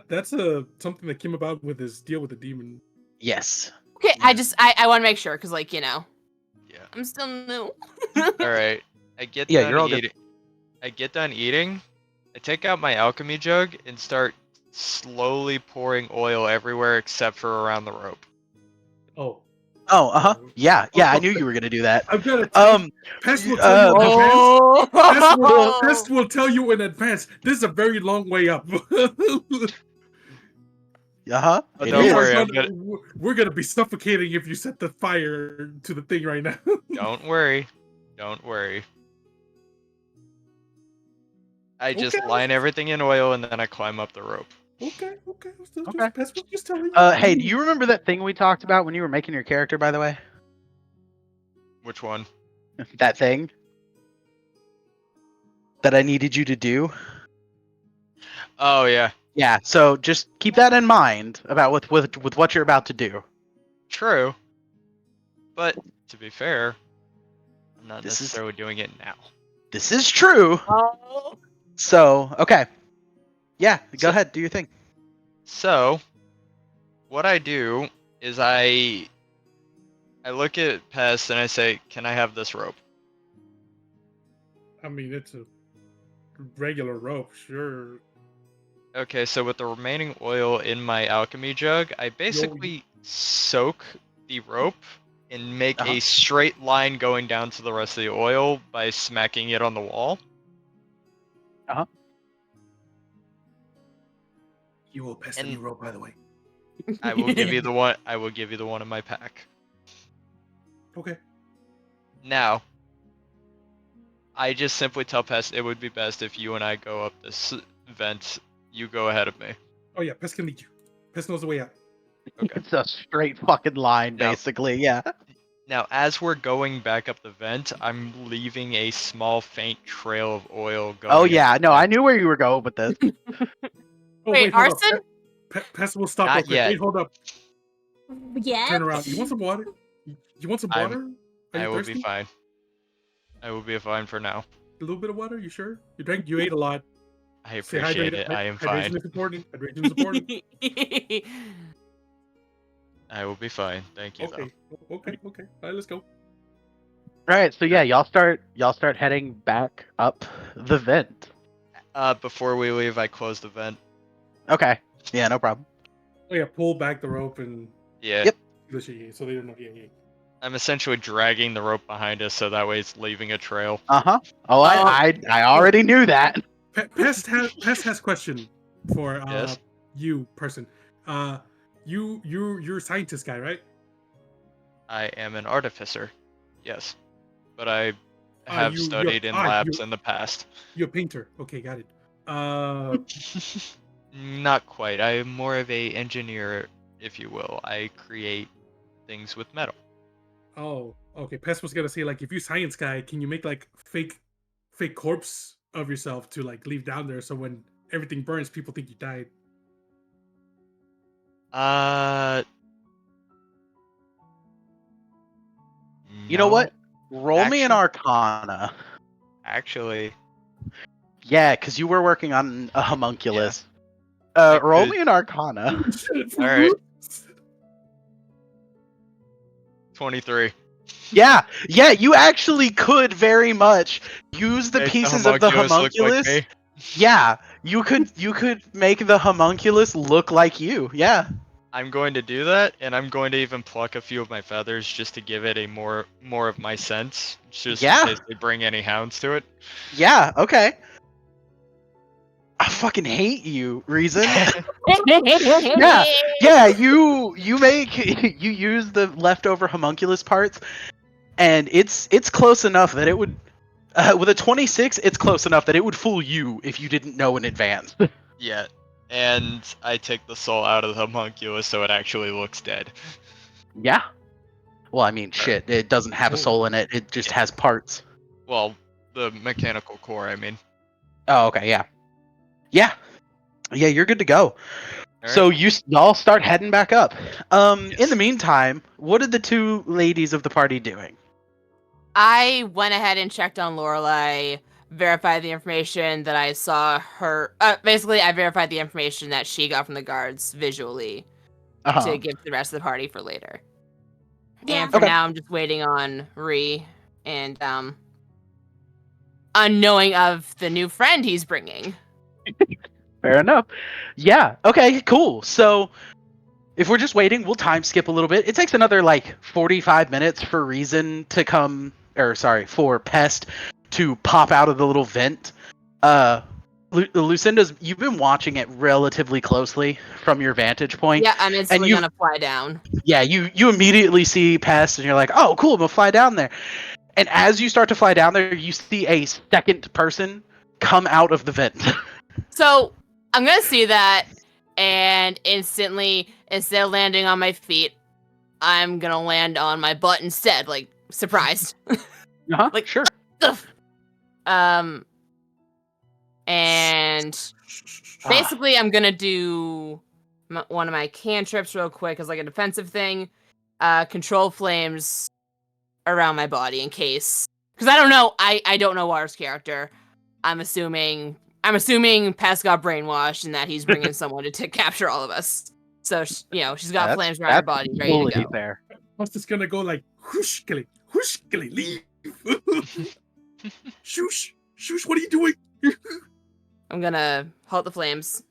that's something that came about with his deal with the demon. Yes. Okay, Yeah. I want to make sure because, like, Yeah. I'm still new. All right. I get Yeah, done you're all good. eating. I get done eating. I take out my alchemy jug and start slowly pouring oil everywhere except for around the rope. Oh, Oh, uh huh. Yeah, I Oh, knew you were gonna do that. I've got to tell you, Pest will tell you in advance. Pest will tell you in advance. This is a very long way up. Uh-huh. Oh, It don't is. worry, we're gonna be suffocating if you set the fire to the thing right now. Don't worry. Don't worry. I just Okay. line everything in oil and then I climb up the rope. Okay. Okay. Pest will just tell you. Hey, do you remember that thing we talked about when you were making your character, by the way? Which one? That thing that I needed you to do? Oh yeah. Yeah, so just keep that in mind about with what you're about to do. True. But to be fair, I'm not This is- necessarily doing it now. This is true. Oh. So, okay. Yeah, go So- ahead, do your thing. So, what I do is I look at Pest and I say, "Can I have this rope?" I mean, it's a regular rope, sure. Okay, so with the remaining oil in my alchemy jug, I basically soak the rope and make Uh-huh. a straight line going down to the rest of the oil by smacking it on the wall. You will Pest And- a new rope, by the way. I will give you the one. I will give you the one in my pack. Okay. Now, I just simply tell Pest it would be best if you and I go up this vent. You go ahead of me. Oh yeah, Pest can lead you. Pest knows the way out. Okay. It's a straight fucking line, Now- basically, yeah. Now, as we're going back up the vent, I'm leaving a small, faint trail of oil going. Oh up yeah, the no, I vent. knew where you were going with this. Oh Wait, hold up. arson? Pest will stop Not real quick. yet. Wait, hold up. Yes. Turn around. You want some water? You want some I'm- water? Are you I will thirsty? be fine. I will be fine for now. A little bit of water? You sure? You ate a lot. I Stay appreciate hydrated. it. I am Hydration fine. is important. Hydration is important. I will be fine. Thank you, Okay. Okay. All right, let's go. Alright, so yeah, y'all start heading back up the vent. though. Before we leave, I close the vent. Okay. Yeah, no problem. Oh yeah, pull back the rope and Yeah. Yep. the shit, so they don't know. Yeah. I'm essentially dragging the rope behind us, so that way it's leaving a trail. Uh-huh. Oh, I already knew that. Pest has question for Yes. you person. You're a scientist guy, right? I am an artificer. Yes. But I have you're- studied in ah, labs you- in the past. You're a painter. Okay, got it. Not quite. I am more of a engineer, if you will. I create things with metal. Oh, okay. Pest was gonna say like, if you science guy, can you make like fake corpse of yourself to like leave down there, so when everything burns, people think you died. You know No, what? Roll me an Actually- Arcana. Actually, Yeah, because you were working on a homunculus. I Roll could- me an Arcana. All right. 23. Yeah, you actually could very much use the Make pieces of the homunculus look like homunculus. me. Yeah, you could make the homunculus look like you. Yeah. I'm going to do that, and I'm going to even pluck a few of my feathers just to give it a more of my sense, just Yeah. in case they bring any hounds to it. Yeah, okay. I fucking hate you, Reason. Yeah, you you use the leftover homunculus parts, and it's close enough that it would with a 26, it's close enough that it would fool you if you didn't know in advance. Yeah. and I take the soul out of the homunculus so it actually looks dead. Yeah. Well, I mean, shit. It doesn't have a soul in it. It just has parts. Well, the mechanical core, I mean. Oh, okay. Yeah. Yeah. Yeah. You're good to go. All So right. y'all start heading back up. In Yes. the meantime, what are the two ladies of the party doing? I went ahead and checked on Lorelai, verified the information that I saw her. Basically, I verified the information that she got from the guards visually Uh-huh. to give to the rest of the party for later. Yeah. And for Okay. now, I'm just waiting on Ree and unknowing of the new friend he's bringing. Fair enough. Yeah. Okay. Cool. So if we're just waiting, we'll time skip a little bit. It takes another like 45 minutes for Reason to come, or sorry, for Pest to pop out of the little vent. Lucinda's, you've been watching it relatively closely from your vantage point, Yeah, I'm and instantly gonna fly down. you immediately see Pest, and you're like, oh, cool, we'll fly down there. And as you start to fly down there, you see a second person come out of the vent. So I'm gonna see that, and instantly, instead of landing on my feet, I'm gonna land on my butt instead, like surprised. Uh-huh, Like, sure. Ugh. And basically, I'm gonna do one of my cantrips real quick as like a defensive thing. Control flames around my body in case, because I don't know. I don't know Water's character. I'm assuming Pest got brainwashed and that he's bringing someone to capture all of us. So she's got flames around her body, ready to totally go. fair. What's this gonna go like whooshkily, whooshkily, leave? Shoosh, shoosh, what are you doing? I'm gonna halt the flames.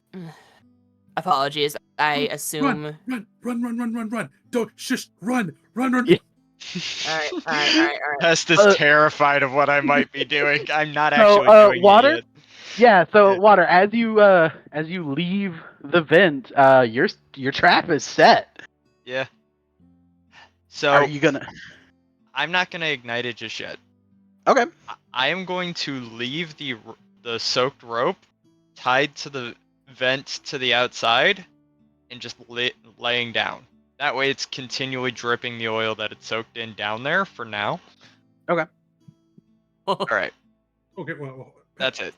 Apologies. I assume. Run. Don't shush, run. Yeah. All right. Pest is terrified of what I might be doing. I'm not So, actually doing Water? it yet. Yeah, so Yeah. Water, as you leave the vent, your trap is set. Yeah. Are So you gonna? I'm not gonna ignite it just yet. Okay. I am going to leave the soaked rope tied to the vent to the outside and just laying down. That way it's continually dripping the oil that it's soaked in down there for now. Okay. All right. Okay, well, That's it.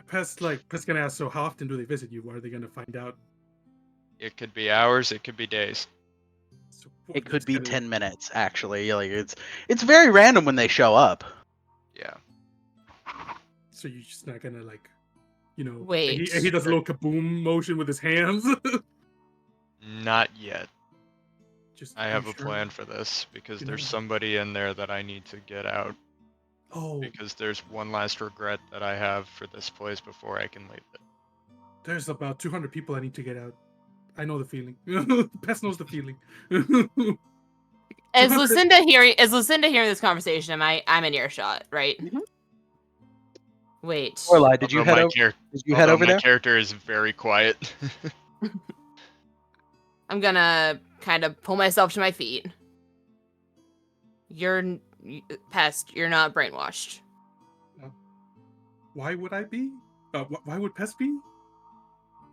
Pest gonna ask. So how often do they visit you? Are they gonna find out? It could be hours, it could be days. So, It could be gonna- 10 minutes, actually. Like it's very random when they show up. Yeah. So you're just not gonna Wait. He does a little kaboom motion with his hands. Not yet. Just I are have you a sure? plan for this because You there's know- somebody in there that I need to get out Oh, because there's one last regret that I have for this place before I can leave it. there's about 200 people I need to get out. I know the feeling. Pest knows the feeling. Is Lucinda hearing this conversation? I'm in earshot, right? Mhm. Wait. Orlai, did you Although head my over? char- Did you head although over my there? character is very quiet. I'm gonna kind of pull myself to my feet. Pest, you're not brainwashed. Why would I be? Why would Pest be?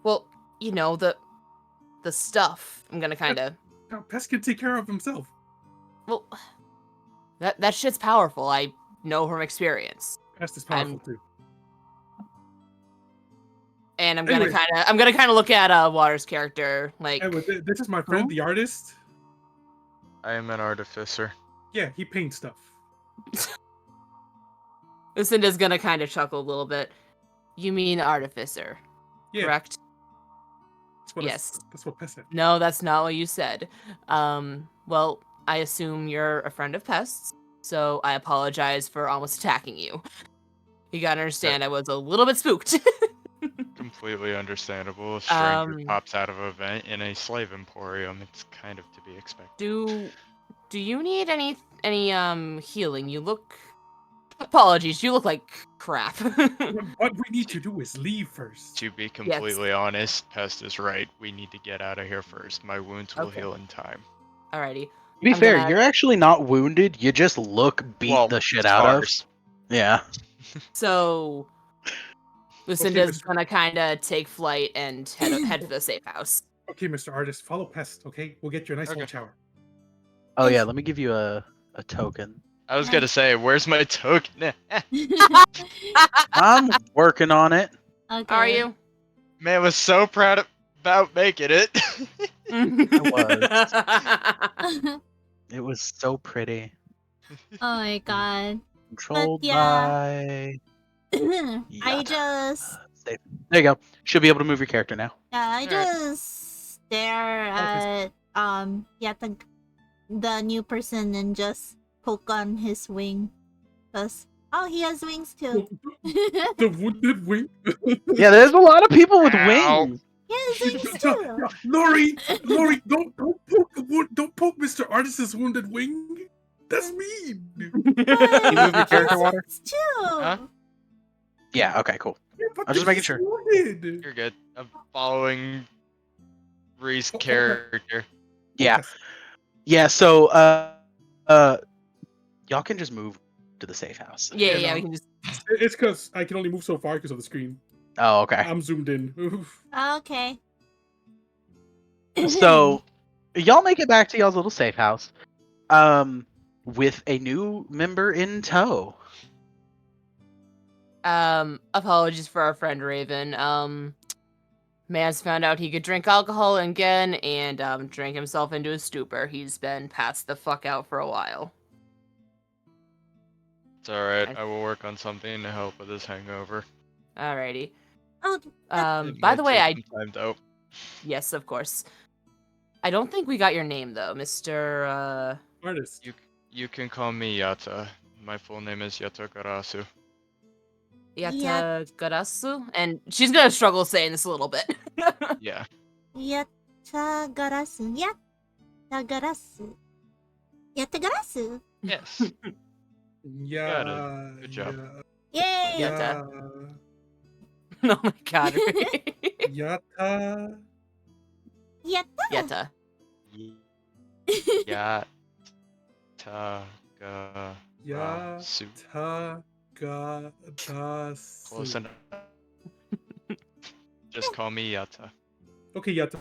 Well, the stuff. I'm gonna kind of. Pest can take care of himself. Well, that shit's powerful. I know from experience. Pest is powerful too. And I'm Anyway. gonna kind of look at Water's character like. Anyway, this is my friend, the artist. I am an artificer. Yeah, he paints stuff. Lucinda's gonna kind of chuckle a little bit. You mean artificer, Yeah, correct? that's what Pest said. No, that's not what you said. Well, I assume you're a friend of Pest's, so I apologize for almost attacking you. You gotta understand, I was a little bit spooked. Completely understandable. A stranger Um, pops out of a vent in a slave emporium. It's kind of to be expected. do you need any healing? You look. Apologies, you look like crap. What we need to do is leave first. To be completely honest, Pest is right. We need to get out of here first. My wounds will Okay. heal in time. Alrighty. To be I'm fair, gonna- you're actually not wounded. You just look beat Well, the shit out of. scars. Yeah. So, Lucinda's Mr. gonna kind of take flight and head for the safe house. Okay, Mr. Artist, follow Pest. Okay, we'll get you a nice Okay. hot shower. Oh yeah, let me give you a token. I was gonna say, where's my token? I'm working on it. Okay. Are you? Man was so proud about making it. It was so pretty. Oh my god. Controlled yeah. by. I Yada. just Safe. There you go. Should be able to move your character now. I Alright. just stare at the new person and just poke on his wing. Cause he has wings too. The wounded wing. Yeah, there's a lot of people with Ow. wings. He has wings too. Lori, don't poke Mr. Artist's wounded wing. That's mean. You move your But character, he Water? has wings too. Huh? Yeah. Okay. Cool. Yeah, but I'm just making he's sure. wounded. You're good. I'm following Reese's Okay. character. Yeah. Okay. Yeah. So y'all can just move to the safe house. Yeah, Yeah, we no. can just. It's because I can only move so far because of the screen. Oh, okay. I'm zoomed in. Oof. Okay. So y'all make it back to y'all's little safe house, with a new member in tow. Apologies for our friend Raven. Man's found out he could drink alcohol again and drank himself into a stupor. He's been passed the fuck out for a while. It's alright. I will work on something to help with his hangover. Alrighty. Oh, It By might the way, take some time though. yes, of course. I don't think we got your name though, Mr. Artist. You can call me Yata. My full name is Yata Garasu. Yatagarasu, and she's gonna struggle saying this a little bit. Yeah. Yatagarasu. Yatagarasu. Yatagarasu. Yes. Yeah. Got it. Good job. Yay! Yeah. Yeah. Oh my god. Yata. Yata. Yata Garasu. Yata. Close enough. Just call me Yata. Okay, Yata.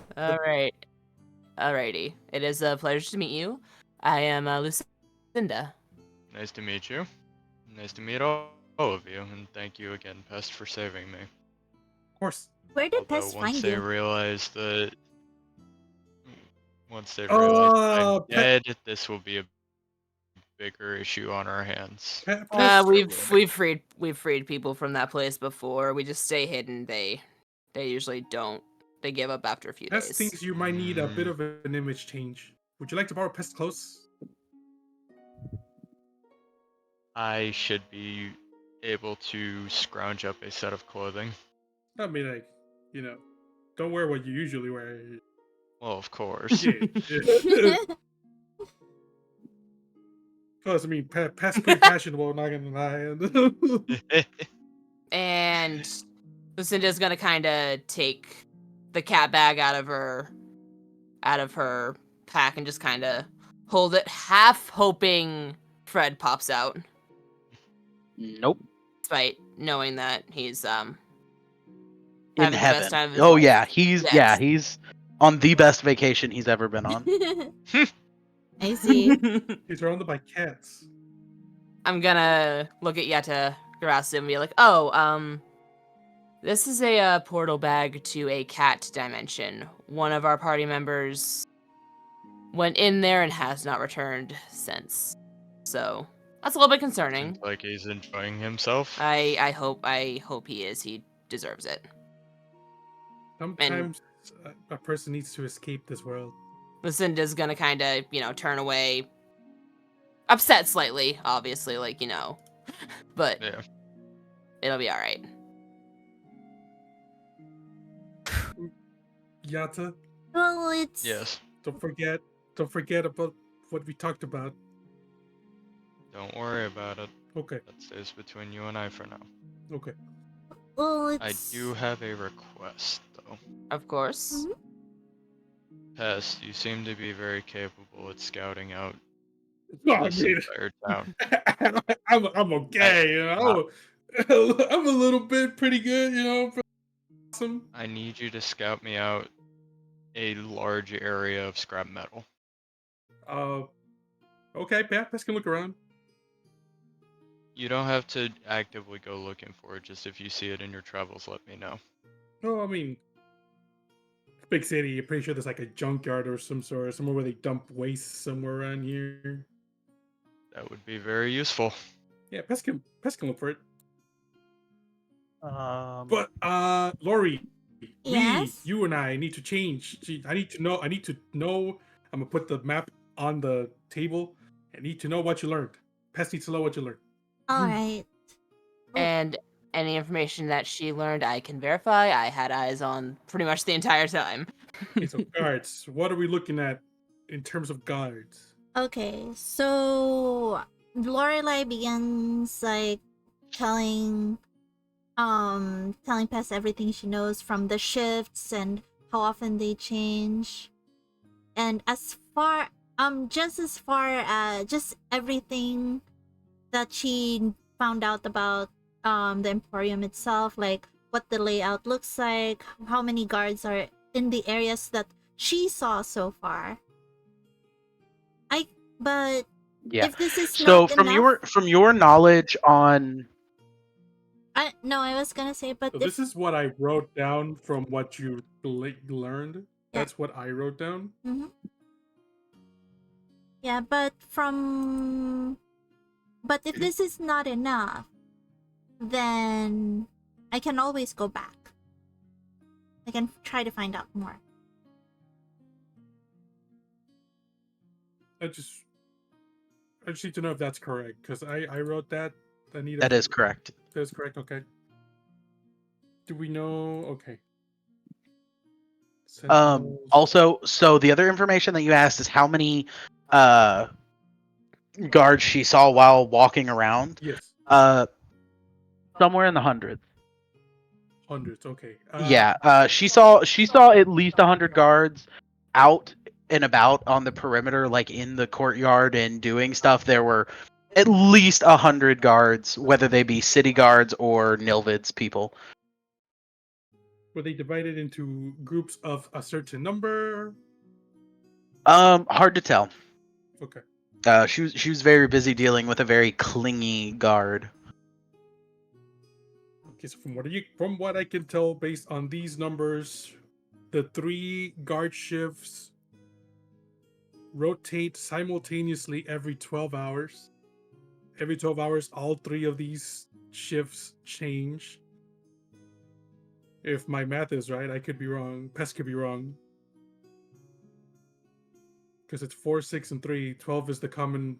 Alrighty. It is a pleasure to meet you. I am Lucinda. Nice to meet you. Nice to meet all of you, and thank you again, Pest, for saving me. Of course. Where did Although Pest once find they you? realize I'm dead, this will be a bigger issue on our hands. We've freed people from that place before. We just stay hidden. They usually don't. They give up after a few Pest days. thinks you might need a bit of an image change. Would you like to borrow Pest clothes? I should be able to scrounge up a set of clothing. I mean, like, don't wear what you usually wear. Well, of course. Yeah. Plus, I mean, Pest's pretty fashionable, not gonna lie. And Lucinda's gonna kind of take the cat bag out of her pack and just kind of hold it, half hoping Fred pops out, Nope. despite knowing that he's In having the heaven. best time of his Oh life. yeah, he's on the best vacation he's ever been on. I see. He's surrounded by cats. I'm gonna look at Yeta Garasu and be like, oh, this is a portal bag to a cat dimension. One of our party members went in there and has not returned since. So that's a little bit concerning. Seems like he's enjoying himself. I hope he is. He deserves it. Sometimes a person needs to escape this world. Lucinda's gonna kind of, turn away, upset slightly, obviously, but Yeah. it'll be all right. Yata, Well, it's Yes. don't forget about what we talked about. Don't worry about it. Okay, That stays between you and I for now. okay. Well, I it's do have a request, though. Of course. Mhm. Pest, you seem to be very capable at scouting out No, I this mean, entire town. I'm okay. I'm a little bit pretty good, you know. Awesome. I need you to scout me out a large area of scrap metal. Okay, Pest can look around. You don't have to actively go looking for it. Just if you see it in your travels, let me know. No, I mean, big city. I'm pretty sure there's like a junkyard or some sort, somewhere where they dump waste somewhere around here. That would be very useful. Yeah, Pest can look for it. Um, But Lori, Yes. you and I need to change. I need to know. I'm gonna put the map on the table. I need to know what you learned. Pest needs to know what you learned. All right. Oh. And any information that she learned, I can verify. I had eyes on pretty much the entire time. Okay, so guards. What are we looking at in terms of guards? Okay, so Lorelai begins like telling telling Pest everything she knows from the shifts and how often they change. And just as far as just everything that she found out about the Emporium itself, like what the layout looks like, how many guards are in the areas that she saw so far. But yeah. if this is So not enough, from your knowledge on I was gonna say, but So if this is what I wrote down from what you learned. Yeah. That's what I wrote down. Mhm. Yeah, but if this is not enough, then I can always go back. I can try to find out more. I just need to know if that's correct because I wrote that. I need that is correct. That's correct. Okay. Do we know? Okay. Sentinels. Also, so the other information that you asked is how many guards she saw while walking around. Yes. Somewhere in the hundreds. Hundreds. Okay. Yeah. She saw at least 100 guards out and about on the perimeter, like in the courtyard and doing stuff. There were at least 100 guards, whether they be city guards or Nilvid's people. Were they divided into groups of a certain number? Hard to tell. Okay. She was very busy dealing with a very clingy guard. Okay. So from what I can tell, based on these numbers, the 3 guard shifts rotate simultaneously every 12 hours. Every 12 hours, all 3 of these shifts change. If my math is right, I could be wrong. Pest could be wrong. Because it's 4, 6, and 3. 12 is the common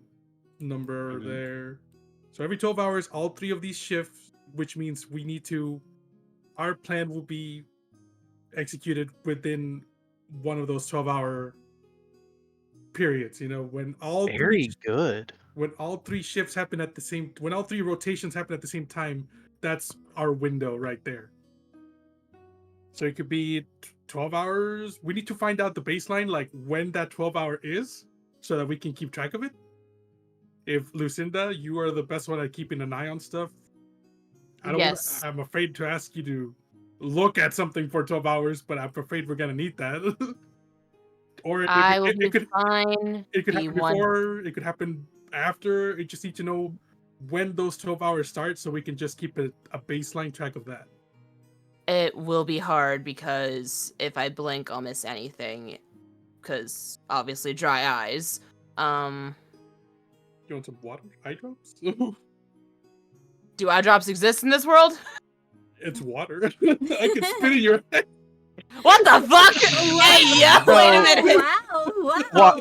number there. So every 12 hours, all 3 of these shifts, which means our plan will be executed within one of those 12-hour periods. When all Very good. when all 3 shifts happen at the same, when all 3 rotations happen at the same time, that's our window right there. So it could be 12 hours. We need to find out the baseline, like when that 12-hour is, so that we can keep track of it. If Lucinda, you are the best one at keeping an eye on stuff. Yes. I'm afraid to ask you to look at something for 12 hours, but I'm afraid we're gonna need that. Or I will be fine. it could The happen one before, it could happen after. It just need to know when those 12 hours start, so we can just keep a baseline track of that. It will be hard because if I blink, I'll miss anything. Because obviously, dry eyes. You want some water? Eye drops? Do eye drops exist in this world? It's water. I can spit in your head. What the fuck? Hey, yo, wait a minute. Well.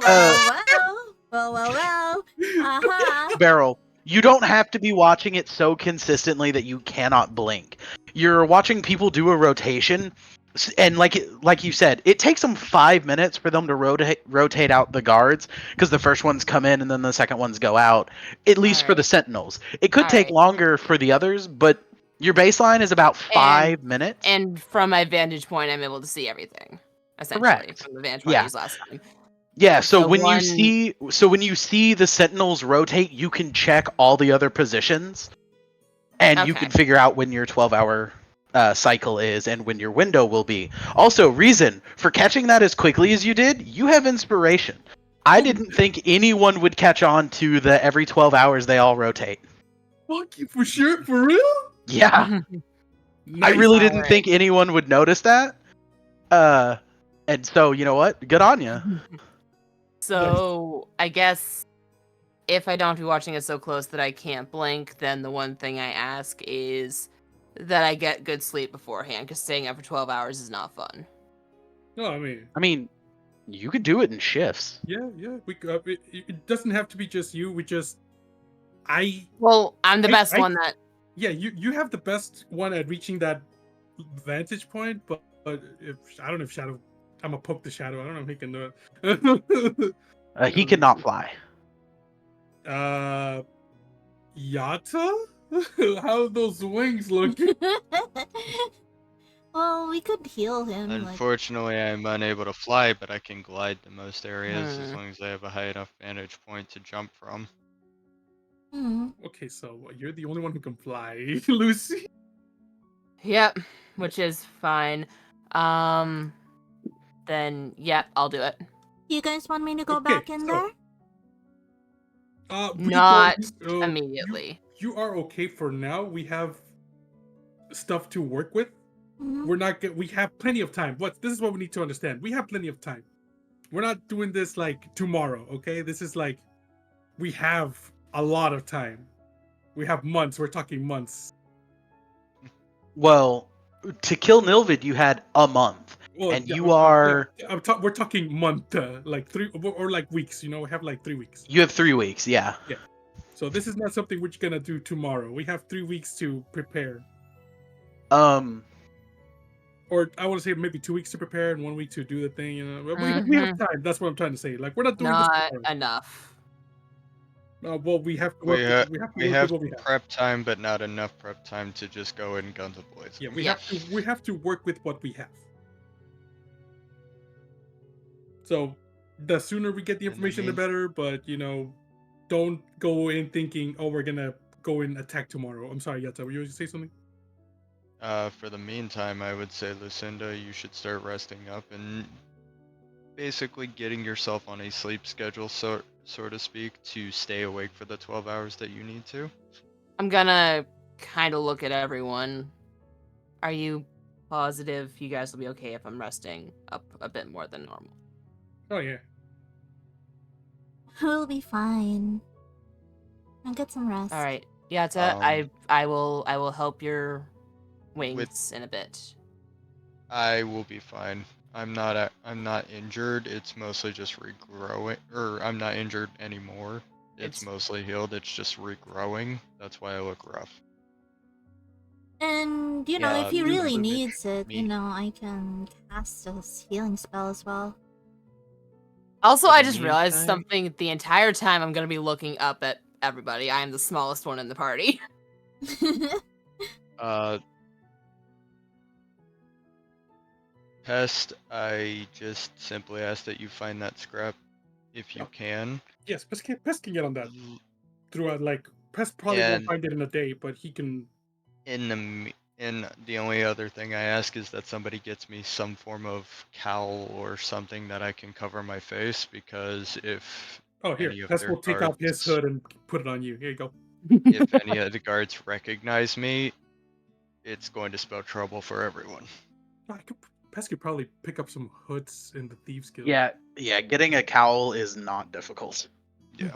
Uh-huh. Beryl, you don't have to be watching it so consistently that you cannot blink. You're watching people do a rotation, and like you said, it takes them 5 minutes for them to rotate out the guards, because the first ones come in and then the second ones go out, at least for the Sentinels. It could take longer for the others, but your baseline is about 5 minutes. And from my vantage point, I'm able to see everything, essentially, Correct. from the vantage point I used last time. Yeah, so The when one- you see the Sentinels rotate, you can check all the other positions. And you Okay. can figure out when your 12-hour cycle is and when your window will be. Also, reason for catching that as quickly as you did, you have inspiration. I didn't think anyone would catch on to the every 12 hours they all rotate. Fuck you, for sure, for real? Yeah, I Nice. really didn't Alright. think anyone would notice that. And so, you know what? Good on you. So I guess if I don't be watching it so close that I can't blink, then the one thing I ask is that I get good sleep beforehand, because staying up for 12 hours is not fun. No, I mean, I mean, you could do it in shifts. yeah. It doesn't have to be just you. I Well, I'm the I- best I- one that. yeah, you have the best one at reaching that vantage point, but if I don't know if Shadow, I'm gonna poke the Shadow. I don't know if he can do it. He cannot fly. Yata? How those wings look? Well, we could heal him. Unfortunately, I'm unable to fly, but I can glide to most areas as Hmm. long as I have a high enough vantage point to jump from. Okay, so you're the only one who can fly, Lucy. Yep, which is fine. Then yeah, I'll do it. You guys want me to go Okay, back in so- there? Not you immediately. you are okay for now. We have stuff to work with. Mhm. We're not. We have plenty of time. This is what we need to understand. We have plenty of time. We're not doing this like tomorrow. Okay, this is like we have a lot of time. We have months. We're talking months. Well, to kill Nilvid, you had a month. Well, And yeah, you are... we're talking month, like 3 or like weeks. You know, we have like 3 weeks. You have 3 weeks, yeah. So this is not something we're gonna do tomorrow. We have 3 weeks to prepare. Or I want to say maybe 2 weeks to prepare and 1 week to do the thing. You know, but we have time. That's what I'm trying to say. Like we're not doing Not this tomorrow. enough. Well, we have to We, work. ha- We have to we work have with what we have. prep time, but not enough prep time to just go in guns blazing. Yeah, Yeah. we have to work with what we have. So the sooner we get the In the information, the mean- better. But you know, don't go in thinking, oh, we're gonna go and attack tomorrow. I'm sorry, Yata. Were you going to say something? For the meantime, I would say, Lucinda, you should start resting up and basically getting yourself on a sleep schedule, so to speak, to stay awake for the 12 hours that you need to. I'm gonna kind of look at everyone. Are you positive you guys will be okay if I'm resting up a bit more than normal? Oh yeah. We'll be fine. I'll get some rest. All right, Yata, Um, I will help your wings in a bit. I will be fine. I'm not injured. It's mostly just regrowing, or I'm not injured anymore. It's mostly healed. It's just regrowing. That's why I look rough. And, you know, Yeah, if he you really live needs it, me. you know, I can cast a healing spell as well. Also, For I the just realized meantime- something. The entire time I'm gonna be looking up at everybody. I am the smallest one in the party. Pest, I just simply ask that you find that scrap if you Oh. can. Yes, Pest can get on that throughout. Like Pest probably won't And- find it in a day, but he can. And the only other thing I ask is that somebody gets me some form of cowl or something that I can cover my face, because if Oh, here, any of Pest their will take off his guards- hood and put it on you. Here you go. if any of the guards recognize me, it's going to spell trouble for everyone. Pest could probably pick up some hoods in the Thieves Guild. Yeah, getting a cowl is not difficult. Yeah.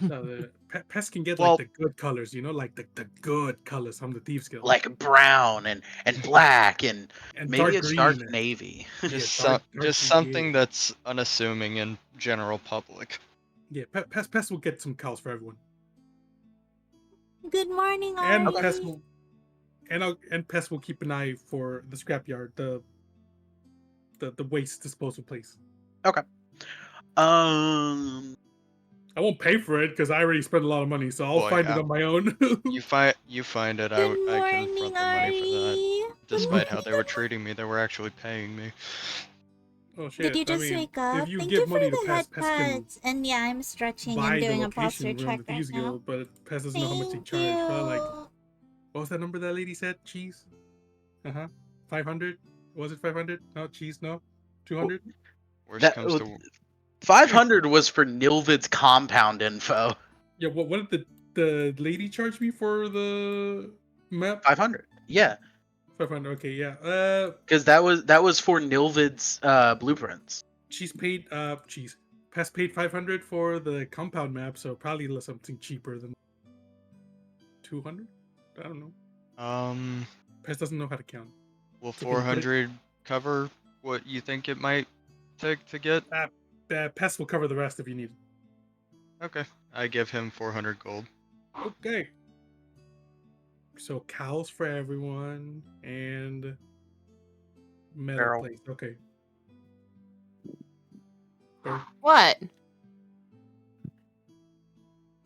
Pest can get Well- like the good colors, you know, like the good colors from the Thieves Guild. Like brown and black and and maybe dark a dark green. navy. Just dark just green, something yeah. that's unassuming in general public. Yeah, Pest will get some cows for everyone. Good morning, And Ari. Pest will and Pest will keep an eye for the scrapyard, the waste disposal place. Um, I won't pay for it because I already spent a lot of money, so I'll Well, find it yeah. on my own. You find it, I Good can morning, front the money for that. Ari. Despite how they were treating me, they were actually paying me. Oh shit! Did you just I mean, wake up? If you Thank give you for money the to Pest, Pest can headpats. And yeah, I'm stretching buy and the doing a posture location around check the right Thieves now. Guild, but Pest doesn't know how much they Thank charge. So like, you. What was that number that lady said? Cheese? 500? Was it 500? No, cheese, no? 200? Worst That comes to 500 was for Nilvid's compound info. Yeah, what did the lady charge me for the map? 500. Yeah, 500, okay, yeah. because that was for Nilvid's blueprints. She's paid, Pest paid 500 for the compound map, so probably something cheaper than 200? I don't know. Pest doesn't know how to count. will So can you get it? 400 cover what you think it might take to get? Pest will cover the rest if you need it. Okay, I give him 400 gold. Okay. So cows for everyone and metal Barrel. plates. Okay. Or- What?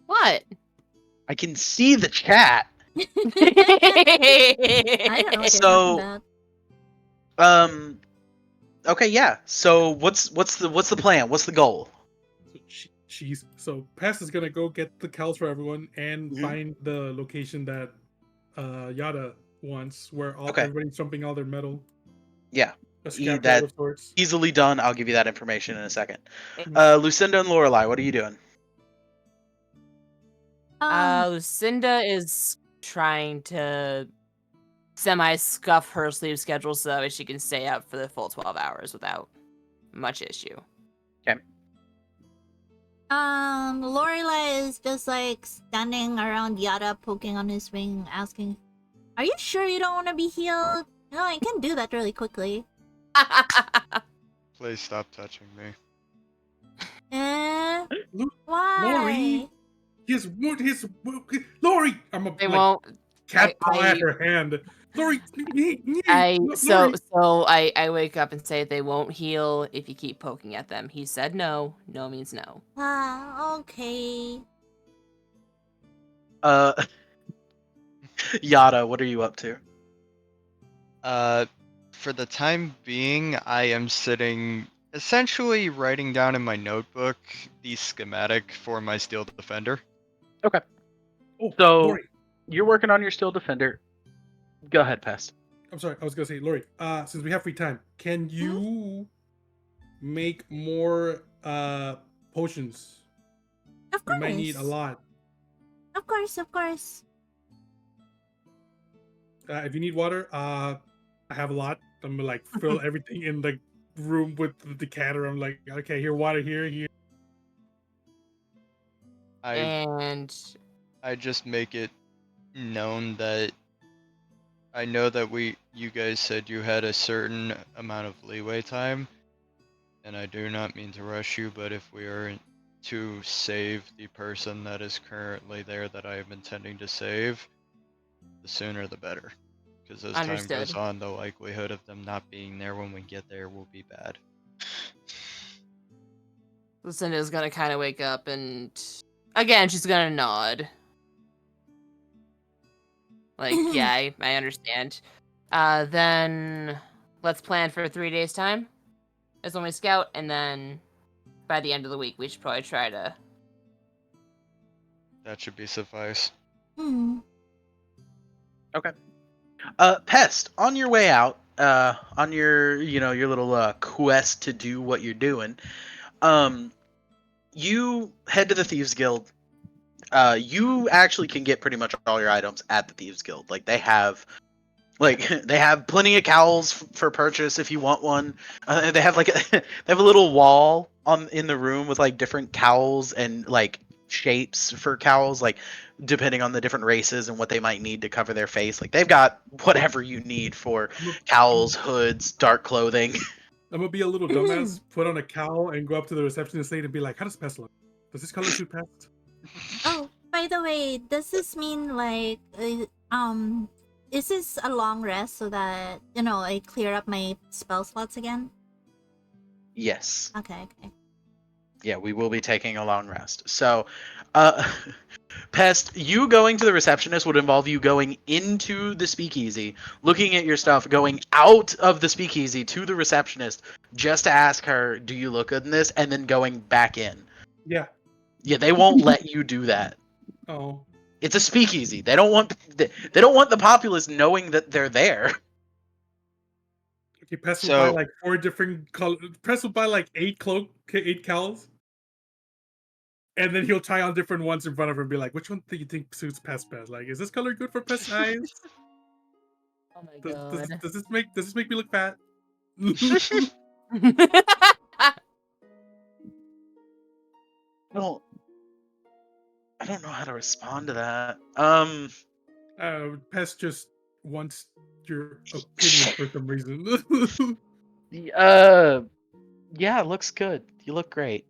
What? I can see the chat. I don't know what you're So- talking about. Okay, yeah. So what's the plan? What's the goal? So Pest is gonna go get the cows for everyone and Mhm. find the location that Yada wants, where Okay. everybody's dumping all their metal. Yeah. A scrapyard that- of sorts. Easily done. I'll give you that information in a second. Mm-hmm. Lucinda and Lorelai, what are you doing? Lucinda is trying to semi-scuff her sleep schedule so that way she can stay up for the full 12 hours without much issue. Lorelai is just like standing around Yada, poking on his ring, asking, "Are you sure you don't want to be healed? No, I can do that really quickly." Please stop touching me. Lu- Why? Lori? Lori! I'm a They like, won't. cat paw I- at her hand. Lori! So Lori. I wake up and say they won't heal if you keep poking at them. He said no. No means no. Okay. Yada, what are you up to? For the time being, I am sitting essentially writing down in my notebook the schematic for my Steel Defender. Oh, So- Lori. You're working on your Steel Defender. Go ahead, Pest. I'm sorry, I was gonna say, Lori, since we have free time, can you make more potions? Of We course. might need a lot. Of course, of course. If you need water, I have a lot. I'm gonna like fill everything in the room with the decanter. I'm like, okay, here, water here. And I just make it known that I know that you guys said you had a certain amount of leeway time, and I do not mean to rush you, but if we are to save the person that is currently there that I am intending to save, the sooner the better. Because as time goes Understood. on, the likelihood of them not being there when we get there will be bad. Lucinda's gonna kind of wake up and again she's gonna nod. Like, yeah, I understand. Then let's plan for 3 days time as when we scout, and then by the end of the week we should probably try to. That should be suffice. Hmm. Pest, on your way out, on your your little quest to do what you're doing, you head to the Thieves Guild. You actually can get pretty much all your items at the Thieves Guild. Like they have plenty of cowls for purchase if you want one. They have they have a little wall in the room with like different cowls and like shapes for cowls, like depending on the different races and what they might need to cover their face. Like they've got whatever you need for cowls, hoods, dark clothing. I'm gonna be a little dumbass, put on a cowl, and go up to the receptionist lady and be like, "How does Pest look? Does this color suit Pest?" Oh, by the way, does this mean like is this a long rest so that I clear up my spell slots again? Yes. Okay. Yeah, we will be taking a long rest. So, Pest, you going to the receptionist would involve you going into the speakeasy, looking at your stuff, going out of the speakeasy to the receptionist just to ask her, "Do you look good in this?" and then going back in. Yeah. Yeah, they won't let you do that. Oh. It's a speakeasy. They don't want the populace knowing that they're there. Okay, Pest will So- buy like 4 different colors. Pest will buy like 8 cowls. And then he'll try on different ones in front of her and be like, which one do you think suits Pest best? Like, is this color good for Pest's eyes? Oh my god. Does this make me look fat? Well, I don't know how to respond to that. Pest just wants your opinion for some reason. Yeah, it looks good. You look great.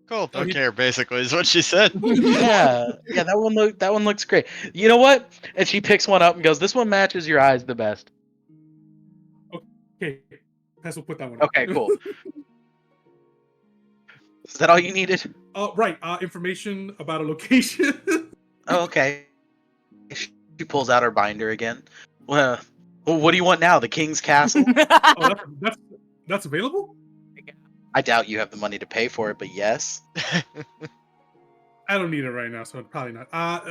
Cool. Don't he- care. Basically, is what she said. Yeah, that one looks great. You know what? And she picks one up and goes, "This one matches your eyes the best." Okay, Pest will put that one. Okay, cool. Is that all you needed? Right. Information about a location. Oh, okay. She pulls out her binder again. Well, what do you want now? The king's castle? Oh, that's available. I doubt you have the money to pay for it, but yes. I don't need it right now, so probably not.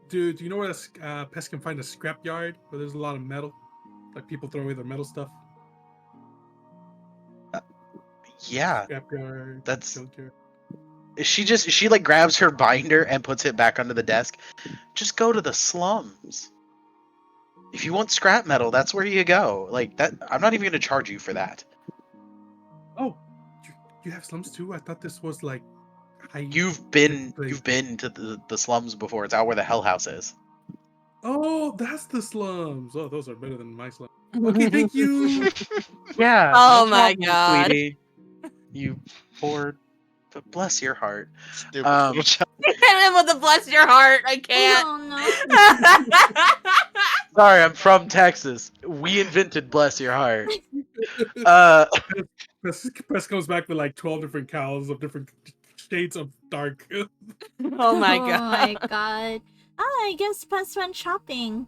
Dude, do you know where Pest can find a scrap yard where there's a lot of metal? Like people throw away their metal stuff. Yeah. Scrap yard. That's- junkyard. She like grabs her binder and puts it back under the desk. Just go to the slums. If you want scrap metal, that's where you go. Like that, I'm not even gonna charge you for that. Oh, you have slums too? I thought this was like high. You've been place. to the slums before. It's out where the Hell House is. Oh, that's the slums. Oh, those are better than my slums. Okay, thank you. Yeah. Oh my God. sweetie. You poor, but bless your heart. Stupid Um, little child. I'm with the bless your heart. I can't. Oh no. Sorry, I'm from Texas. We invented bless your heart. Uh, Press comes back with like 12 different cows of different shades of dark. Oh my Oh god. my god. Oh, I guess Pest went shopping.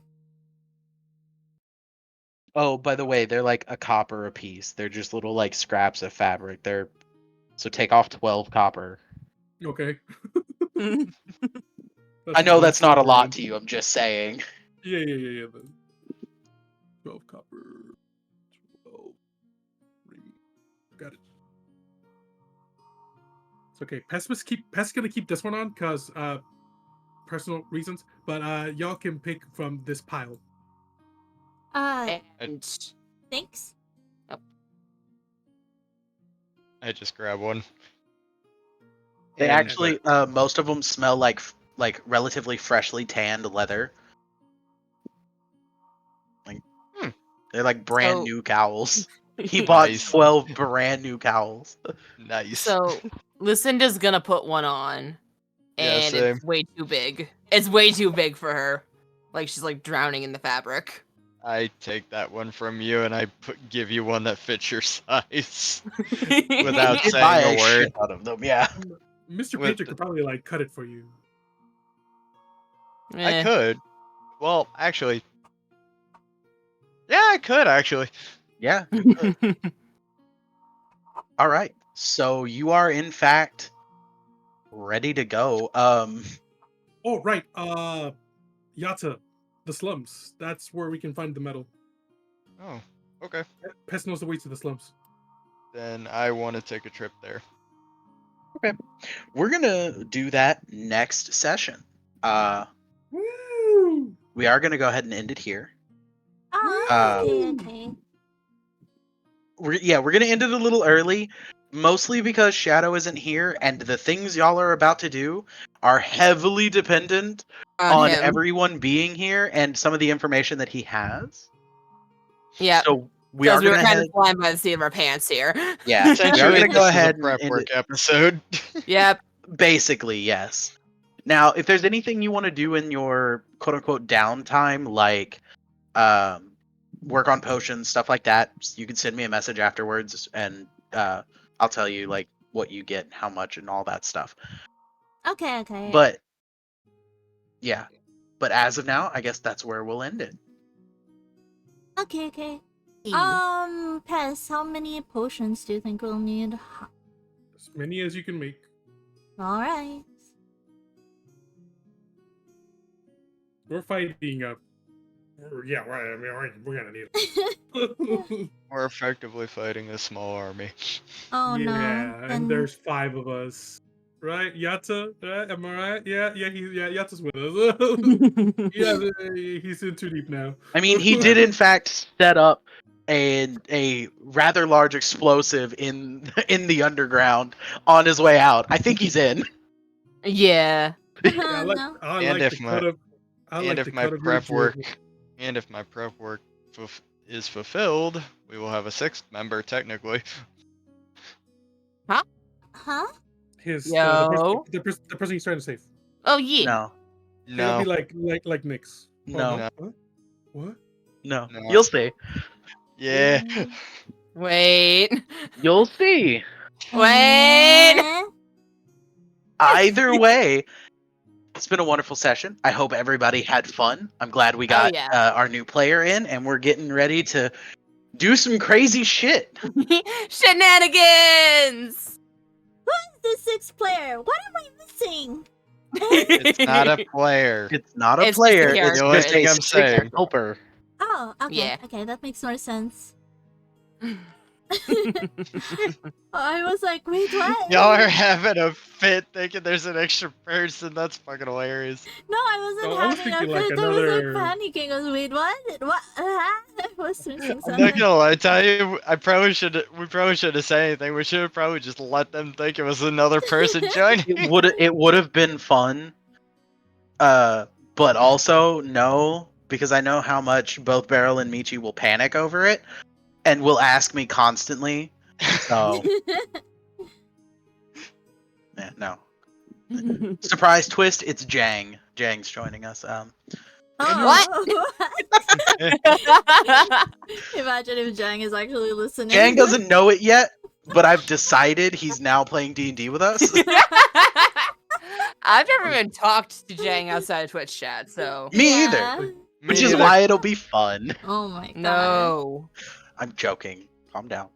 oh, by the way, they're like a copper a piece. They're just little like scraps of fabric. So take off 12 copper. Okay. I know that's not a lot to you. I'm just saying. Yeah. 12 copper. 12. Got it. It's okay. Pest's gonna keep this one on because personal reasons, but y'all can pick from this pile. And Thanks. I just grab one. They And- actually, most of them smell like relatively freshly tanned leather. Like, they're like brand So- new cowls. He bought Nice. 12 brand new cowls. Nice. So Lucinda's gonna put one on, Yeah, and same. it's way too big. It's way too big for her. Like she's like drowning in the fabric. I take that one from you, and I give you one that fits your size. Without He did saying buy a word. shit out of them, yeah. Mr. With Painter could probably like cut it for you. Eh. I could. Well, actually. Yeah, I could actually. Yeah. All right. So you are in fact ready to go. Oh, right. Yata, the slums. That's where we can find the metal. Oh, okay. Pest knows the way to the slums. Then I want to take a trip there. we're gonna do that next session. Woo! We are gonna go ahead and end it here. Oh, okay. We're gonna end it a little early, mostly because Shadow isn't here, and the things y'all are about to do are heavily dependent on him. everyone being here and some of the information that he has. Yeah. So we Because are we were gonna kind head. of flying by the seat of our pants here. Yeah, we are Essentially, gonna this go is ahead a prep and end work it. episode. Yep. Basically, yes. Now, if there's anything you want to do in your quote unquote downtime, like work on potions, stuff like that, you can send me a message afterwards and I'll tell you like what you get, how much, and all that stuff. Okay. But yeah. But as of now, I guess that's where we'll end it. Okay. E. Pest, how many potions do you think we'll need? As many as you can make. Alright. We're fighting yeah, right. I mean, we're gonna need it. We're effectively fighting a small army. Oh no. Yeah, and And there's 5 of us. Right? Yatta, right? Am I right? Yeah, Yatta's with us. Yeah, he's in too deep now. I mean, he did in fact set up a rather large explosive in the underground on his way out. I think he's in. Yeah. Yeah, oh no. I And like if the my- cut of I and like if the my cut of your prep work jib. and if my prep work is fulfilled, we will have a 6th member technically. Huh? His Yo. the person he's trying to save. Oh yeah. No, It'll No, be like Nyx. no, No. What? What? no. No. You'll see. yeah. Wait. You'll see. Wait. Eh? Either way, it's been a wonderful session. I hope everybody had fun. I'm glad we got yeah. our new player in, and we're getting ready to do some crazy shit. Shenanigans. The sixth player. What am I missing? It's not a player. It's not a It's just a player. It's character. just a It's I'm sixth saying. helper. Oh, okay. Yeah. Okay, that makes more sense. I was like, wait, what? Y'all are having a fit thinking there's an extra person. That's fucking hilarious. No, I wasn't Oh, I was having a thinking, like, fit. I was another- like panicking. I was wait, what? What? I was missing I'm something. not gonna lie, tell you, we probably should have said anything. We should have probably just let them think it was another person joining. It would have been fun. But also no, because I know how much both Beryl and Michi will panic over it, and will ask me constantly. So yeah, no. Surprise twist! It's Jang. Jang's joining us. Oh, What? Imagine if Jang is actually listening. Jang doesn't know it yet, but I've decided he's now playing D&D with us. I've never even talked to Jang outside of Twitch chat, so Me Yeah. either. Me Which is neither. why it'll be fun. Oh my god. no. I'm joking. Calm down.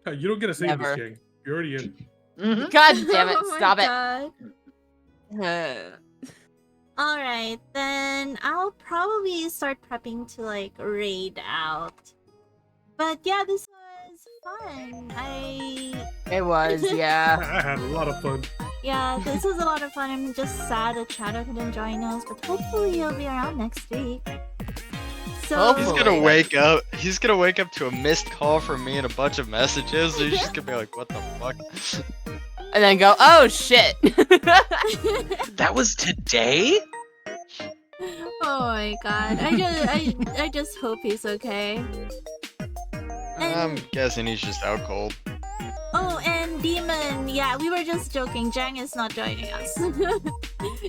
You don't get to save Never. this gang. You're already in. Mhm. God damn it! Oh my Stop God. it. All right, then I'll probably start prepping to like raid out. But yeah, this was fun. It was, yeah. I had a lot of fun. Yeah, this was a lot of fun. I'm just sad that Shadow couldn't join us, but hopefully he'll be around next week. So He's Hopefully. gonna wake up. He's gonna wake up to a missed call from me and a bunch of messages. And he's just gonna be like, "What the fuck?" And then go, oh shit. That was today? oh my god. I just hope he's okay. I'm guessing he's just out cold. Oh, and Demon, yeah, we were just joking. Jang is not joining us.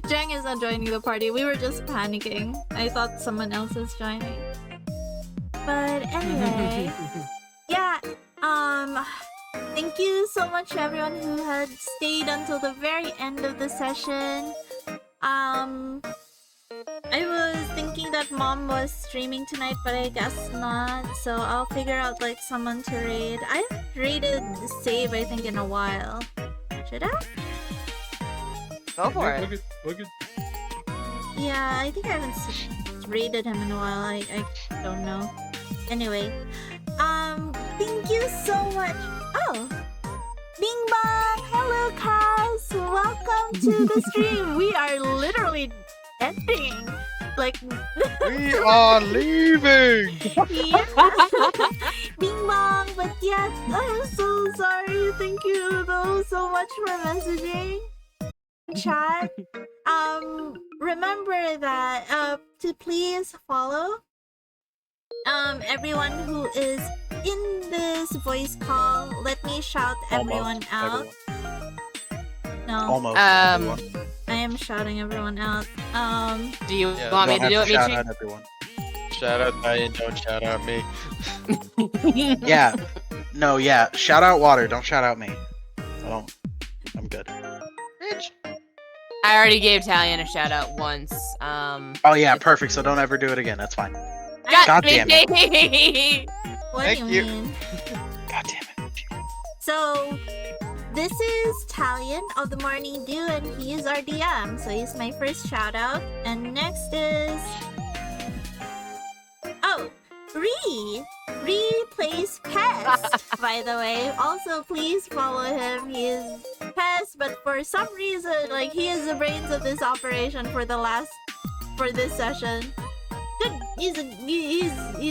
Jang is not joining the party. We were just panicking. I thought someone else was joining. But anyway, yeah, thank you so much to everyone who had stayed until the very end of the session. I was thinking that Mom was streaming tonight, but I guess not. So I'll figure out like someone to raid. I haven't raided Save, I think, in a while. Should I? Go for it. Look at Yeah, I think I haven't raided him in a while. I don't know. Anyway, thank you so much. Oh, Bing Bong! Hello, Kaz! Welcome to the stream. We are literally ending. Like, We are leaving. yeah. Bing Bong! But yes, I'm so sorry. Thank you though so much for messaging. Chat. Remember that to please follow everyone who is in this voice call. Let me shout everyone out. No, Almost. Um, everyone. I am shouting everyone out. Do you Yeah, want me Don't to do have it, shout Michi? out everyone. Shout out Diane, don't shout out me. Yeah. No, yeah. Shout out Water. Don't shout out me. I don't. I'm good. Bitch. I already gave Talion a shout out once. Oh yeah, perfect. So don't ever do it again. That's fine. God damn it. What Thank do you. you mean? God damn it. So, this is Talion of the Morning Dew, and he is our DM. So he's my first shout out. And next is Ree plays Pest, by the way. Also, please follow him. He is Pest, but for some reason, like, he is the brains of this operation for this session. Good. He's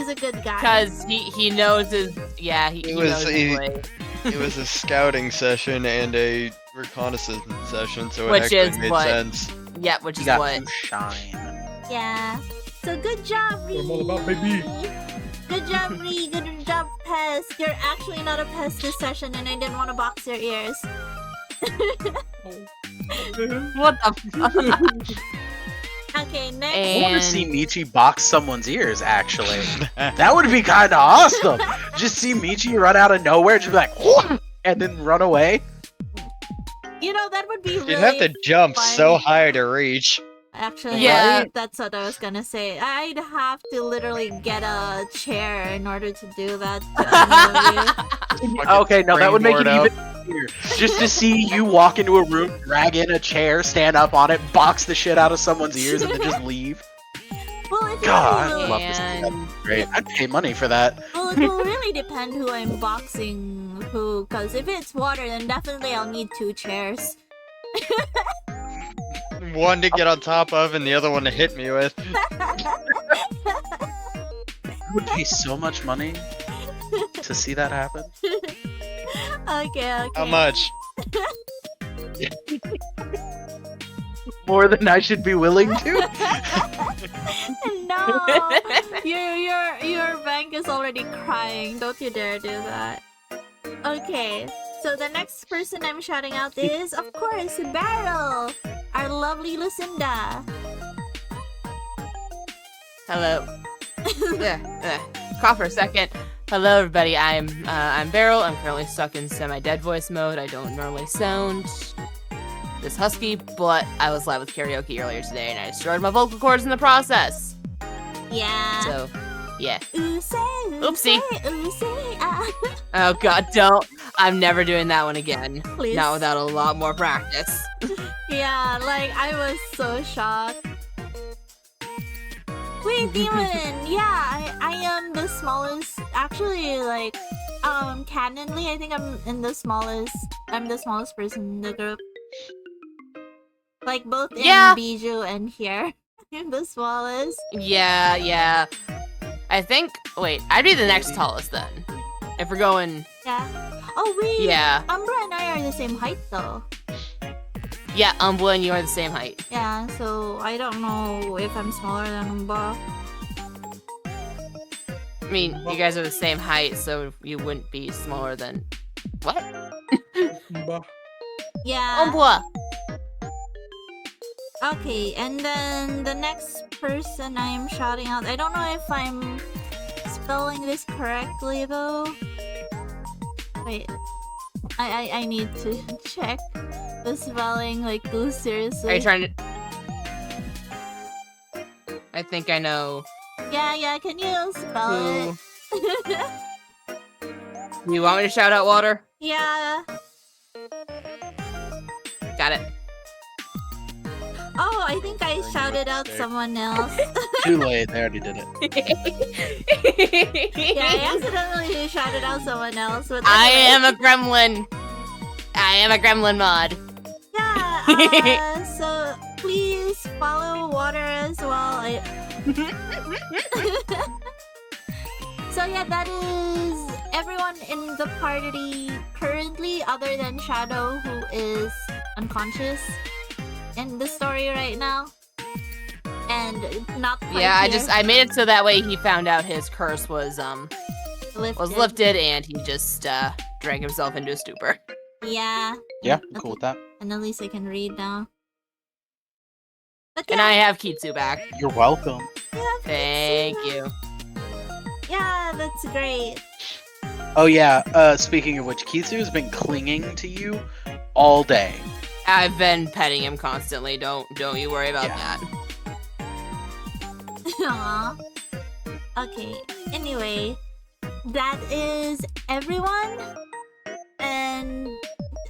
a good guy. Because he knows his he knows his way. It was a scouting session and a reconnaissance session, so it Which actually is made what- sense. Yeah, which You is got what. to shine. Yeah. So good job, Ree. What I'm all about, baby. Good job, Ree. Good job, Pest. You're actually not a pest this session, and I didn't want to box your ears. What the fuck? Okay, next. I want And to see Michi box someone's ears, actually. That would be kind of awesome. Just see Michi run out of nowhere, just be like, "Whoa," and then run away. You know, that would be really You'd have to jump so fun. high to reach. Actually, Yeah. that's what I was gonna say. I'd have to literally get a chair in order to do that to any of you. Okay, no, that would make it Springboard even easier. Just to see you walk into a room, drag in a chair, stand up on it, box the shit out of someone's ears, and then just leave. Well, if God, you I really, love this. That's and great. I'd pay money for that. well, it will really depend who I'm boxing who. Because if it's water, then definitely I'll need 2 chairs. One to get on top of and the other one to hit me with. I would pay so much money to see that happen. Okay. How much? More than I should be willing to. No, your bank is already crying. Don't you dare do that. Okay, so the next person I'm shouting out is, of course, Beryl, our lovely Lucinda. hello. Cough for a second. Hello, everybody. I'm Beryl. I'm currently stuck in semi-dead voice mode. I don't normally sound this husky, but I was live with karaoke earlier today, and I destroyed my vocal cords in the process. Yeah. So, yeah. Oopsie. Oh God, don't. I'm never doing that one again. Please. Not without a lot more practice. Yeah, like, I was so shocked. Wait, Demon! Yeah, I am the smallest. Actually, like, canonly, I think I'm the smallest person in the group. Like, both in Yeah. Bijou and here. I'm the smallest. Yeah. I think. Wait, I'd be the next tallest then. If we're going. Yeah. Oh, wait. Yeah. Umbra and I are the same height, though. Yeah, Umbla and you are the same height. Yeah, so I don't know if I'm smaller than Umbra. I mean, you guys are the same height, so you wouldn't be smaller than. What? Bah. Yeah. Umbla! Okay, and then the next person I'm shouting out, I don't know if I'm spelling this correctly though. Wait, I need to check the spelling, like, seriously. Are you trying to. I think I know Yeah, can you spell who. it? You want me to shout out water? Yeah. Got it. Oh, I think I Bring shouted out lipstick. someone else. Too late. They already did it. Yeah, I accidentally shouted out someone else. But I anyway. am a gremlin. I am a gremlin mod. Yeah, so please follow Water as well. So yeah, that is everyone in the party currently, other than Shadow, who is unconscious in the story right now. And not quite Yeah, here. I made it so that way he found out his curse was lifted. lifted and he just drank himself into a stupor. Yeah, Yeah, I'm cool with that. and at least I can read now. But And yeah, I have Kitsu back. You're welcome. Thank you. yeah, that's great. Oh yeah. Speaking of which, Kitsu has been clinging to you all day. I've been petting him constantly. Don't you worry about Yeah. that. Aww. Okay, anyway, that is everyone. And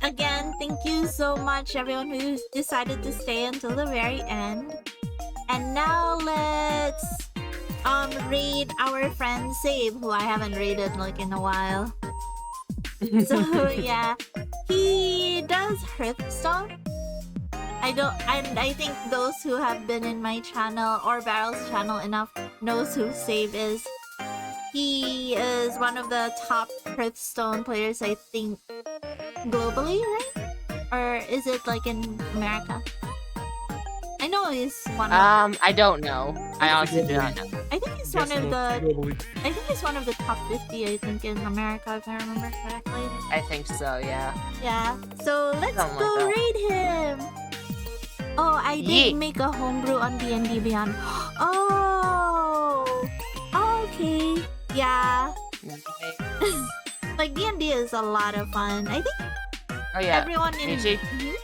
again, thank you so much, everyone who decided to stay until the very end. And now let's raid our friend Save, who I haven't raided like in a while. So yeah, he does Hearthstone. I think those who have been in my channel or Barrel's channel enough knows who Save is. He is one of the top Hearthstone players, I think, globally, right? Or is it like in America? I know he's one of. I don't know. I honestly do not know. I think he's one of the. I think he's one of the top 50. I think in America, if I remember correctly. I think so, yeah. Yeah. So let's Something go like that. raid him. Oh, I did Yeet. make a homebrew on D&D Beyond. Oh. Okay. Yeah. Like D&D is a lot of fun. I think Oh yeah. everyone in. Michi? Mhm.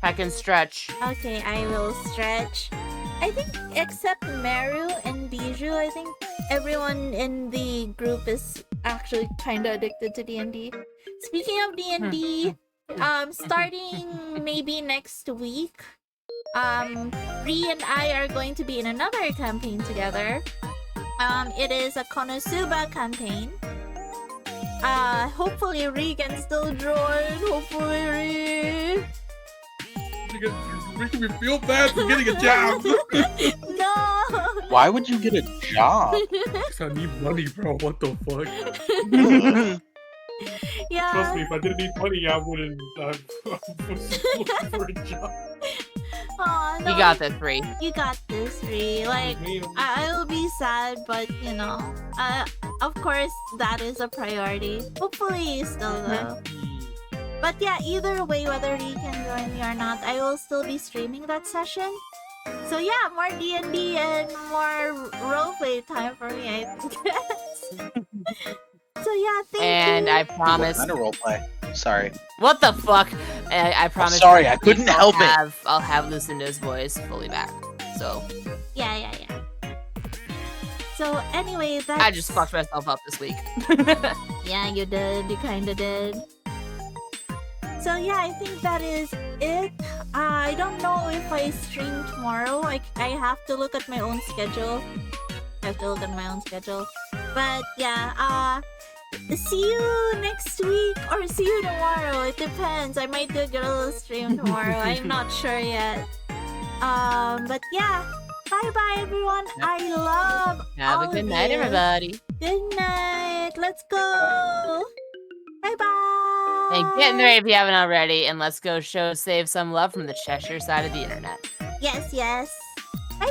I can stretch. Okay, I will stretch. I think except Meru and Bijou, I think everyone in the group is actually kind of addicted to D&D. Speaking of D&D, starting maybe next week, Ree and I are going to be in another campaign together. It is a Konosuba campaign. Hopefully Ree can still join. Hopefully Ree. You're making me feel bad for getting a job. No. Why would you get a job? Because I need money, bro. What the fuck? Yeah. Trust me, if I didn't need money, I wouldn't. I was looking for a job. Aw, no, You got this, Ree. You got this, Ree. Like, I will be sad, but you know, of course that is a priority. Hopefully, still though. But yeah, either way, whether Ree can join me or not, I will still be streaming that session. So yeah, more D&D and more roleplay time for me, I guess. So yeah, thank you. And I What promise. kind of roleplay? Sorry. What the fuck? I promise. sorry, I couldn't I'll help it. I'll have Lucinda's voice fully back. So Yeah. So anyway, that's... I just fucked myself up this week. Yeah, you did. You kinda did. So yeah, I think that is it. I don't know if I stream tomorrow. I have to look at my own schedule. But yeah, see you next week or see you tomorrow. It depends. I might do a little stream tomorrow. I'm not sure yet. But yeah. Bye everyone. I love Have all a good of night, you. everybody. Good night. Let's go. Bye. And get in there if you haven't already, and let's go save some love from the Cheshire side of the internet. Yes.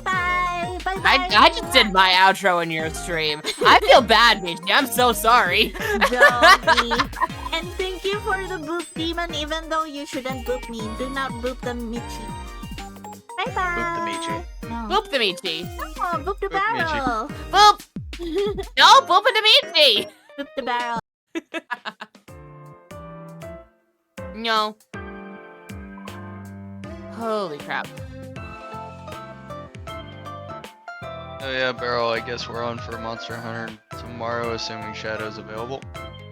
Bye. I just did my outro in your stream. I feel bad, Michi. I'm so sorry. Doggy. And thank you for the boop demon, even though you shouldn't boop me. Do not boop the Michi. Bye. Boop the Michi. No. Boop the Michi. No, boop the Boop Michi. barrel. Boop. No, boop the Michi. Boop the barrel. No. Holy crap. Oh yeah, Barrel, I guess we're on for Monster Hunter tomorrow, assuming Shadow's available.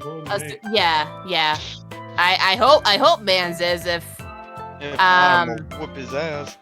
Oh, Yeah. I hope Mans is if If not, I'm gonna whoop his ass.